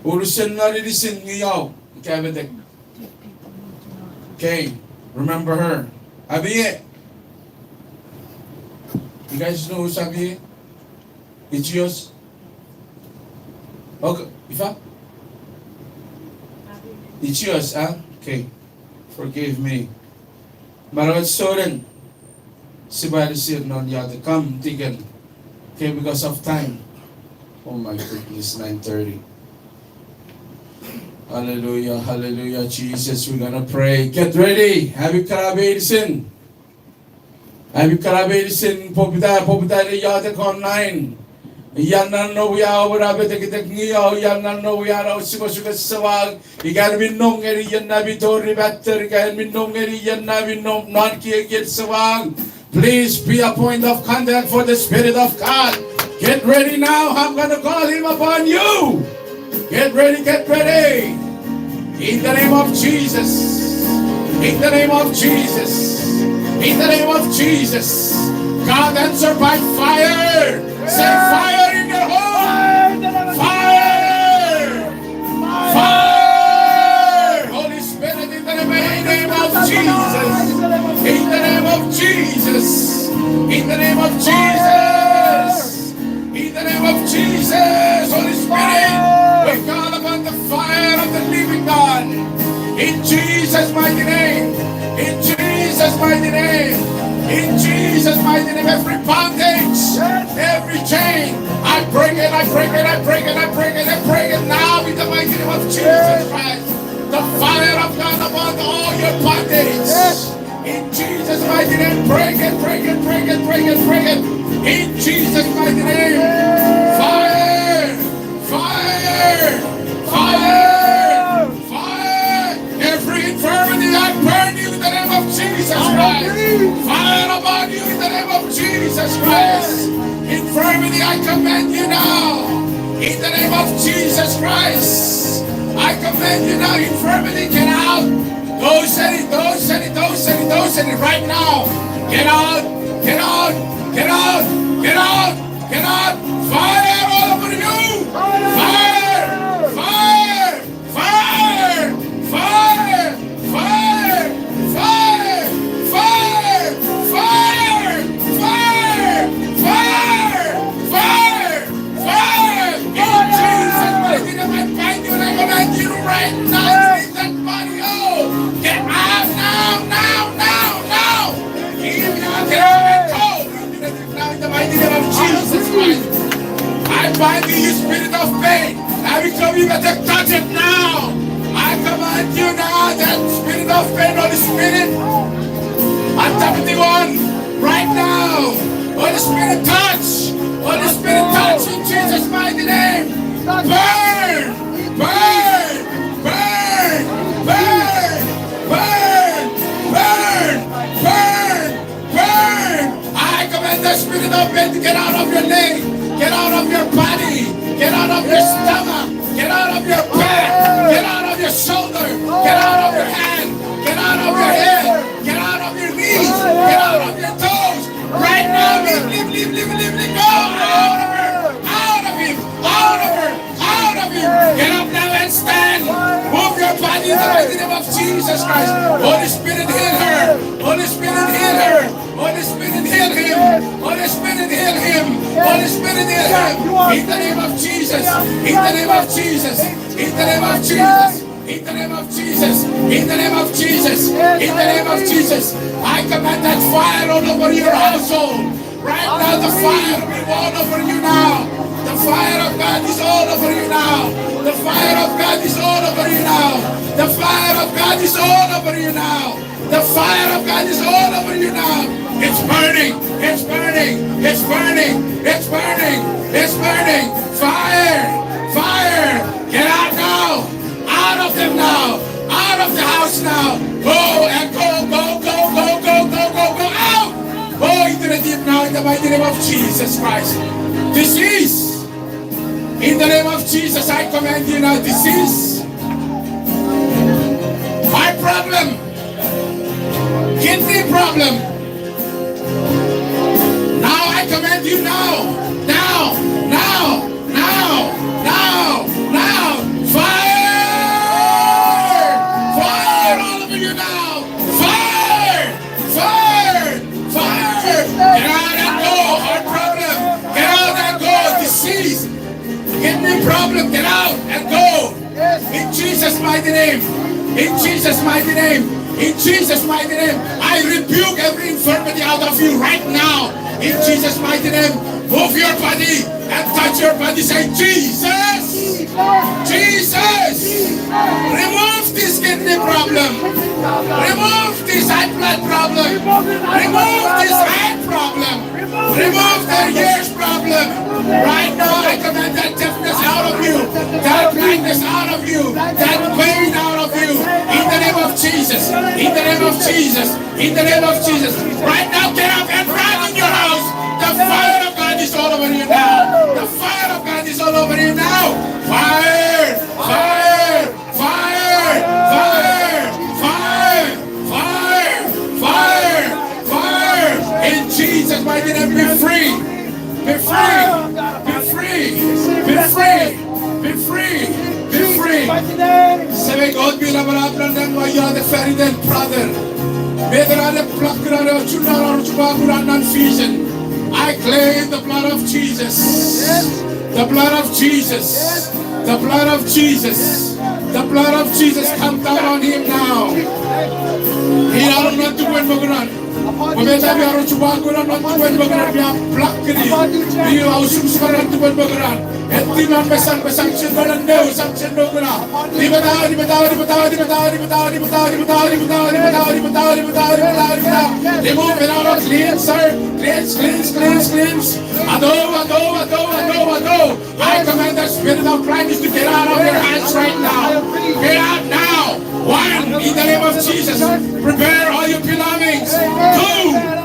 Urusan na rilisin ngayaw. Ikabedek. Okay. Remember her. Abiye. You guys know who's Abiye? Ichios? Okay. Ifa? Ichios, ah? Okay. Forgive me. Marawat Soren. Sibari sir non yada. Come, Tigan. Okay, because of time. Oh my goodness, 9:30. Hallelujah, hallelujah, Jesus, we're gonna pray. Get ready. Happy Karabedisin. Happy Karabedisin. Popita ni yada online. Yanan no we are rabbit ngiyo yanan no we are siko sawag igan minnom ngeri yanna bitori batter igan minnom ngeri yanna minnom non ki get sawag. Please be a point of contact for the Spirit of God. Get ready now. I'm gonna call him upon you. Get ready, get ready. In the name of Jesus. In the name of Jesus. In the name of Jesus. God answer by fire. Say fire in your home. Fire. Fire. Holy Spirit, in the name of Jesus. In the name of Jesus. In the name of Jesus. In the name of Jesus. Holy Spirit, we call upon the fire of the living God. In Jesus' mighty name. In Jesus' mighty name. In Jesus' mighty name, every bondage, every chain, I break it, I break it, I break it, I break it, I break it now in the mighty name of Jesus Christ. The fire of God upon all your bondage. In Jesus' mighty name, break it, break it, break it, break it, break it. In Jesus' mighty name, fire, fire, fire, fire. Every infirmity, I burn you in the name of Jesus Christ. Fire upon you in the name of Jesus Christ. Infirmity, I command you now. In the name of Jesus Christ. I command you now. Infirmity, get out. Go set it, go set it, go set it, go set it right now. Get out, get out, get out, get out, get out. Fire all over you. Fire, fire, fire, fire, fire, fire, fire, fire, fire, fire, fire, fire. In Jesus' mighty name, I bind you and I command you right now. Leave that body. Oh, get out now, now, now, now. Get out and go. Now in the mighty name of Jesus Christ. I bind you, you spirit of pain. I become you better touch it now. I command you now, that spirit of pain, Holy Spirit. I'm tapping on right now. Holy Spirit, touch. Holy Spirit, touch in Jesus' mighty name. Burn, burn, burn, burn, burn, burn, burn, burn. I command the spirit of pain to get out of your leg, get out of your body, get out of your stomach, get out of your back, get out of your shoulder, get out of your hand, get out of your head, get out of your knees, get out of your toes. Right now, leave, go out of her, out of him, out of her, out of him. Get up now and stand. Move your body in the mighty name of Jesus Christ. Holy Spirit, heal her. Holy Spirit, heal her. Holy Spirit, heal him. Holy Spirit, heal him. Holy Spirit, heal him. In the name of Jesus. In the name of Jesus. In the name of Jesus. In the name of Jesus. In the name of Jesus. In the name of Jesus. I command that fire all over your household. Right now, the fire will be all over you now. The fire of God is all over you now. The fire of God is all over you now. The fire of God is all over you now. The fire of God is all over you now. It's burning. It's burning. It's burning. It's burning. It's burning. Fire. Fire. Get out now. Out of them now. Out of the house now. Go and go, go, go, go, go, go, go, go out. Go into the deep now in the mighty name of Jesus Christ. Disease. In the name of Jesus, I command you now, disease. Heart problem. Kidney problem. Now I command you now. Now. Now. Now. Now. Now. Fire! Fire all over you now! Fire! Fire! Fire! Get out and go! Heart problem! Get out and go! Disease! Kidney problem! Get out and go! In Jesus' mighty name! In Jesus' mighty name! In Jesus' mighty name! I rebuke every infirmity out of you right now! In Jesus' mighty name! Move your body and touch your body. Say, Jesus! Jesus! Remove this kidney problem. Remove this high blood problem. Remove this heart problem. Remove the ears problem. Right now sickness out of you, that pain out of you. In the name of Jesus. In the name of Jesus. In the name of Jesus. Right now, get up and run in your house. The fire of God is all over you now. The fire of God is all over you now. Fire! Fire! Fire! Fire! Fire! Fire! Fire! Fire! In Jesus' mighty name, be free! Be free! Be free! Be free! Be free! Be free! Say, God be love and then why you are the Ferdinand brother. I claim the blood of Jesus. The blood of Jesus. The blood of Jesus. The blood of Jesus come down on him now. He are not to win Moguran. Pagkatapos we are to Moguran, not to win Moguran. We are black. We are Susmaran to win Moguran. And the man besan children no sanction no guna. Libata. Remove it out of cleanser. Cleanse. Ado. I command the spirit of blindness to get out of your hands right now. Get out now. 1, in the name of Jesus. Prepare all your belongings. 2,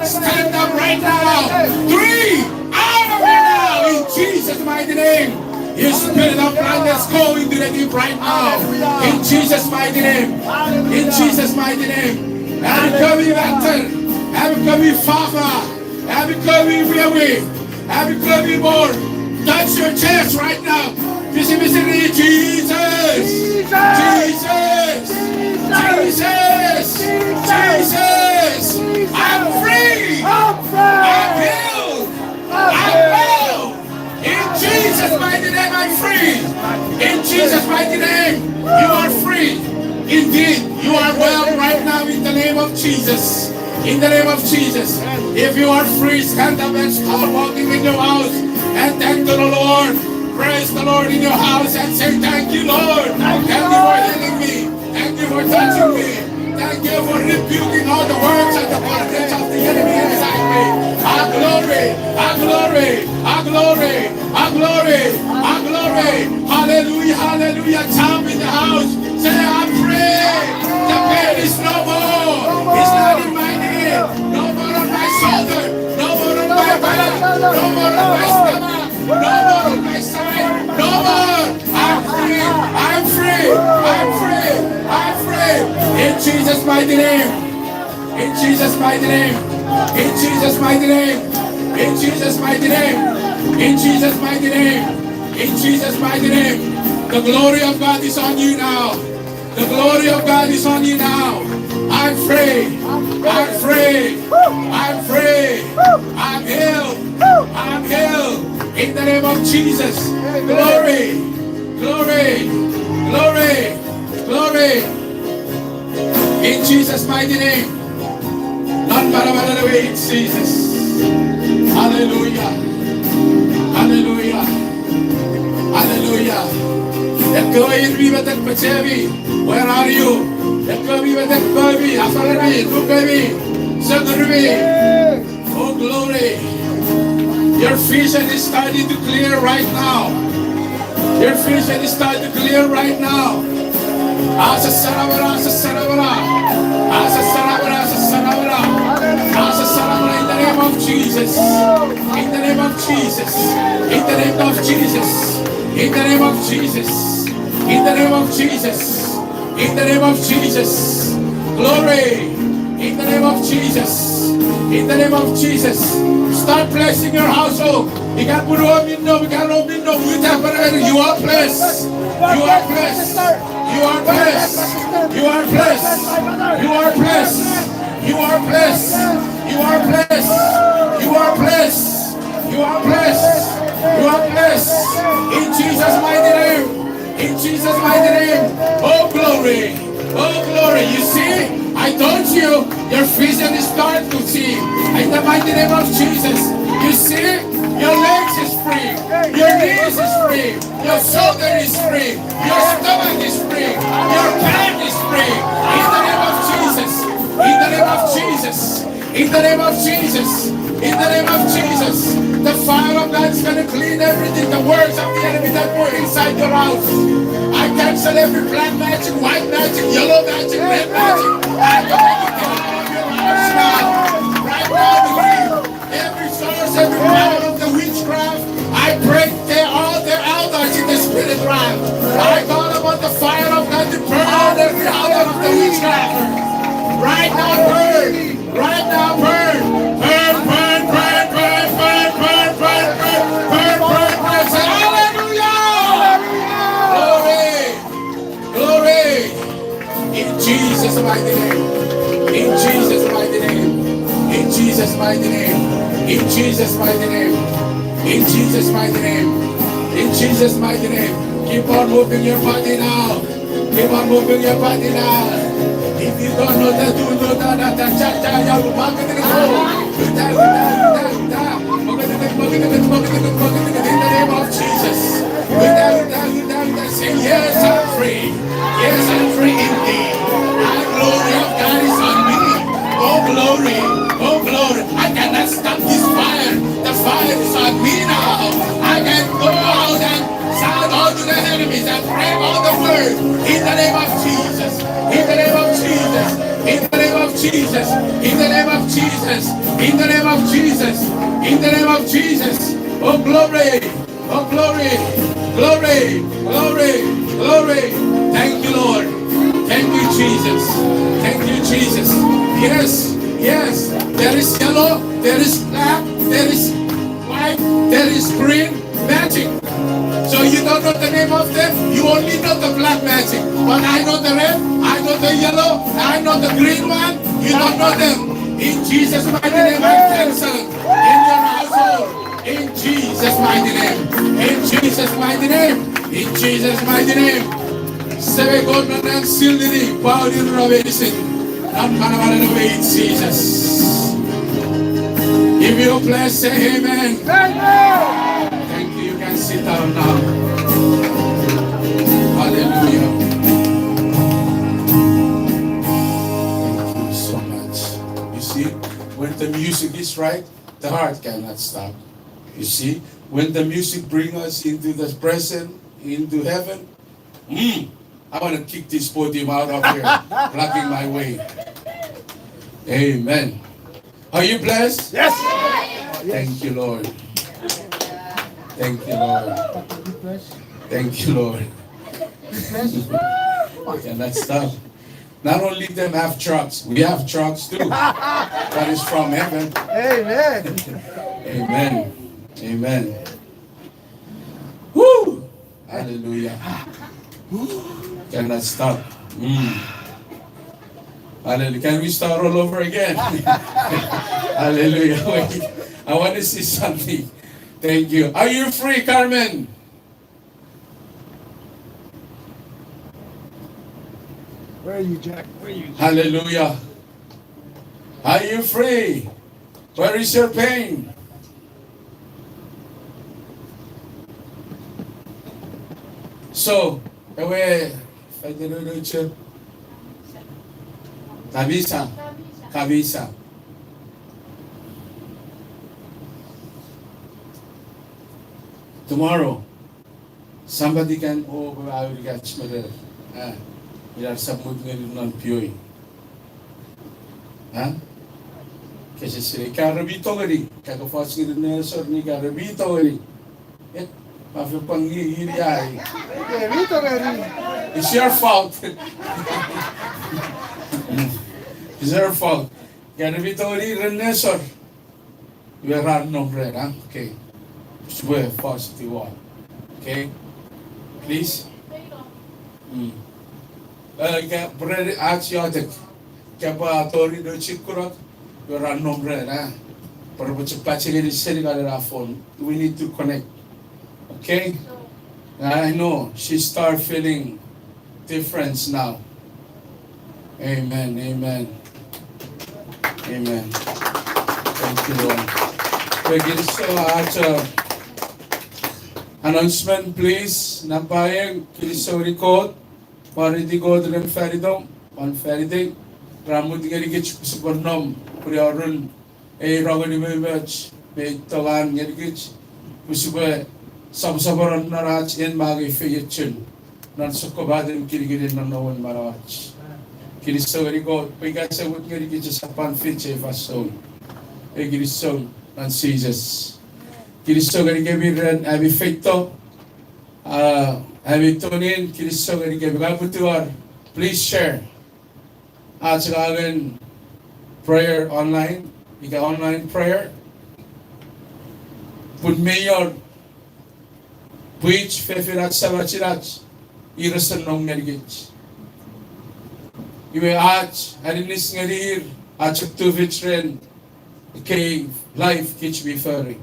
stand up right now. 3, out of here now. In Jesus' mighty name. You spirit of blindness, go into the deep right now. In Jesus' mighty name. In Jesus' mighty name. Every coming actor, every coming father, every coming weary, every coming more. Touch your chest right now. Jesus. I'm free. I'm healed. I'm well. In Jesus' mighty name, I'm free. In Jesus' mighty name, you are free. Indeed, you are well right now in the name of Jesus. In the name of Jesus. If you are free, stand up and start walking in your house and thank the Lord. Praise the Lord in your house and say, thank you, Lord. Thank you for healing me. Thank you for touching me. Thank you for rebuking all the works and the politics of the enemy inside me. Our glory. Hallelujah. Jump in the house. Say, I'm free. The pain is no more. It's not in my knee. No more on my shoulder. No more on my back. No more on my stomach. No more on my side. No more. I'm free. In Jesus' mighty name. In Jesus' mighty name. In Jesus' mighty name. In Jesus' mighty name. In Jesus' mighty name. In Jesus' mighty name. The glory of God is on you now. The glory of God is on you now. I'm free. I'm healed. In the name of Jesus. Glory. In Jesus' mighty name. None but another way, it's Jesus. Hallelujah. Where are you? Oh, glory. Your vision is starting to clear right now. Your vision is starting to clear right now. Asa sarabara. In the name of Jesus. In the name of Jesus. In the name of Jesus. In the name of Jesus. In the name of Jesus. In the name of Jesus. Glory. In the name of Jesus. In the name of Jesus. Start blessing your household. You are blessed. You are blessed. You are blessed. You are blessed. You are blessed. You are blessed. You are blessed. You are blessed. You are blessed. You are blessed. You are blessed. In Jesus' mighty name. In Jesus' mighty name. Oh, glory. Oh, glory. You see? I told you, your vision is starting to see. In the mighty name of Jesus. You see? Your legs is free. Your knees is free. Your shoulder is free. Your stomach is free. Your back is free. In the name of Jesus. In the name of Jesus. In the name of Jesus. In the name of Jesus. The fire of of God is going to clean everything, the works of the enemy that were inside your house. I cancel every black magic, white magic, yellow magic, red magic. I command you get out of your house now. Right now, believe every source, every power of the witchcraft. I break all their altars in the spirit realm. I call upon the fire of God to burn out every altar of the witchcraft. Right now, burn. Right now, burn. Burn, burn, burn, burn, burn, burn, burn, burn, burn, burn, burn. Say hallelujah. Glory. Glory. In Jesus' mighty name. In Jesus' mighty name. In Jesus' mighty name. In Jesus' mighty name. In Jesus' mighty name. In Jesus' mighty name. Keep on moving your body now. Keep on moving your body now. If you don't know that, do know that. You will walk in the floor. In the name of Jesus. Say, yes, I'm free. Yes, I'm free indeed. The glory of God is on me. Oh, glory. Oh, glory. I cannot stop this fire. The fire is on me now. I can go out and sound all to the enemies and pray all the word. In the name of Jesus. In the name of Jesus. In the name of Jesus. In the name of Jesus. In the name of Jesus. In the name of Jesus. Oh, glory. Oh, glory. Glory. Glory. Glory. Thank you, Lord. Thank you, Jesus. Thank you, Jesus. Yes. Yes. There is yellow. There is black. There is white. There is green magic. So you don't know the name of them, you only know the black magic. But I know the red, I know the yellow, I know the green one, you don't know them. In Jesus' mighty name, I cancel in your household. In Jesus' mighty name. In Jesus' mighty name. In Jesus' mighty name. Sebe God and seal the power in Revelation. Not man away in Jesus. If you bless, say amen. Thank you. You can sit down now. Hallelujah. Thank you so much. You see, when the music is right, the heart cannot stop. You see, when the music brings us into the present, into heaven, I want to kick this podium out of here, blocking my way. Amen. Are you blessed? Yes. Thank you, Lord. Thank you, Lord. Thank you, Lord. I cannot stop. Not only them have trucks, we have trucks too. That is from heaven. Amen. Amen. Amen. Woo! Hallelujah. Cannot stop. Hallelujah. Can we start all over again? Hallelujah. Wait. I want to see something. Thank you. Are you free, Carmen? Where are you, Jack? Where are you? Hallelujah. Are you free? Where is your pain? So, Kabisa. Tomorrow, somebody can I will catch me there. We are submitting non pioi. Kasi sila karabito gari, kakafas ng nelsor ni karabito gari. Mafipangihiri ay. It's your fault. It's your fault. Karabito gari nelsor. We are nombre, okay. Swear positive one. Okay? Please? Brother Achiotic. Kapa Tori do Chikurak. We are nombre, Pero cepat sekali seri kada phone. We need to connect. Okay? I know she start feeling difference now. Amen. Amen. Amen. Thank you, Lord. Begin announcement, please. Nampayang kilisaw record. Pariti ko din feridom. On feridi. Ramud nga rigich kusipornom. Priorun. Rawan ni match. May talan nga rigich. Usibe sabsabaran narach en magi feyetchul. Nan sukobadem kirigiri nan nawan marach. Kiristo gari God, pagkasa wut ngari kita sa panfitche fason. Kiristo nan Jesus. Kiristo gari gabiran abi feito. Abi tonin Kiristo gari gabiran butuar. Please share. At saka again, prayer online. Ika online prayer. Put mayor. Preach fefirat sabachirat. Irasan nong nergich. Iwe ach, harinis ngarir, achuk tu vitren, kay life kich bifari.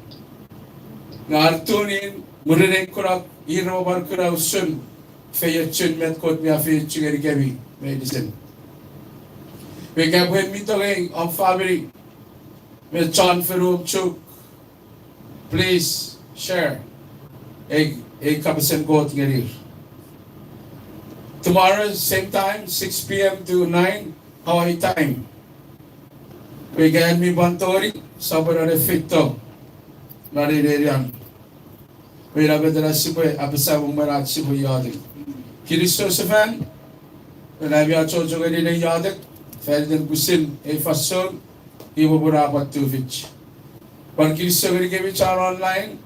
Nga artunin, muririn kurak, iro bar kuraw sun, feyatchun met kot mi afi chigari gabi, medicine. We gabwen mitogeng on family, with John Ferum CHUUK. Please share. Egg kapasen kot ngarir. Tomorrow, same time, 6 p.m. to 9 Hawaii time. We get me bantori, sabara refito, narirerian. We have the Sibu, Abasabu Marat Sibu Yadik. Kiristo Savan, when I have told you in Yadik, Felden Busin, a fason, Iwabura Tuvich. But Kiristo Givich are online,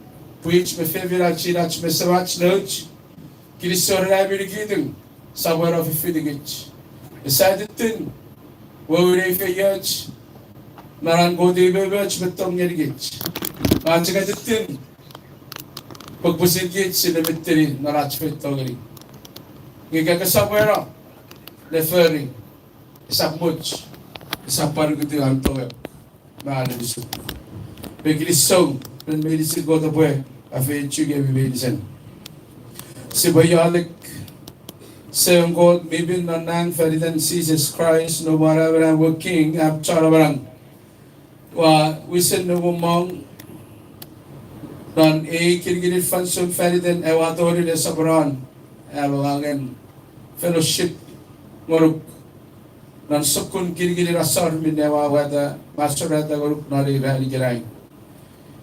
preach my favorite Chirach Mesavach Noach, Kiristo Rabbi somewhere of a fidigich. Beside the tin, where we lay for yach, Naran go de bevach, but Tom Yergich. Anchaka the tin, Pugpusin gates in the victory, Narach fit toggery. You get a somewhere up, the ferry, is up much, is up Pargutu and Toga, Malis. Make it song, then medicine go the way, I feel you gave me medicine. Sibayalik. Sayang God, maybe nanang Ferdinand Jesus Christ, no whatever I'm working, I'm charabarang. We send no mong dan kirigiri function Ferdinand, ewatori de sabran, ewangan fellowship ngoruk dan sukun kirigiri rasar minewa wada masurada ngoruk nari rali gerai.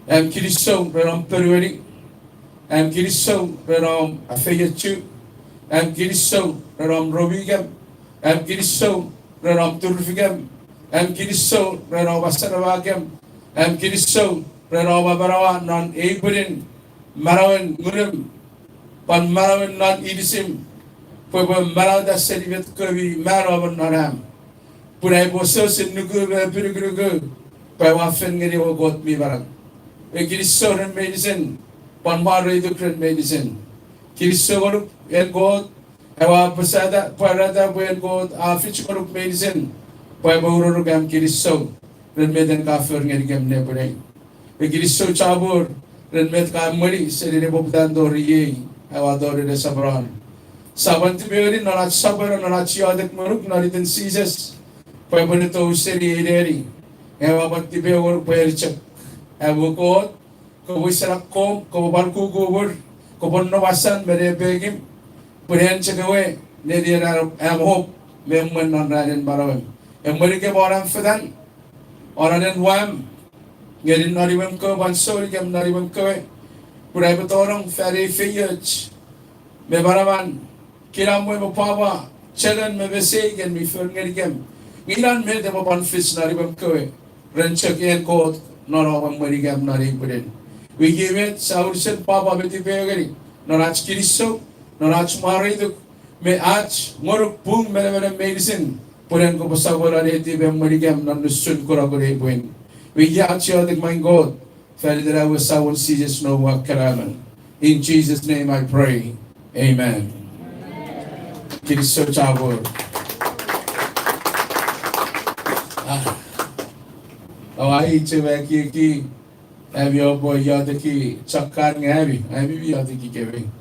Kirisong berom perweri, kirisong berom afeyachu. Kiristo, Ram Robigam, Kiristo, Ram Turfigam, Kiristo, Ram Vasaravagam, Kiristo, Ram Barawa, non Abrin, Marawan Murim, Pan Marawan non Idisim, Papa Marada Sedivet Kurvi, Marawan Naram, Purai Bosos in Nugu, Pirugu, by one finger got me barak. Kiristo and medicine, Pan Mara Dukran medicine. Kiristo and God, Ewa Pasada, Parada, when God, our future group medicine, Paburugam Kiriso, then made and Kafir and Gam Nebray. The Kiriso Chabur, then met Kamari, said in Bobdando Rie, Ewa Dori de Sabran. Sabantibury, not Sabar, not Chiadak Muruk, not even Caesars, Pabanito Seri Ederi, Ewa Bantibur, Perchak, Ewa God, Kowisarakom, Kobanku Gover. Kupon nawasan mere begim purihan cagawe nediara hope memon non raden barawem emerike boram fedan oranen wam ngerin naribam ko bansori kem naribam ko purai betorong ferry fiyach me baraman kiram mo pawa chelen me bese gen mi fer ngerikem ngilan me de bon fish naribam ko renchak en ko norawam merigam naribuden. We give it, Saursen Papa Betty Begari, Norach Kiriso, Norach Maridu, may arch, Moruk Pung, Melavan medicine, Puran Kopasavara, Native Marigam, non the Sun Koragore Wing. We yach you, my God, felt that I was sour seizes no work Karaman. In Jesus' name I pray. Amen. Kiriso Chabur. Oh, I eat you back. Have your boy Yadaki Chakan Abby, I be Yadaki giving.